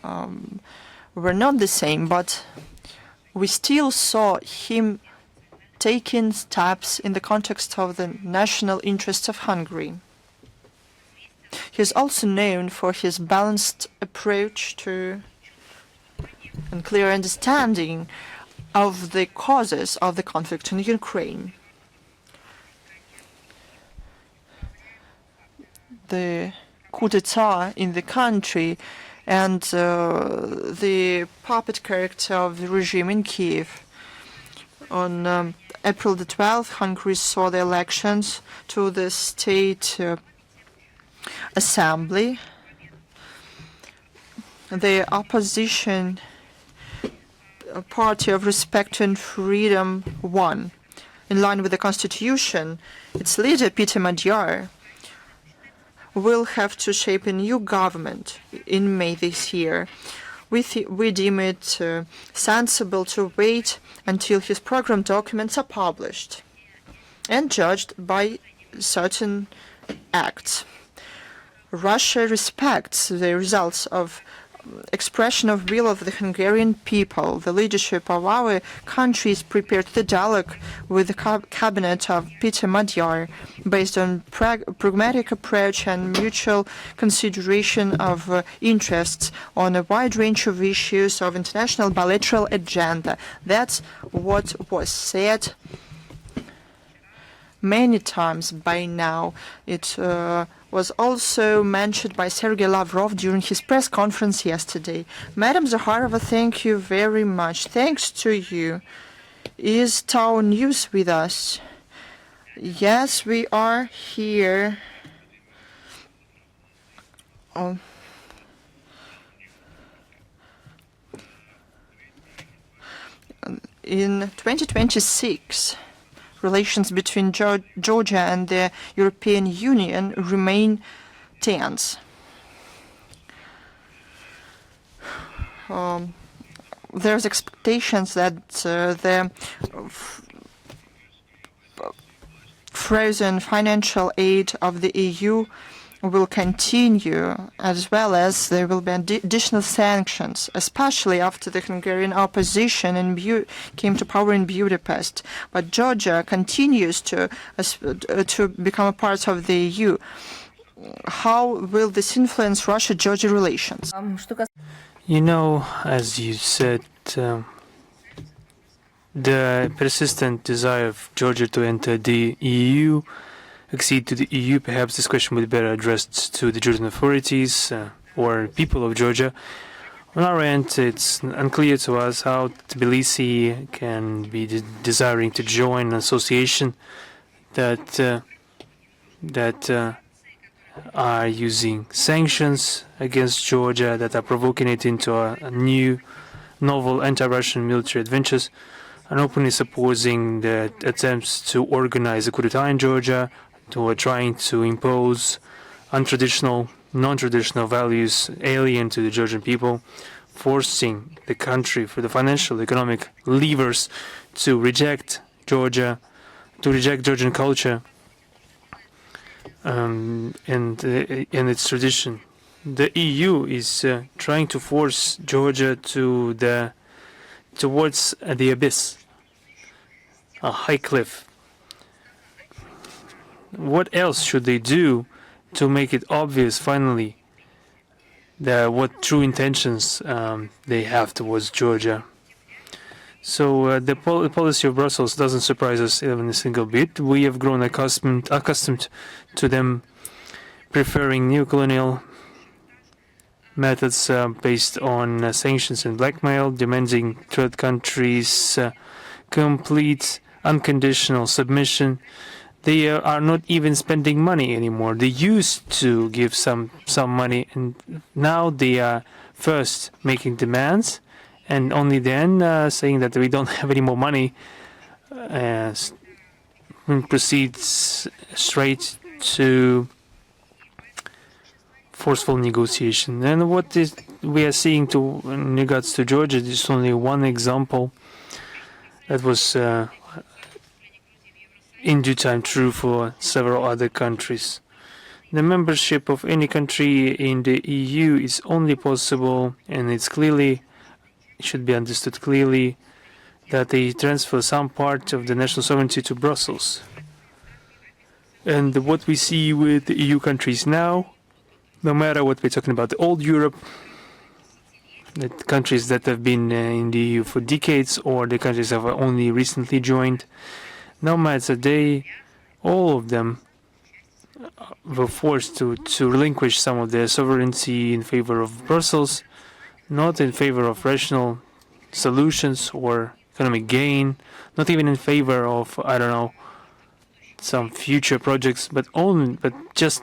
were not the same, but we still saw him taking steps in the context of the national interests of Hungary. He is also known for his balanced approach to and clear understanding of the causes of the conflict in Ukraine. The coup d'etat in the country and the puppet character of the regime in Kiev. On April the 12th, Hungary saw the elections to the State Assembly. The opposition Party of Respect and Freedom won. In line with the constitution, its leader, Peter Magyar, will have to shape a new government in May this year. We deem it sensible to wait until his program documents are published and judged by certain acts. Russia respects the results of expression of will of the Hungarian people. The leadership of our country is prepared to dialogue with the cabinet of Peter Magyar based on pragmatic approach and mutual consideration of interests on a wide range of issues of international bilateral agenda. That's what was said many times by now. It was also mentioned by Sergey Lavrov during his press conference yesterday. Madam Zakharova, thank you very much. Thanks to you. Is Tau News with us? Yes, we are here. In 2026, relations between Georgia and the European Union remain tense. There's expectations that the frozen financial aid of the EU will continue, as well as there will be additional sanctions, especially after the Hungarian opposition came to power in Budapest. But Georgia continues to become a part of the EU. How will this influence Russia-Georgia relations? You know, as you said, the persistent desire of Georgia to enter the EU, accede to the EU, perhaps this question would be better addressed to the Georgian authorities or people of Georgia. On our end, it's unclear to us how Tbilisi can be desiring to join an association that are using sanctions against Georgia, that are provoking it into a new, novel anti-Russian military adventures, and openly supposing the attempts to organize a coup d'etat in Georgia, who are trying to impose untraditional, non-traditional values alien to the Georgian people, forcing the country for the financial, economic levers to reject Georgia, to reject Georgian culture and its tradition. The EU is trying to force Georgia towards the abyss, a high cliff. What else should they do to make it obvious, finally, what true intentions they have towards Georgia? So the policy of Brussels doesn't surprise us even a single bit. We have grown accustomed to them preferring neocolonial methods based on sanctions and blackmail, demanding third countries complete unconditional submission. They are not even spending money anymore. They used to give some money, and now they are first making demands, and only then saying that we don't have any more money, proceeds straight to forceful negotiation. And what we are seeing in regards to Georgia is only one example that was in due time true for several other countries. The membership of any country in the EU is only possible, and it should be understood clearly, that they transfer some part of the national sovereignty to Brussels. And what we see with the EU countries now, no matter what we're talking about, the old Europe, the countries that have been in the EU for decades, or the countries that have only recently joined, no matter all of them were forced to relinquish some of their sovereignty in favor of Brussels, not in favor of rational solutions or economic gain, not even in favor of, I don't know, some future projects, but just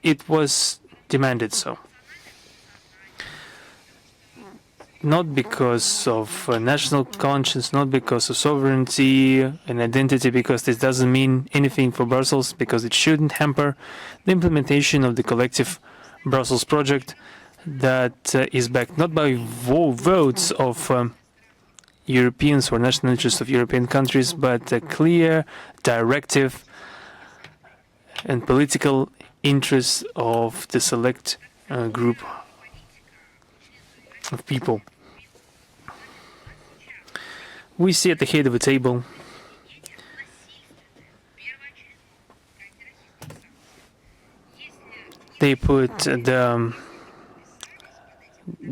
it was demanded so. Not because of national conscience, not because of sovereignty and identity, because this doesn't mean anything for Brussels, because it shouldn't hamper the implementation of the collective Brussels project that is backed not by votes of Europeans or national interests of European countries, but a clear directive and political interests of the select group of people. We see at the head of the table they put the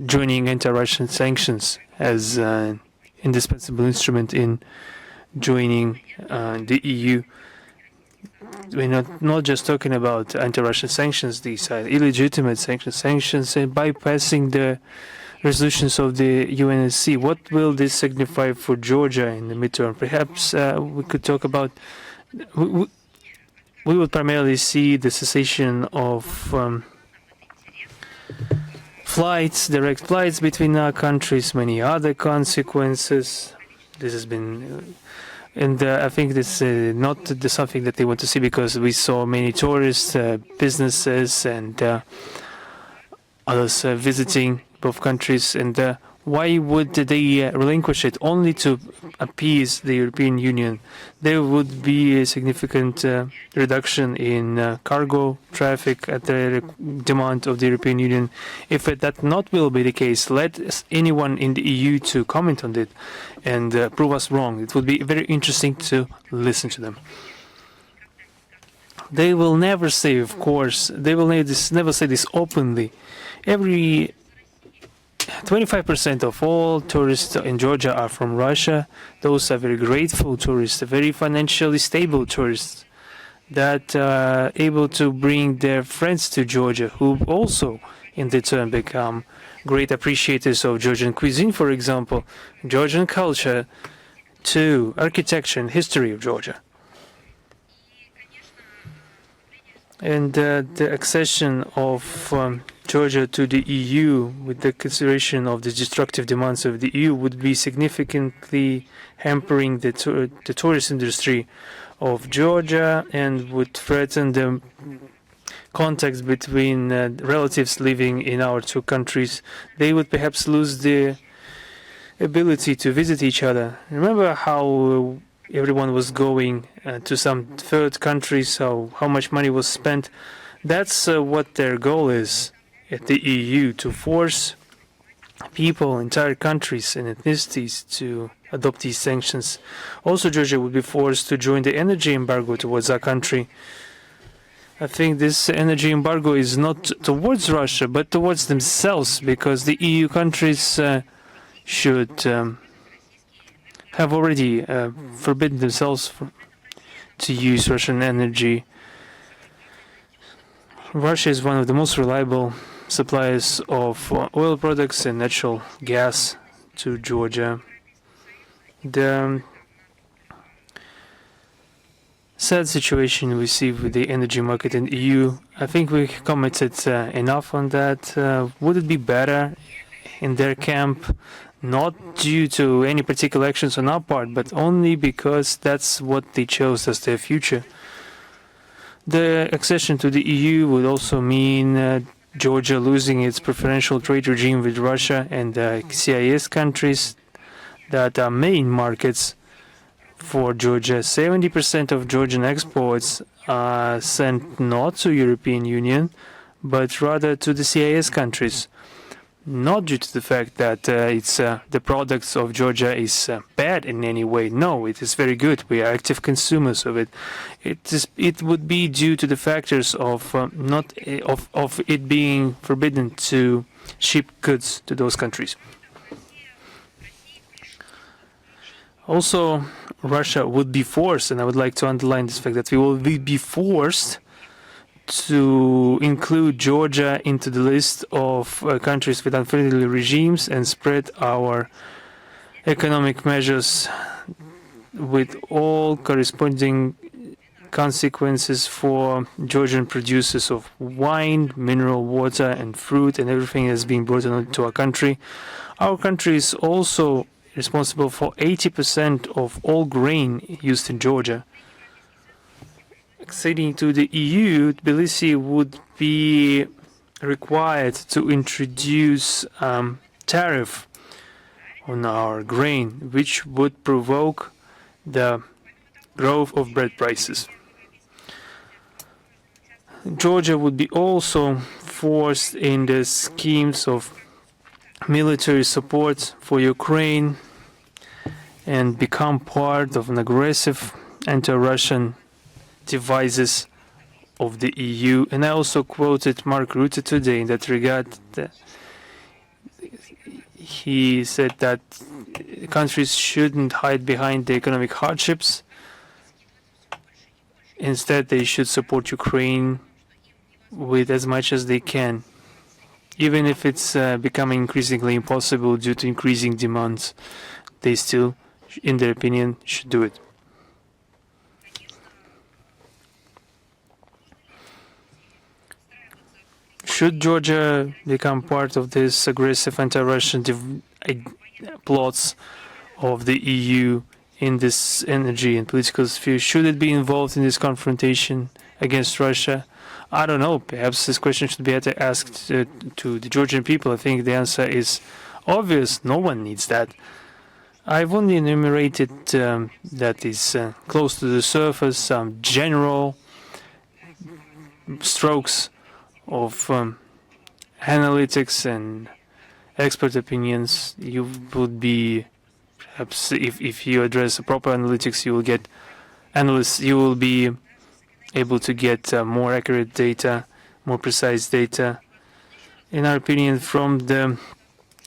joining anti-Russian sanctions as an indispensable instrument in joining the EU. We're not just talking about anti-Russian sanctions, these are illegitimate sanctions and bypassing the resolutions of the UNSC. What will this signify for Georgia in the midterm? Perhaps we could talk about, we will primarily see the cessation of direct flights between our countries, many other consequences. This has been, and I think this is not something that they want to see, because we saw many tourists, businesses, and others visiting both countries. And why would they relinquish it only to appease the European Union? There would be a significant reduction in cargo traffic at the demand of the European Union. If that not will be the case, let anyone in the EU to comment on it and prove us wrong. It would be very interesting to listen to them. They will never say, of course, they will never say this openly. 25% of all tourists in Georgia are from Russia. Those are very grateful tourists, very financially stable tourists that are able to bring their friends to Georgia, who also in their turn become great appreciators of Georgian cuisine, for example, Georgian culture, to architecture and history of Georgia. And the accession of Georgia to the EU, with the consideration of the destructive demands of the EU, would be significantly hampering the tourist industry of Georgia and would threaten the contacts between relatives living in our two countries. They would perhaps lose the ability to visit each other. Remember how everyone was going to some third countries, so how much money was spent? That's what their goal is at the EU, to force people, entire countries and ethnicities to adopt these sanctions. Also, Georgia would be forced to join the energy embargo towards our country. I think this energy embargo is not towards Russia, but towards themselves, because the EU countries should have already forbidden themselves to use Russian energy. Russia is one of the most reliable suppliers of oil products and natural gas to Georgia. The sad situation we see with the energy market in the EU, I think we commented enough on that. Would it be better in their camp, not due to any particular actions on our part, but only because that's what they chose as their future? The accession to the EU would also mean Georgia losing its preferential trade regime with Russia and the CIS countries that are main markets for Georgia. 70% of Georgian exports are sent not to European Union, but rather to the CIS countries. Not due to the fact that the products of Georgia is bad in any way. No, it is very good. We are active consumers of it. It would be due to the factors of of it being forbidden to ship goods to those countries. Also, Russia would be forced, and I would like to underline this fact, that we will be forced to include Georgia into the list of countries with unfriendly regimes and spread our economic measures with all corresponding consequences for Georgian producers of wine, mineral water and fruit and everything that's being brought into our country. Our country is also responsible for 80% of all grain used in Georgia. Acceding to the EU, Tbilisi would be required to introduce tariff on our grain, which would provoke the growth of bread prices. Georgia would be also forced in the schemes of military support for Ukraine and become part of an aggressive anti-Russian devices of the EU. And I also quoted Mark Rutte today in that regard. He said that countries shouldn't hide behind the economic hardships. Instead, they should support Ukraine with as much as they can, even if it's becoming increasingly impossible due to increasing demands. They still, in their opinion, should do it. Should Georgia become part of this aggressive anti-Russian plots of the EU in this energy and political sphere? Should it be involved in this confrontation against Russia? I don't know. Perhaps this question should be better asked to the Georgian people. I think the answer is obvious. No one needs that. I've only enumerated that is close to the surface, some general strokes of analytics and expert opinions. You would be, perhaps, if you address a proper analytics, you will get analysts. You will be able to get more accurate data, more precise data. In our opinion, from the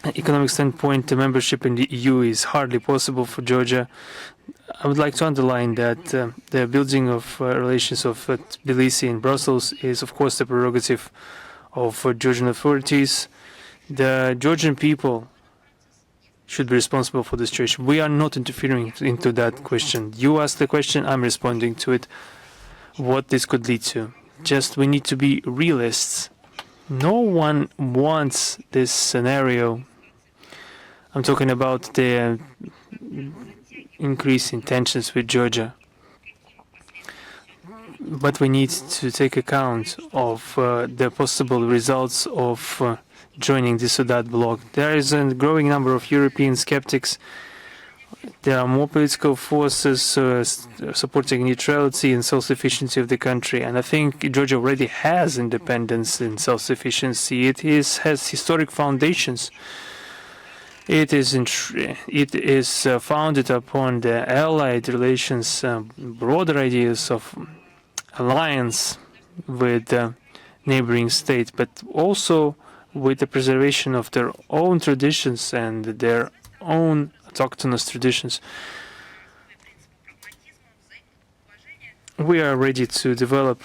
economic standpoint, the membership in the EU is hardly possible for Georgia. I would like to underline that the building of relations of Tbilisi and Brussels is, of course, the prerogative of Georgian authorities. The Georgian people should be responsible for the situation. We are not interfering into that question. You asked the question, I'm responding to it. What this could lead to. Just we need to be realists. No one wants this scenario. I'm talking about the increase in tensions with Georgia. But we need to take account of the possible results of joining this or that bloc. There is a growing number of European skeptics. There are more political forces supporting neutrality and self-sufficiency of the country. And I think Georgia already has independence and self-sufficiency. It has historic foundations. It is founded upon the allied relations, broader ideas of alliance with the neighboring state, but also with the preservation of their own traditions and their own autochthonous traditions. We are ready to develop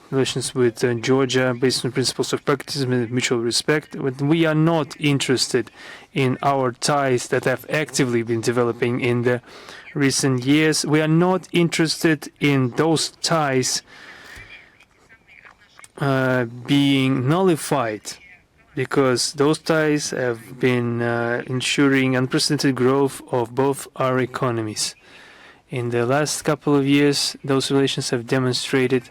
relations with Georgia based on principles of pragmatism and mutual respect, but we are not interested in our ties that have actively been developing in the recent years. We are not interested in those ties being nullified, because those ties have been ensuring unprecedented growth of both our economies. In the last couple of years, those relations have demonstrated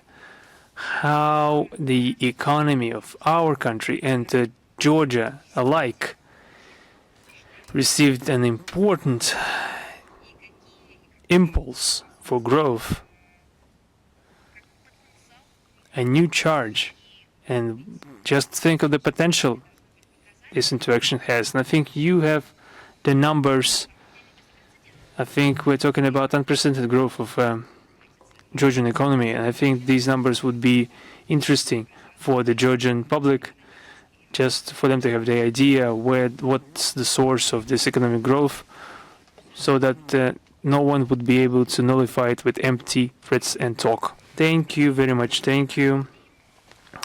how the economy of our country and Georgia alike received an important impulse for growth, a new charge. And just think of the potential this interaction has. And I think you have the numbers. I think we're talking about unprecedented growth of Georgian economy. And I think these numbers would be interesting for the Georgian public, just for them to have the idea what's the source of this economic growth, so that no one would be able to nullify it with empty threats and talk. Thank you very much. Thank you.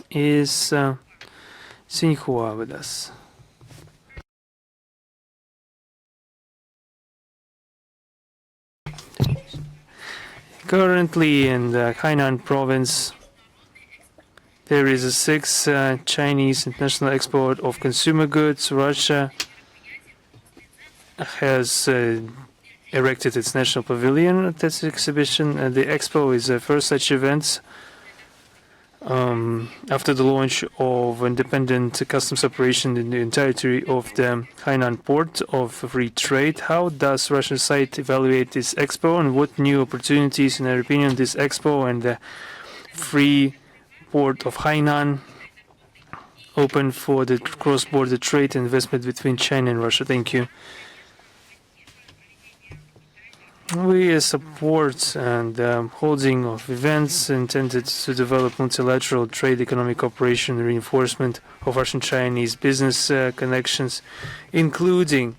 Is Sinhua with us? Currently in the Hainan province, there is a 6th Chinese international export of consumer goods. Russia has erected its national pavilion at this exhibition. The expo is the first such event after the launch of independent customs operation in the entirety of the Hainan port of free trade. How does Russian side evaluate this expo, and what new opportunities, in their opinion, this expo and the free port of Hainan open for the cross-border trade and investment between China and Russia? Thank you. We support and holding of events intended to develop multilateral trade, economic cooperation, and reinforcement of Russian-Chinese business connections, including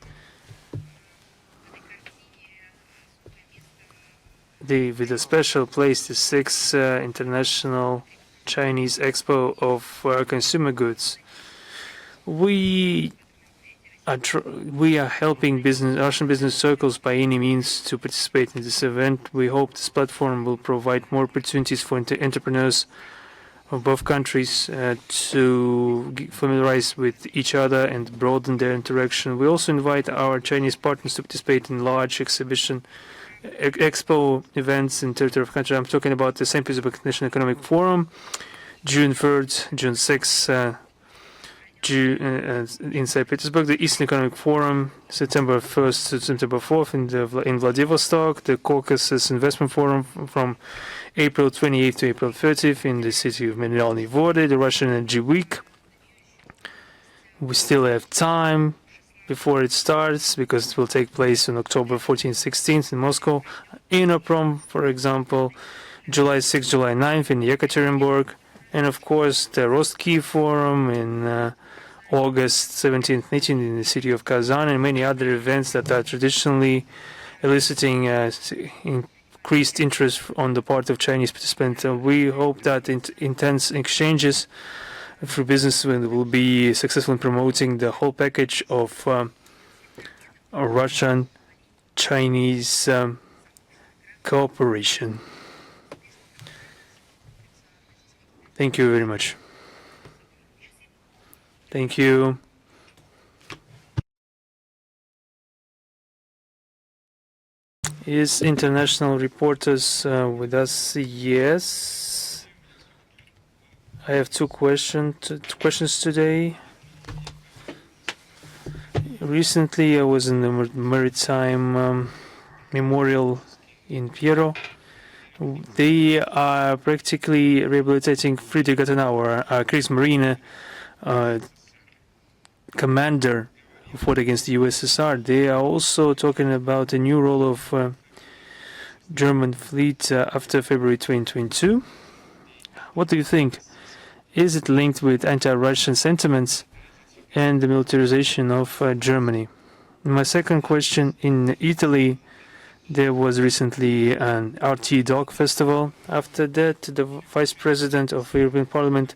with a special place, the 6th International Chinese Expo of Consumer Goods. We are helping Russian business circles by any means to participate in this event. We hope this platform will provide more opportunities for entrepreneurs of both countries to familiarize with each other and broaden their interaction. We also invite our Chinese partners to participate in large expo events in territory of the country. I'm talking about the St. Petersburg International Economic Forum, June 3rd, June 6th, in St. Petersburg, the Eastern Economic Forum, September 1st to September 4th in Vladivostok, the Caucasus Investment Forum from April 28th to April 30th in the city of Mineralny Vody, the Russian Energy Week. We still have time before it starts, because it will take place on October 14th, 16th in Moscow. Inoprom, for example, July 6th, July 9th in Yekaterinburg. And of course, the Rostki Forum in August 17th, 18th in the city of Kazan, and many other events that are traditionally eliciting increased interest on the part of Chinese participants. We hope that intense exchanges through business will be successful in promoting the whole package of Russian-Chinese cooperation. Thank you very much. Thank you. Is international reporters with us? Yes. I have two questions today. Recently, I was in the maritime memorial in Piero. They are practically rehabilitating Friedrich Gattenauer, Kriegsmarine commander who fought against the USSR. They are also talking about the new role of German fleet after February 2022. What do you think? Is it linked with anti-Russian sentiments and the militarization of Germany? My second question, in Italy, there was recently an RT.Doc festival. After that, the Vice President of the European Parliament,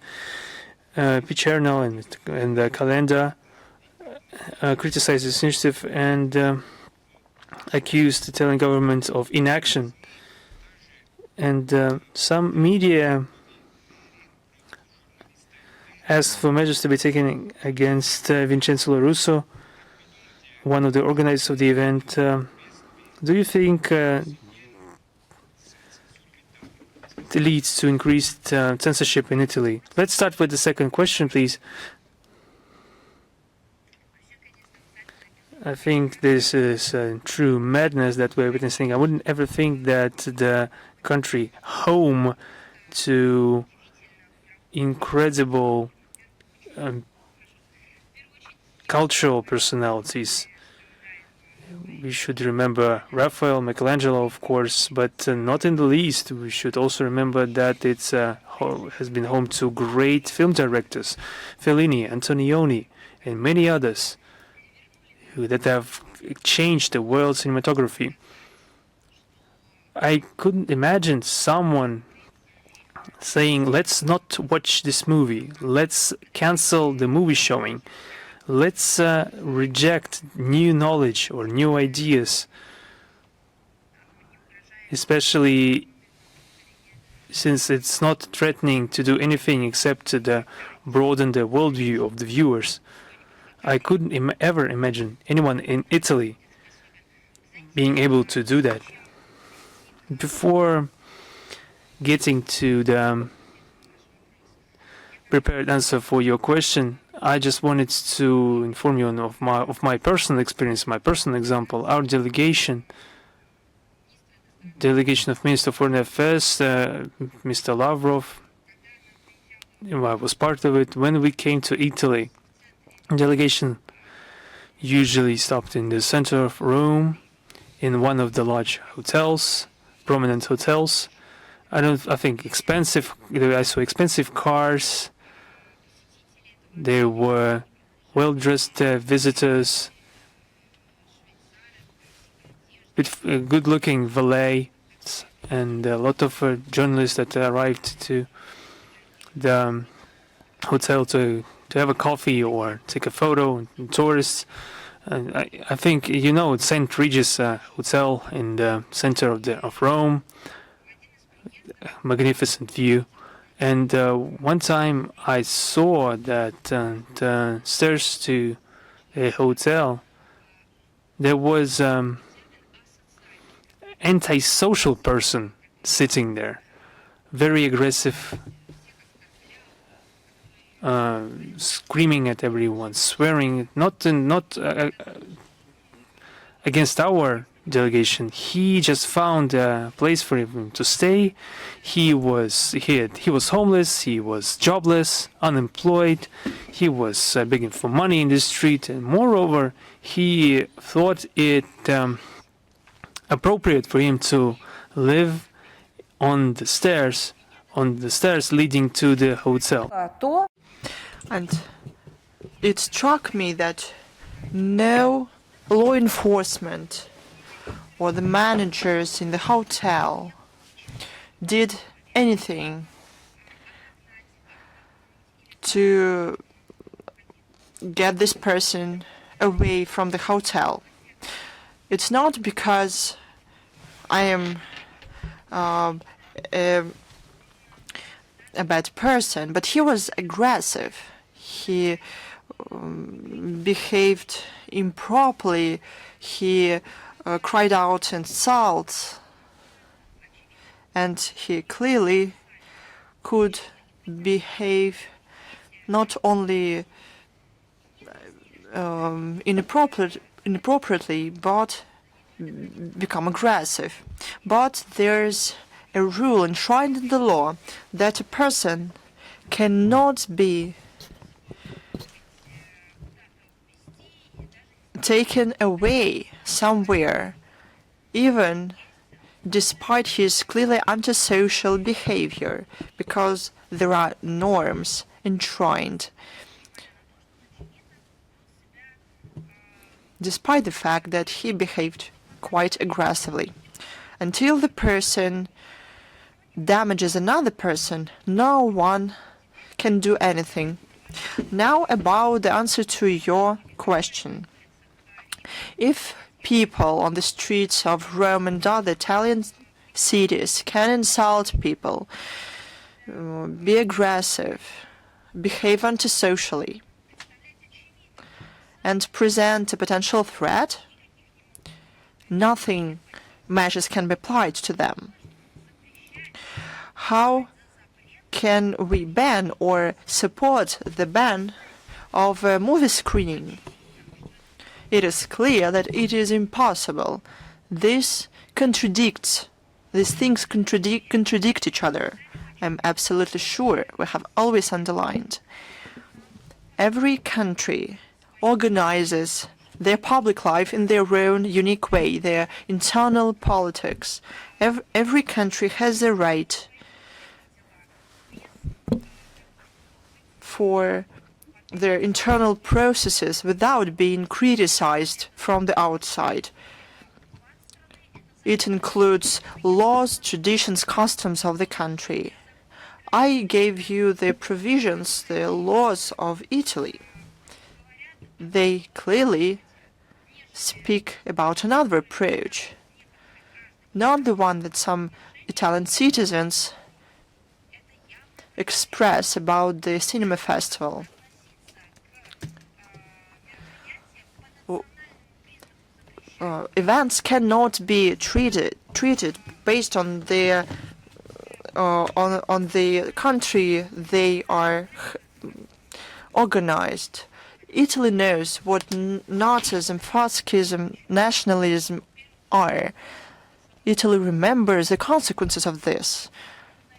Picerno, and the calendar criticized this initiative and accused the Italian government of inaction. And some media asked for measures to be taken against Vincenzo Russo, one of the organizers of the event. Do you think it leads to increased censorship in Italy? Let's start with the second question, please. I think this is true madness that we're witnessing. I wouldn't ever think that the country home to incredible cultural personalities. We should remember Raphael, Michelangelo, of course, but not in the least. We should also remember that it has been home to great film directors, Fellini, Antonioni, and many others that have changed the world cinematography. I couldn't imagine someone saying, let's not watch this movie, let's cancel the movie showing, let's reject new knowledge or new ideas, especially since it's not threatening to do anything except to broaden the worldview of the viewers. I couldn't ever imagine anyone in Italy being able to do that. Before getting to the prepared answer for your question, I just wanted to inform you of my personal experience, my personal example. Our delegation of Minister of Foreign Affairs, Mr. Lavrov, I was part of it. When we came to Italy, delegation usually stopped in the center of Rome, in one of the large hotels, prominent hotels. I think expensive. I saw expensive cars. There were well-dressed visitors, with good-looking valets, and a lot of journalists that arrived to the hotel to have a coffee or take a photo, and tourists. I think you know it's St. Regis Hotel in the center of Rome. Magnificent view. And one time I saw that the stairs to a hotel, there was antisocial person sitting there, very aggressive, screaming at everyone, swearing, not against our delegation. He just found a place for him to stay. He was homeless. He was jobless, unemployed. He was begging for money in the street, and moreover, he thought it appropriate for him to live on the stairs leading to the hotel. And it struck me that no law enforcement or the managers in the hotel did anything to get this person away from the hotel. It's not because I am a bad person, but he was aggressive. He behaved improperly. He cried out insults, and he clearly could behave not only inappropriately, but become aggressive. But there's a rule enshrined in the law that a person cannot be taken away somewhere, even despite his clearly antisocial behavior, because there are norms enshrined. Despite the fact that he behaved quite aggressively. Until the person damages another person, no one can do anything. Now about the answer to your question. If people on the streets of Rome and other Italian cities can insult people, be aggressive, behave antisocially, and present a potential threat, nothing measures can be applied to them. How can we ban or support the ban of movie screening? It is clear that it is impossible. These things contradict each other. I'm absolutely sure. We have always underlined. Every country organizes their public life in their own unique way, their internal politics. Every country has the right for their internal processes without being criticized from the outside. It includes laws, traditions, customs of the country. I gave you the provisions, the laws of Italy. They clearly speak about another approach, not the one that some Italian citizens express about the cinema festival. Events cannot be treated based on their on the country they are organized. Italy knows what Nazism, fascism, nationalism are. Italy remembers the consequences of this.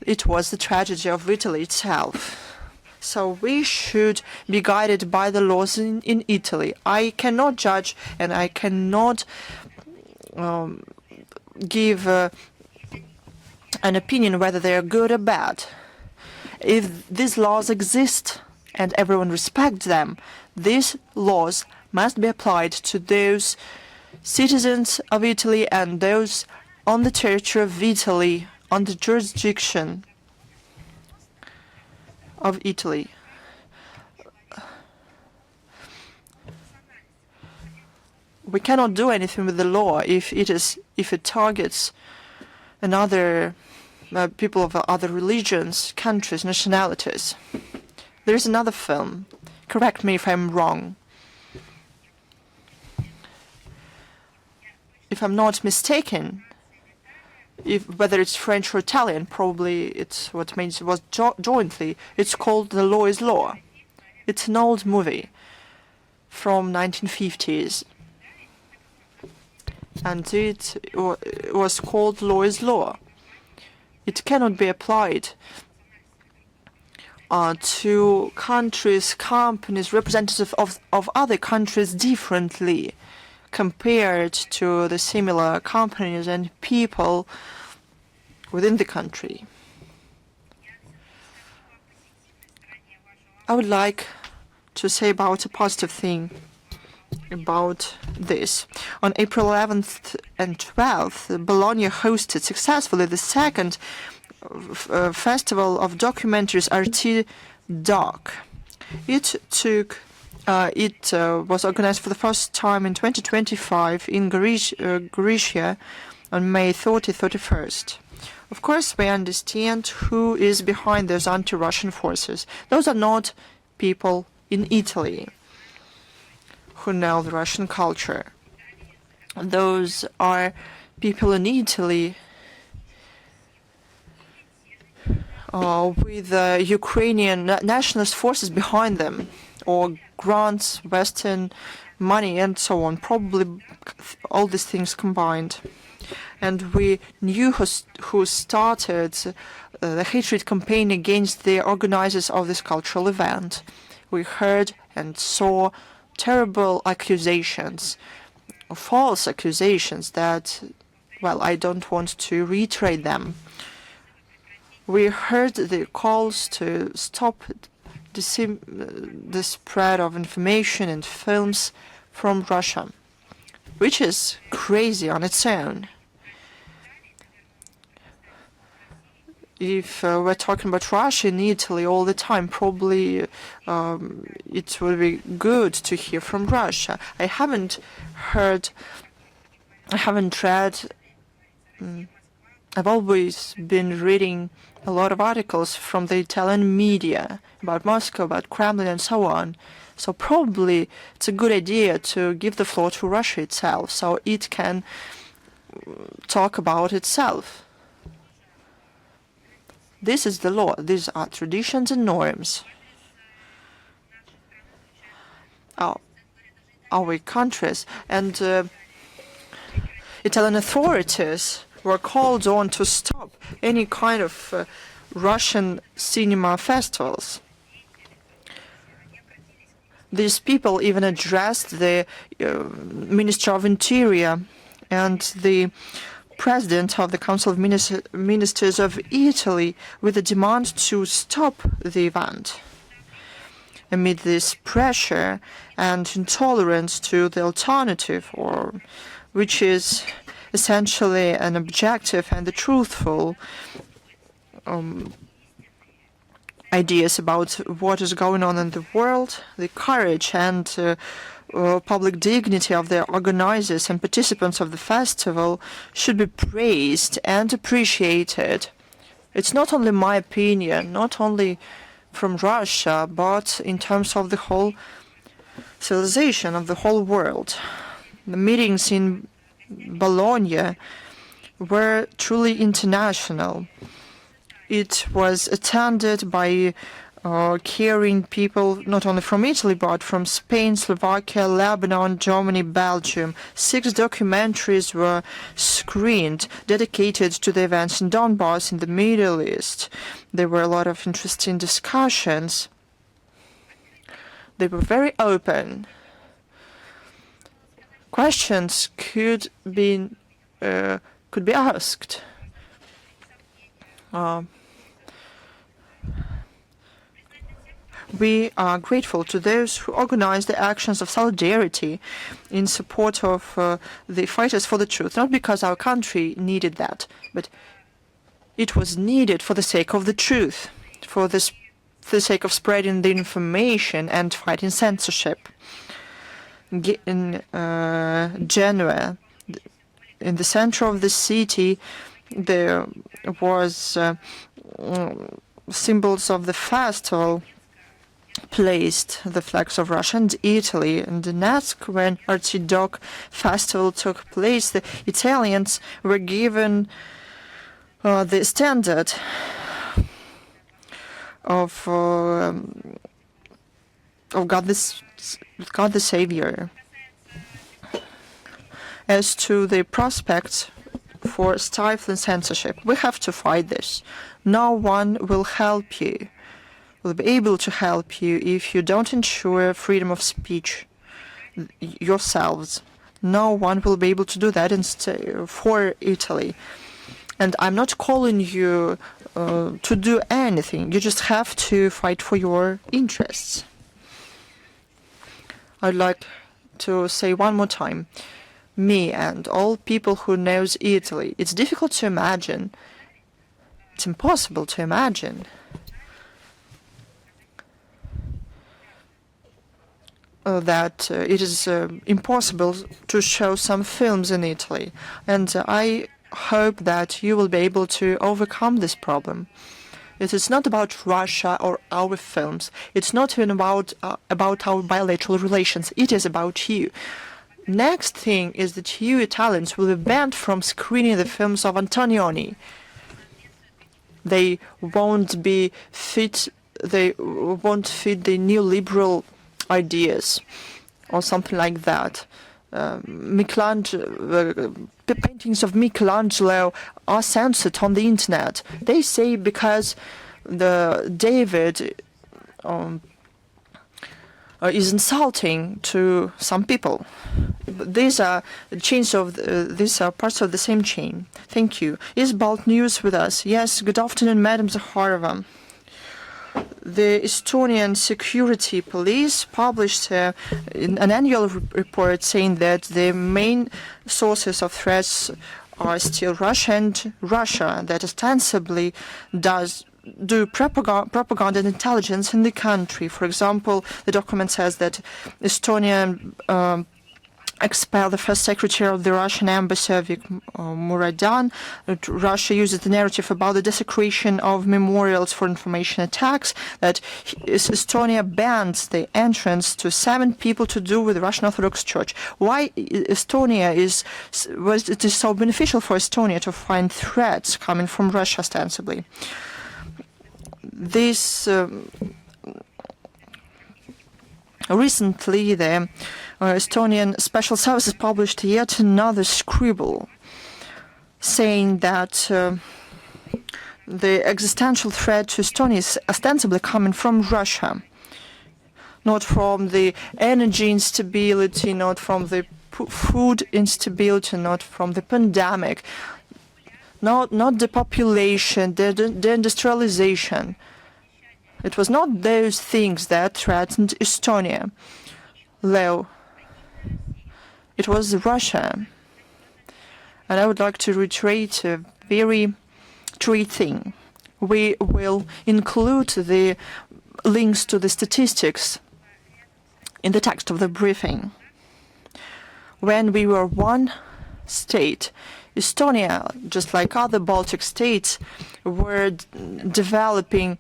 It was the tragedy of Italy itself. So we should be guided by the laws in Italy. I cannot judge and I cannot give an opinion whether they are good or bad. If these laws exist and everyone respects them, these laws must be applied to those citizens of Italy and those on the territory of Italy, on the jurisdiction of Italy. We cannot do anything with the law if it targets another people of other religions, countries, nationalities. There is another film. Correct me if I'm wrong. If I'm not mistaken, whether it's French or Italian, probably it's what means it was jointly. It's called The Law is Law. It's an old movie from 1950s. And it was called Law is Law. It cannot be applied to countries, companies, representatives of other countries differently compared to the similar companies and people within the country. I would like to say about a positive thing about this. On April 11th and 12th, Bologna hosted successfully the second festival of documentaries RT.Doc. It was organized for the first time in 2025 in Galicia on May 31st. Of course, we understand who is behind those anti-Russian forces. Those are not people in Italy who know the Russian culture. Those are people in Italy with Ukrainian nationalist forces behind them, or grants, Western money, and so on. Probably all these things combined. And we knew who started the hatred campaign against the organizers of this cultural event. We heard and saw terrible accusations, false accusations that, well, I don't want to reiterate them. We heard the calls to stop the spread of information and films from Russia, which is crazy on its own. If we're talking about Russia in Italy all the time, probably it would be good to hear from Russia. I haven't read, I've always been reading a lot of articles from the Italian media about Moscow, about Kremlin, and so on. So probably it's a good idea to give the floor to Russia itself, so it can talk about itself. This is the law. These are traditions and norms. Our countries and Italian authorities were called on to stop any kind of Russian cinema festivals. These people even addressed the Minister of Interior and the President of the Council of Ministers of Italy with a demand to stop the event. Amid this pressure and intolerance to the alternative, or which is essentially an objective and the truthful ideas about what is going on in the world, the courage and public dignity of the organizers and participants of the festival should be praised and appreciated. It's not only my opinion, not only from Russia, but in terms of the whole civilization of the whole world. The meetings in Bologna were truly international. It was attended by caring people not only from Italy but from Spain, Slovakia, Lebanon, Germany, Belgium. 6 documentaries were screened dedicated to the events in Donbass in the Middle East. There were a lot of interesting discussions. They were very open. Questions could be asked. We are grateful to those who organized the actions of solidarity in support of the fighters for the truth, not because our country needed that, but it was needed for the sake of the truth, for the sake of spreading the information and fighting censorship. In Genoa, in the center of the city, there was symbols of the festival placed, the flags of Russia and Italy. And the next, when RT.Doc festival took place, the Italians were given the standard of God the Savior. As to the prospects for stifling censorship, we have to fight this. No one will help you, will be able to help you if you don't ensure freedom of speech yourselves. No one will be able to do that for Italy. And I'm not calling you to do anything. You just have to fight for your interests. I'd like to say one more time, me and all people who knows Italy, it's difficult to imagine, it's impossible to imagine that it is impossible to show some films in Italy. And I hope that you will be able to overcome this problem. It is not about Russia or our films. It's not even about our bilateral relations. It is about you. Next thing is that you Italians will be banned from screening the films of Antonioni. They won't be fit. They won't fit the neoliberal ideas or something like that. Paintings of Michelangelo are censored on the internet. They say because the David is insulting to some people. These are these are parts of the same chain. Thank you. Is Balt News with us? Yes. Good afternoon, Madam Zakharova. The Estonian security police published an annual report saying that the main sources of threats are still Russia and Russia, that ostensibly do propaganda and intelligence in the country. For example, the document says that Estonia expelled the first secretary of the Russian embassy, Rodion. Russia uses the narrative about the desecration of memorials for information attacks, that Estonia bans the entrance to 7 people to do with the Russian Orthodox Church. Why Estonia it is so beneficial for Estonia to find threats coming from Russia ostensibly. This recently the Estonian Special Services published yet another scribble saying that the existential threat to Estonia is ostensibly coming from Russia, not from the energy instability, not from the food instability, not from the pandemic, not the population, the industrialization. It was not those things that threatened Estonia. Leo, it was Russia. And I would like to reiterate a very true thing. We will include the links to the statistics in the text of the briefing. When we were one state, Estonia, just like other Baltic states, were developing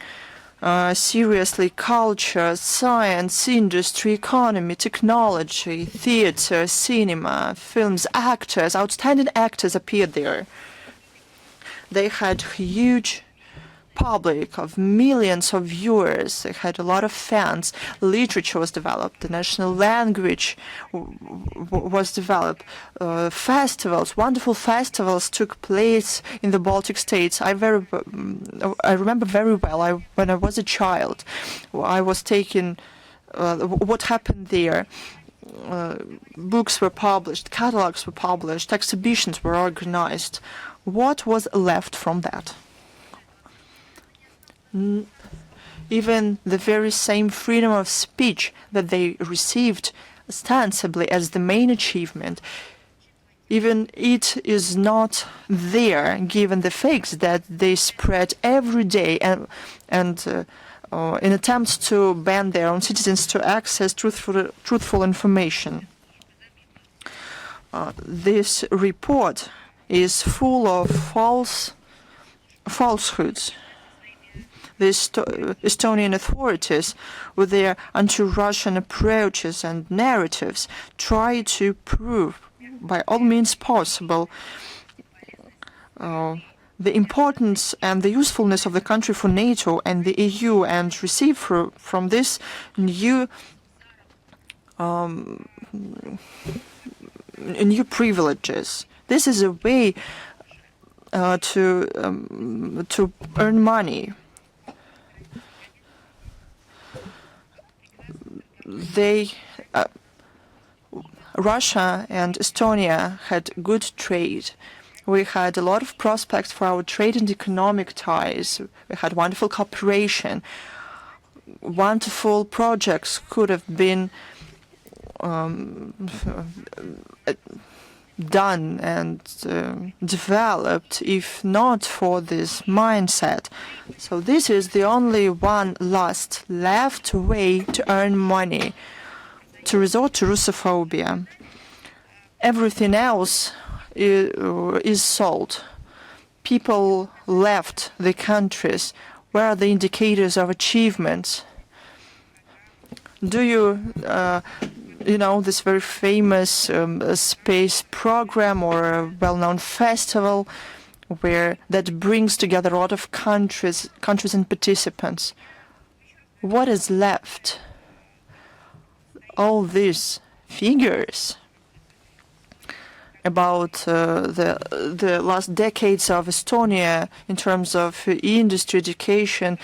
seriously culture, science, industry, economy, technology, theater, cinema, films, actors, outstanding actors appeared there. They had huge public of millions of viewers. They had a lot of fans. Literature was developed. The national language was developed. Festivals, wonderful festivals took place in the Baltic states. I remember very well. When I was a child, I was taken. What happened there? Books were published, catalogs were published, exhibitions were organized. What was left from that? Even the very same freedom of speech that they received ostensibly as the main achievement, even it is not there, given the fakes that they spread every day and in attempts to ban their own citizens to access truthful information. This report is full of falsehoods. The Estonian authorities, with their anti-Russian approaches and narratives, try to prove, by all means possible, the importance and the usefulness of the country for NATO and the EU, and receive from this new privileges. This is a way to earn money. Russia and Estonia had good trade. We had a lot of prospects for our trade and economic ties. We had wonderful cooperation. Wonderful projects could have been done and developed if not for this mindset. So this is the only one last left way to earn money, to resort to Russophobia. Everything else is sold. People left the countries. Where are the indicators of achievements? Do you this very famous space program or a well-known festival that brings together a lot of countries and participants? What is left? All these figures about the last decades of Estonia in terms of industry, education,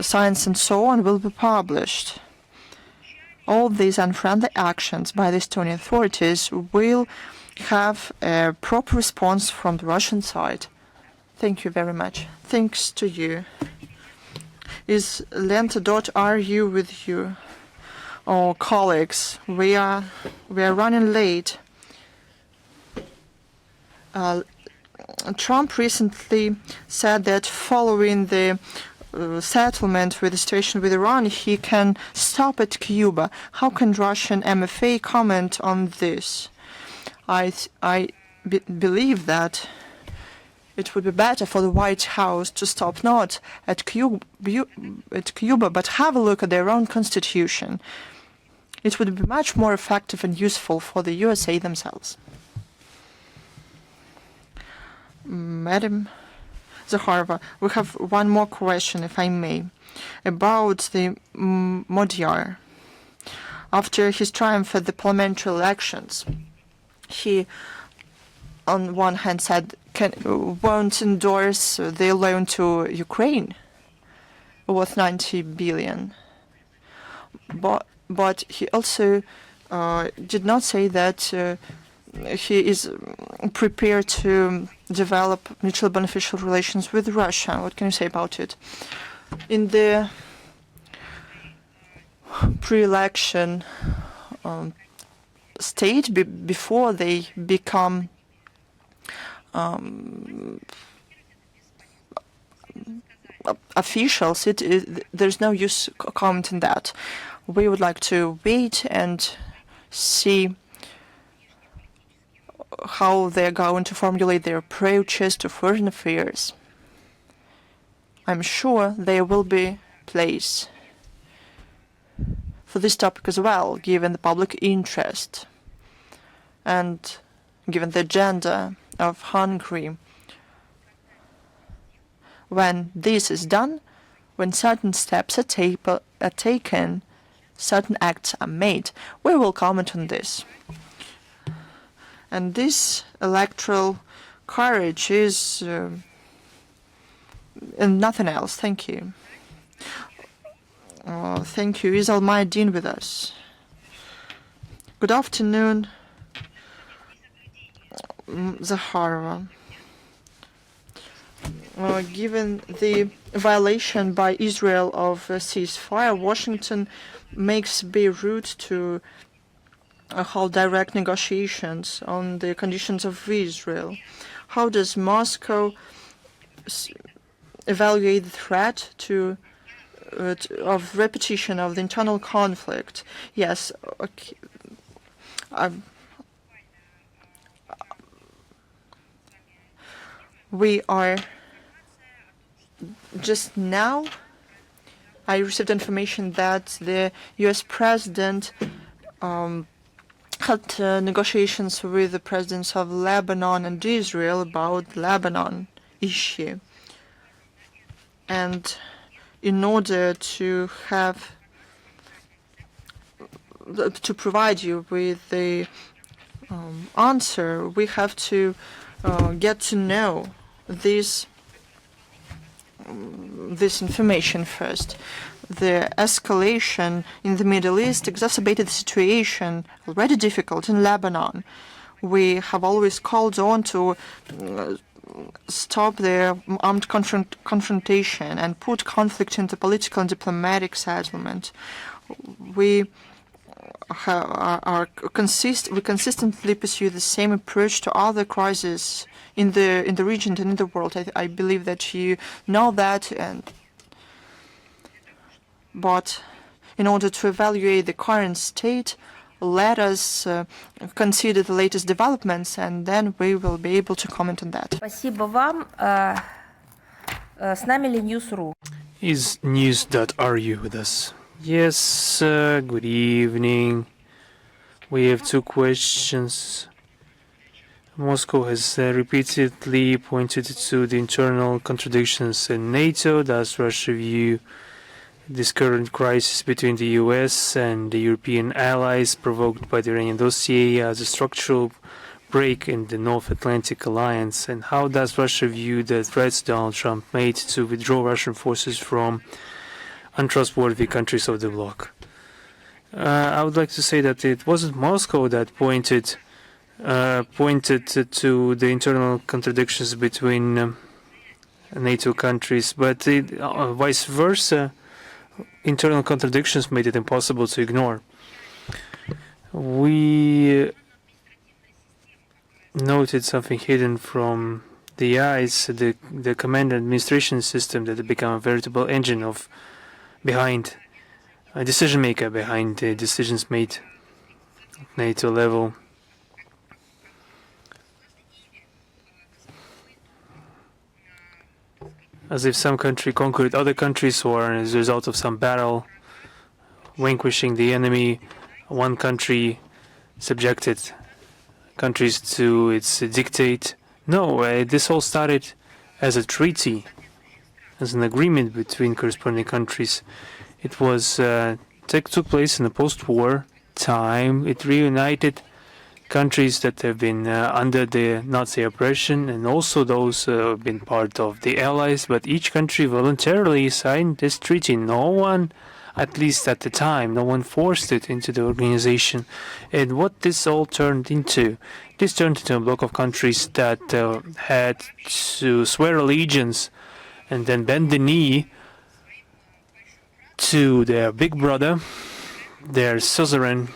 science, and so on will be published. All these unfriendly actions by the Estonian authorities will have a proper response from the Russian side. Thank you very much. Thanks to you. Is Lenta.ru with you? Oh, colleagues, we are running late. Trump recently said that following the settlement with the situation with Iran, he can stop at Cuba. How can Russian MFA comment on this? I believe that it would be better for the White House to stop not at Cuba, but have a look at their own constitution. It would be much more effective and useful for the USA themselves. Madam Zakharova, we have one more question, if I may, about the Magyar. After his triumph at the parliamentary elections, he, on one hand, said won't endorse the loan to Ukraine worth 90 billion. But he also did not say that he is prepared to develop mutually beneficial relations with Russia. What can you say about it? In the pre-election state, before they become officials, there's no use commenting that. We would like to wait and see how they're going to formulate their approaches to foreign affairs. I'm sure there will be place for this topic as well, given the public interest and given the agenda of Hungary. When this is done, when certain steps are taken, certain acts are made, we will comment on this. And this electoral courage is and nothing else. Thank you. Thank you. Is Almaydin with us? Good afternoon, Zakharova. Given the violation by Israel of a ceasefire, Washington makes Beirut to hold direct negotiations on the conditions of Israel. How does Moscow evaluate the threat of repetition of the internal conflict? Yes, okay. We are just now. I received information that the U.S. president had negotiations with the presidents of Lebanon and Israel about Lebanon issue. And in order to provide you with the answer, we have to get to know this information first. The escalation in the Middle East exacerbated the situation already difficult in Lebanon. We have always called on to stop the armed confrontation and put conflict into political and diplomatic settlement. We we consistently pursue the same approach to other crises in the region and in the world. I believe that you know that, but in order to evaluate the current state, let us consider the latest developments, and then we will be able to comment on that. Спасибо вам. С нами ли News.ru? Is news.ru with us? Yes, good evening. We have two questions. Moscow has repeatedly pointed to the internal contradictions in NATO. Does Russia view this current crisis between the US and the European allies provoked by the Iranian dossier as a structural break in the North Atlantic alliance? And how does Russia view the threats Donald Trump made to withdraw Russian forces from untrustworthy countries of the bloc? I would like to say that it wasn't Moscow that pointed to the internal contradictions between NATO countries, but vice versa. Internal contradictions made it impossible to ignore. We noted something hidden from the eyes, the command and administration system that had become a veritable engine behind a decision maker behind the decisions made at NATO level. As if some country conquered other countries, or as a result of some battle, vanquishing the enemy, one country subjected countries to its dictate. No, this all started as a treaty, as an agreement between corresponding countries. It was took place in the post-war time. It reunited countries that have been under the Nazi oppression, and also those who have been part of the Allies, but each country voluntarily signed this treaty. No one, at least at the time, no one forced it into the organization. And what this all turned into? This turned into a bloc of countries that had to swear allegiance and then bend the knee to their big brother, their sovereign,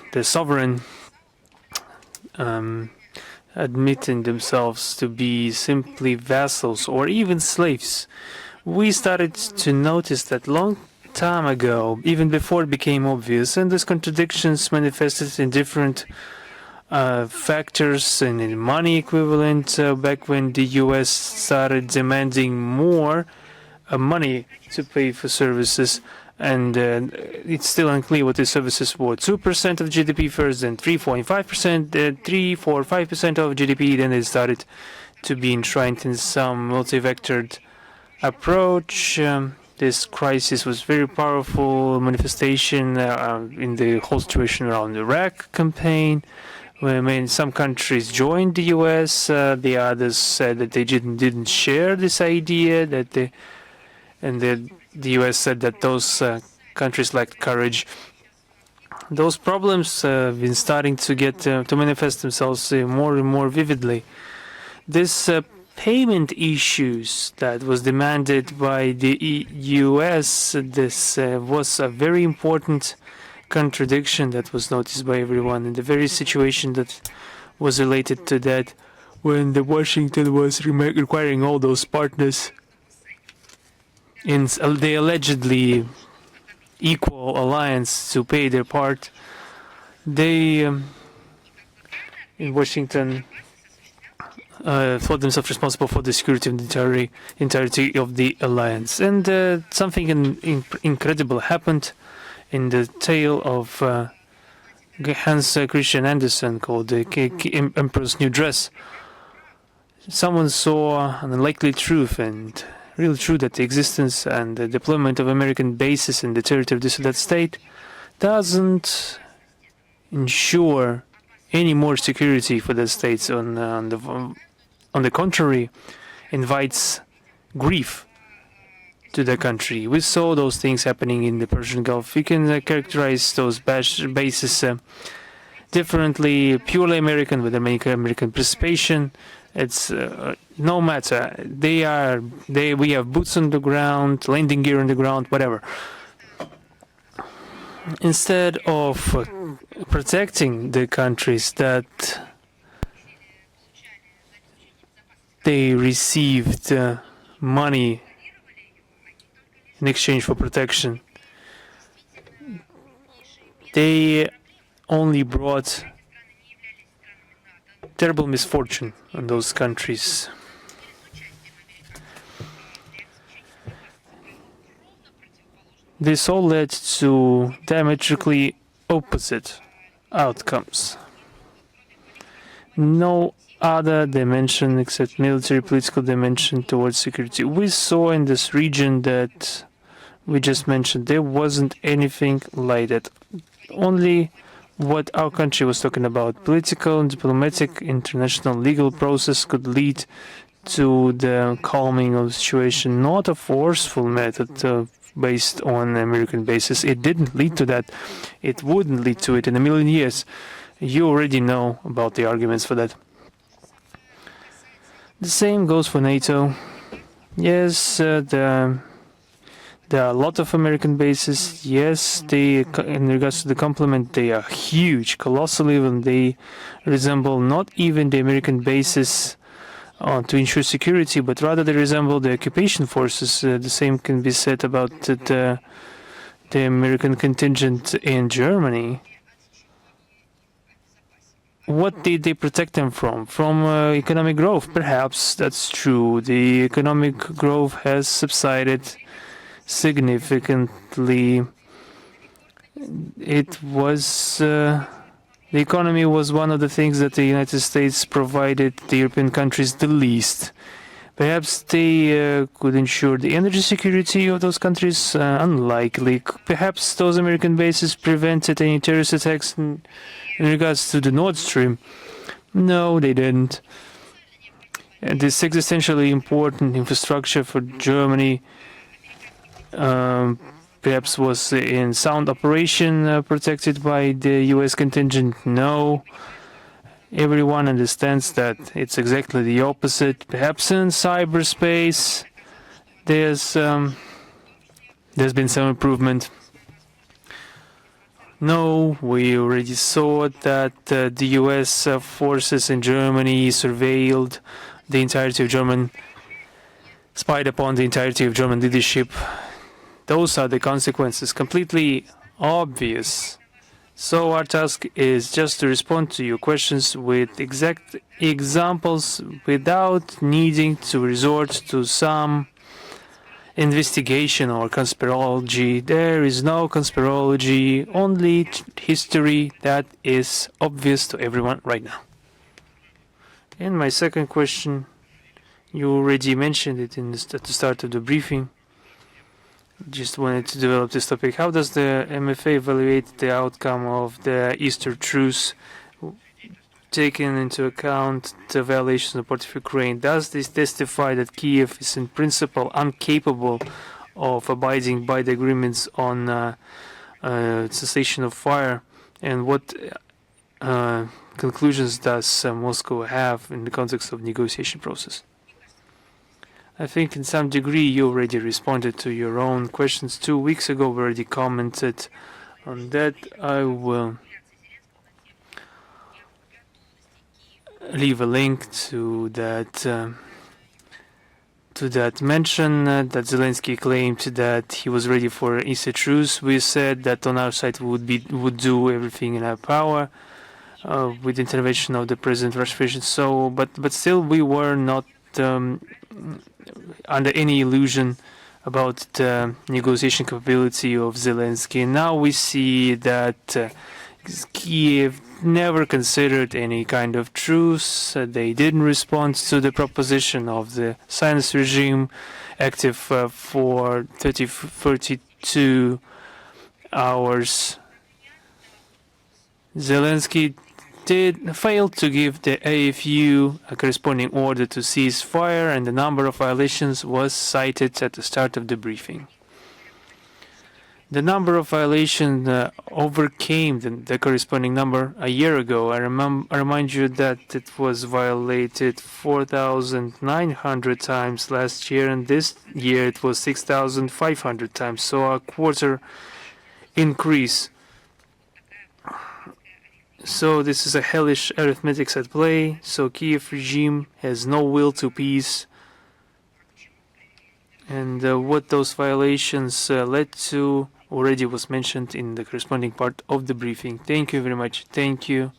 admitting themselves to be simply vassals or even slaves. We started to notice that long time ago, even before it became obvious, and these contradictions manifested in different factors and in money equivalent. Back when the US started demanding more money to pay for services, and it's still unclear what the services were. 2% of GDP first, then 3.5%, 3.45% of GDP. Then it started to be enshrined in some multi-vectored approach. This crisis was very powerful manifestation in the whole situation around the Iraq campaign. When some countries joined the US, the others said that they didn't share this idea, the US said that those countries lacked courage. Those problems have been starting to get to manifest themselves more and more vividly. This payment issues that was demanded by the US, this was a very important contradiction that was noticed by everyone, and the very situation that was related to that when the Washington was requiring all those partners in the allegedly equal alliance to pay their part. They, in Washington, thought themselves responsible for the security of the entirety of the alliance. And something incredible happened in the tale of Hans Christian Andersen called The Emperor's New Dress. Someone saw an unlikely truth, and real true, that the existence and the deployment of American bases in the territory of that state doesn't ensure any more security for the states. On the contrary, invites grief to the country. We saw those things happening in the Persian Gulf. We can characterize those bases differently, purely American with American participation. It's no matter. We have boots on the ground, landing gear on the ground, whatever. instead of protecting the countries that they received money in exchange for protection, they only brought terrible misfortune on those countries. This all led to diametrically opposite outcomes. No other dimension except military political dimension towards security. We saw in this region that we just mentioned there wasn't anything like that. Only what our country was talking about, political, diplomatic, international legal process could lead to the calming of the situation, not a forceful method based on American basis. It didn't lead to that. It wouldn't lead to it in a million years. You already know about the arguments for that. The same goes for NATO. Yes, there are a lot of American bases. Yes, they, in regards to the complement, they are huge, colossal even. They resemble not even the American bases to ensure security, but rather they resemble the occupation forces. The same can be said about the American contingent in Germany. What did they protect them from? From economic growth? Perhaps that's true. The economic growth has subsided significantly. It was the economy was one of the things that the United States provided the European countries the least. Perhaps they could ensure the energy security of those countries. Unlikely. Perhaps those American bases prevented any terrorist attacks in regards to the Nord Stream. No, they didn't. And this existentially important infrastructure for Germany perhaps was in sound operation protected by the US contingent. No. Everyone understands that it's exactly the opposite. Perhaps in cyberspace there's been some improvement. No, we already saw that the US forces in Germany surveilled the entirety of German, spied upon the entirety of German leadership. Those are the consequences, completely obvious. So our task is just to respond to your questions with exact examples without needing to resort to some investigation or conspirology. There is no conspirology, only history that is obvious to everyone right now. And my second question, you already mentioned it at the start of the briefing. Just wanted to develop this topic. How does the MFA evaluate the outcome of the Easter truce, taking into account the violations of the part of Ukraine? Does this testify that Kiev is in principle incapable of abiding by the agreements on cessation of fire? And what conclusions does Moscow have in the context of negotiation process? I think in some degree you already responded to your own questions 2 weeks ago. We already commented on that. I will leave a link to that mention that Zelensky claimed that he was ready for Easter truce. We said that on our side we would do everything in our power with intervention of the President of Russian Federation. So, but still we were not under any illusion about the negotiation capability of Zelensky. Now we see that Kiev never considered any kind of truce. They didn't respond to the proposition of the Zionist regime, active for 32 hours. Zelensky failed to give the AFU a corresponding order to cease fire, and the number of violations was cited at the start of the briefing. The number of violations overcame the corresponding number a year ago. I remind you that it was violated 4,900 times last year, and this year it was 6,500 times, so a quarter increase. So this is a hellish arithmetics at play. So Kiev regime has no will to peace. And what those violations led to already was mentioned in the corresponding part of the briefing. Thank you very much. Thank you.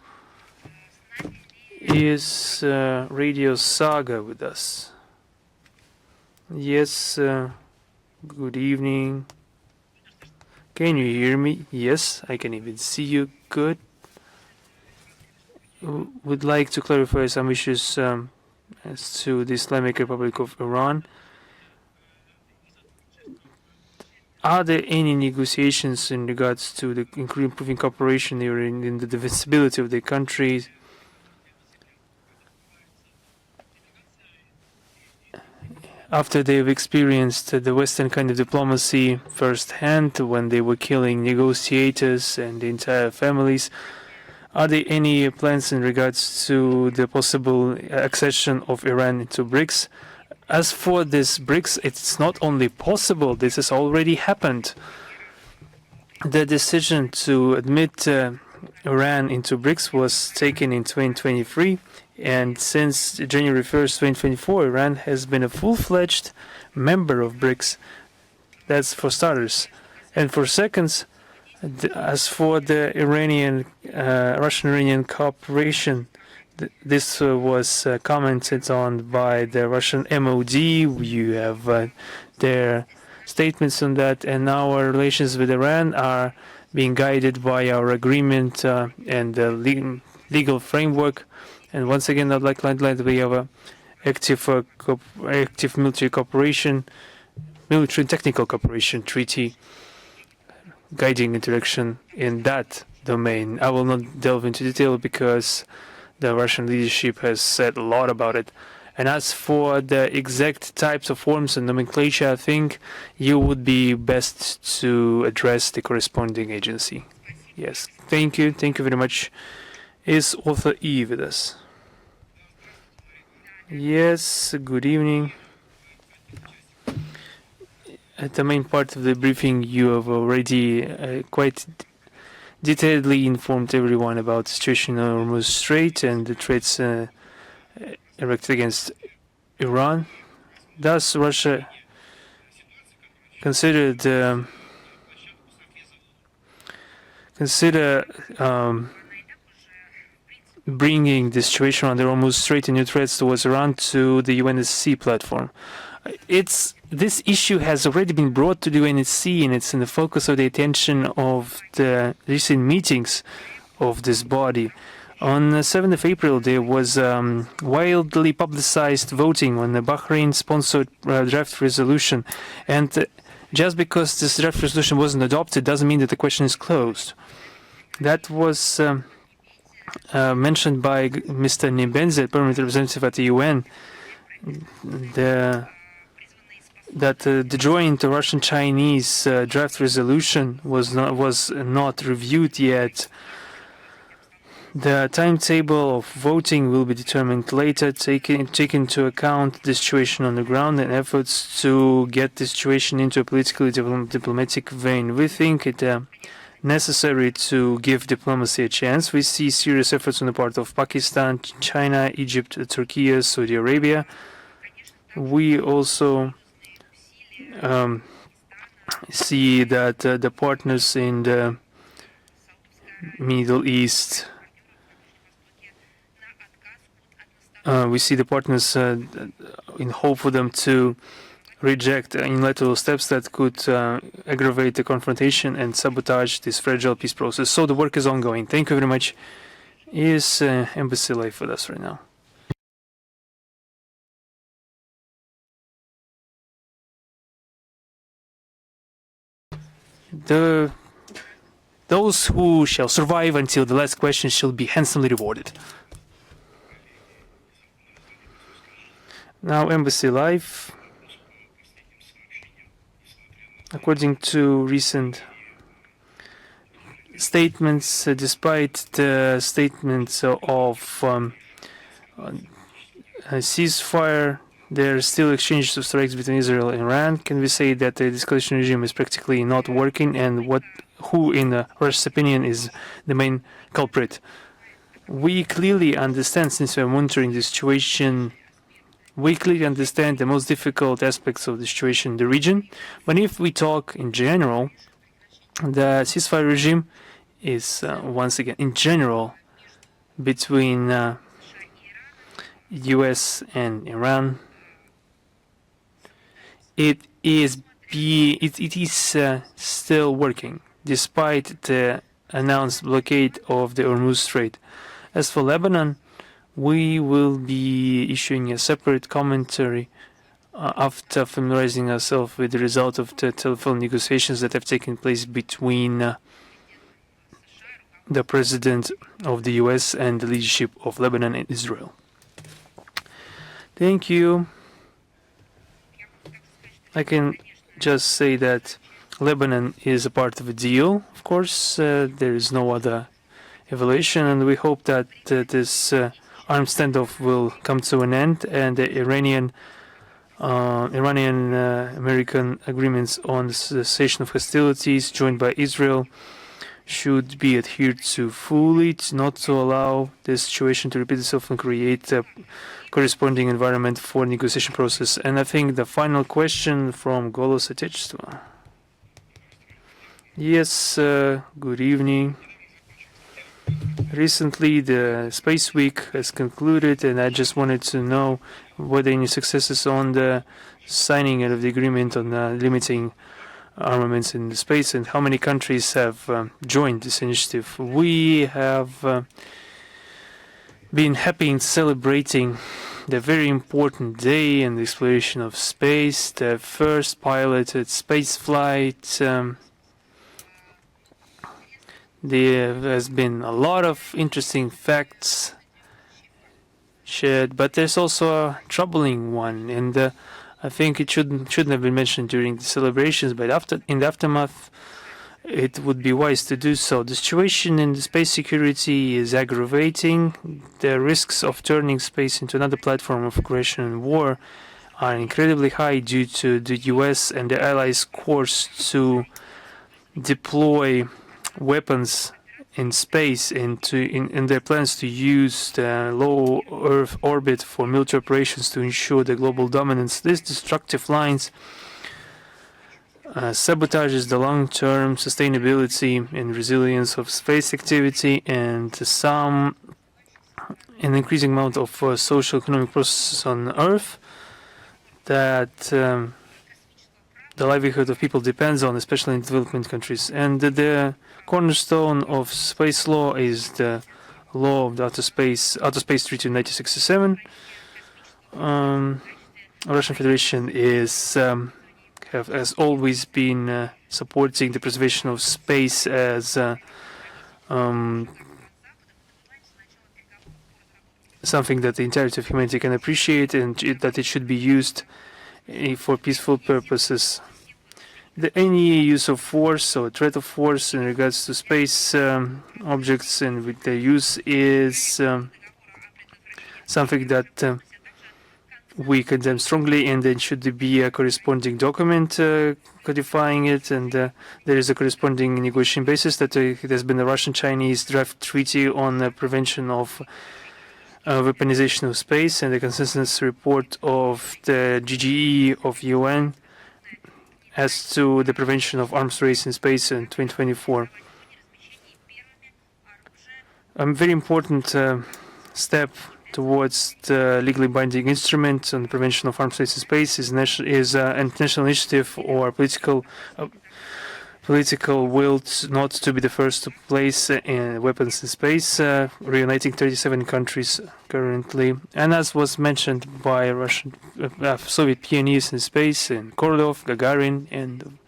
Is Radio Saga with us? Yes. Good evening. Can you hear me? Yes, I can even see you. Good. Would like to clarify some issues as to the Islamic Republic of Iran. Are there any negotiations in regards to the improving cooperation in the defensibility of the country? After they've experienced the Western kind of diplomacy firsthand when they were killing negotiators and entire families, are there any plans in regards to the possible accession of Iran into BRICS? As for this BRICS, it's not only possible, this has already happened. The decision to admit Iran into BRICS was taken in 2023, and since January 1st, 2024, Iran has been a full-fledged member of BRICS. That's for starters. And for seconds, as for the Russian-Iranian cooperation, this was commented on by the Russian MOD. You have their statements on that, and our relations with Iran are being guided by our agreement and the legal framework. And once again, I'd like to highlight that we have an active military cooperation, military and technical cooperation treaty guiding interaction in that domain. I will not delve into detail because the Russian leadership has said a lot about it. And as for the exact types of forms and nomenclature, I think you would be best to address the corresponding agency. Yes, thank you. Thank you very much. Is author E with us? Yes, good evening. At the main part of the briefing, you have already quite detailedly informed everyone about the situation on Hormuz Strait and the threats erected against Iran. Does Russia consider bringing the situation on the Hormuz Strait and new threats towards Iran to the UNSC platform? This issue has already been brought to the UNSC, and it's in the focus of the attention of the recent meetings of this body. On the 7th of April, there was widely publicized voting on the Bahrain-sponsored draft resolution. And just because this draft resolution wasn't adopted doesn't mean that the question is closed. That was mentioned by Mr. Nebenze, permanent representative at the UN, that the joint Russian-Chinese draft resolution was not reviewed yet. The timetable of voting will be determined later, taking into account the situation on the ground and efforts to get the situation into a politically diplomatic vein. We think it necessary to give diplomacy a chance. We see serious efforts on the part of Pakistan, China, Egypt, Turkey, Saudi Arabia. We also see that the partners in the Middle East, we see the partners in hope for them to reject unilateral steps that could aggravate the confrontation and sabotage this fragile peace process. So the work is ongoing. Thank you very much. Is Embassy Live with us right now? Those who shall survive until the last question shall be handsomely rewarded. Now, Embassy Live. According to recent statements, despite the statements of a ceasefire, there are still exchanges of strikes between Israel and Iran. Can we say that the de-escalation regime is practically not working, and who, in Russia's opinion, is the main culprit? We clearly understand, since we're monitoring the situation, we clearly understand the most difficult aspects of the situation in the region. But if we talk in general, the ceasefire regime is, once again, in general, between US and Iran. It is still working, despite the announced blockade of the Hormuz Strait. As for Lebanon, we will be issuing a separate commentary after familiarizing ourselves with the result of the telephone negotiations that have taken place between the President of the US and the leadership of Lebanon and Israel. Thank you. I can just say that Lebanon is a part of a deal. Of course, there is no other evaluation, and we hope that this armed standoff will come to an end, and the Iranian-American agreements on the cessation of hostilities joined by Israel should be adhered to fully, not to allow this situation to repeat itself and create a corresponding environment for negotiation process. And I think the final question from Golos Atechstva. Yes, good evening. Recently, the Space Week has concluded, and I just wanted to know whether any successes on the signing of the agreement on limiting armaments in space, and how many countries have joined this initiative. We have been happy in celebrating the very important day in the exploration of space, the first piloted space flight. There has been a lot of interesting facts shared, but there's also a troubling one, and I think it shouldn't have been mentioned during the celebrations, but in the aftermath, it would be wise to do so. The situation in the space security is aggravating. The risks of turning space into another platform of aggression and war are incredibly high due to the US and the Allies' course to deploy weapons in space and in their plans to use the low Earth orbit for military operations to ensure the global dominance. These destructive lines sabotages the long-term sustainability and resilience of space activity, and an increasing amount of social economic processes on Earth that the livelihood of people depends on, especially in development countries. And the cornerstone of space law is the law of the Outer Space Treaty of 1967. Russian Federation has always been supporting the preservation of space as something that the entirety of humanity can appreciate, and that it should be used for peaceful purposes. Any use of force or threat of force in regards to space objects and with their use is something that we condemn strongly, and there should be a corresponding document codifying it, and there is a corresponding negotiation basis that there's been a Russian-Chinese draft treaty on the prevention of weaponization of space, and the consensus report of the GGE of UN as to the prevention of arms race in space in 2024. A very important step towards the legally binding instrument on the prevention of arms race in space is an international initiative or political will not to be the first to place weapons in space, reuniting 37 countries currently. And as was mentioned by Soviet pioneers in space, and Korolev, Gagarin, and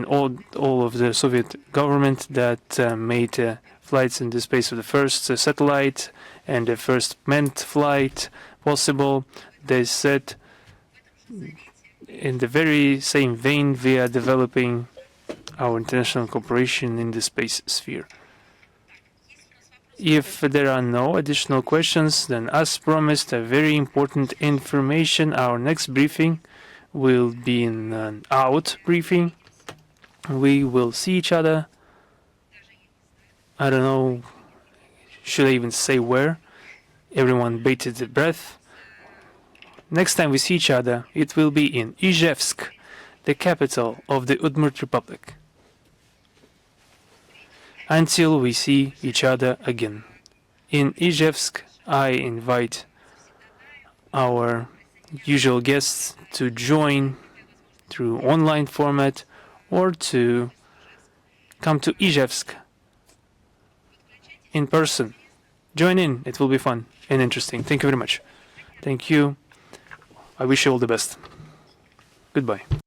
all of the Soviet government that made flights in the space of the first satellite and the first manned flight possible, they said in the very same vein we are developing our international cooperation in the space sphere. If there are no additional questions, then as promised, a very important information. Our next briefing will be an out briefing. We will see each other. I don't know, Should I even say where? Everyone bated their breath. Next time we see each other, it will be in Izhevsk, the capital of the Udmurt Republic. Until we see each other again. In Izhevsk, I invite our usual guests to join through online format or to come to Izhevsk in person. Join in, it will be fun and interesting. Thank you very much. Thank you. I wish you all the best. Goodbye.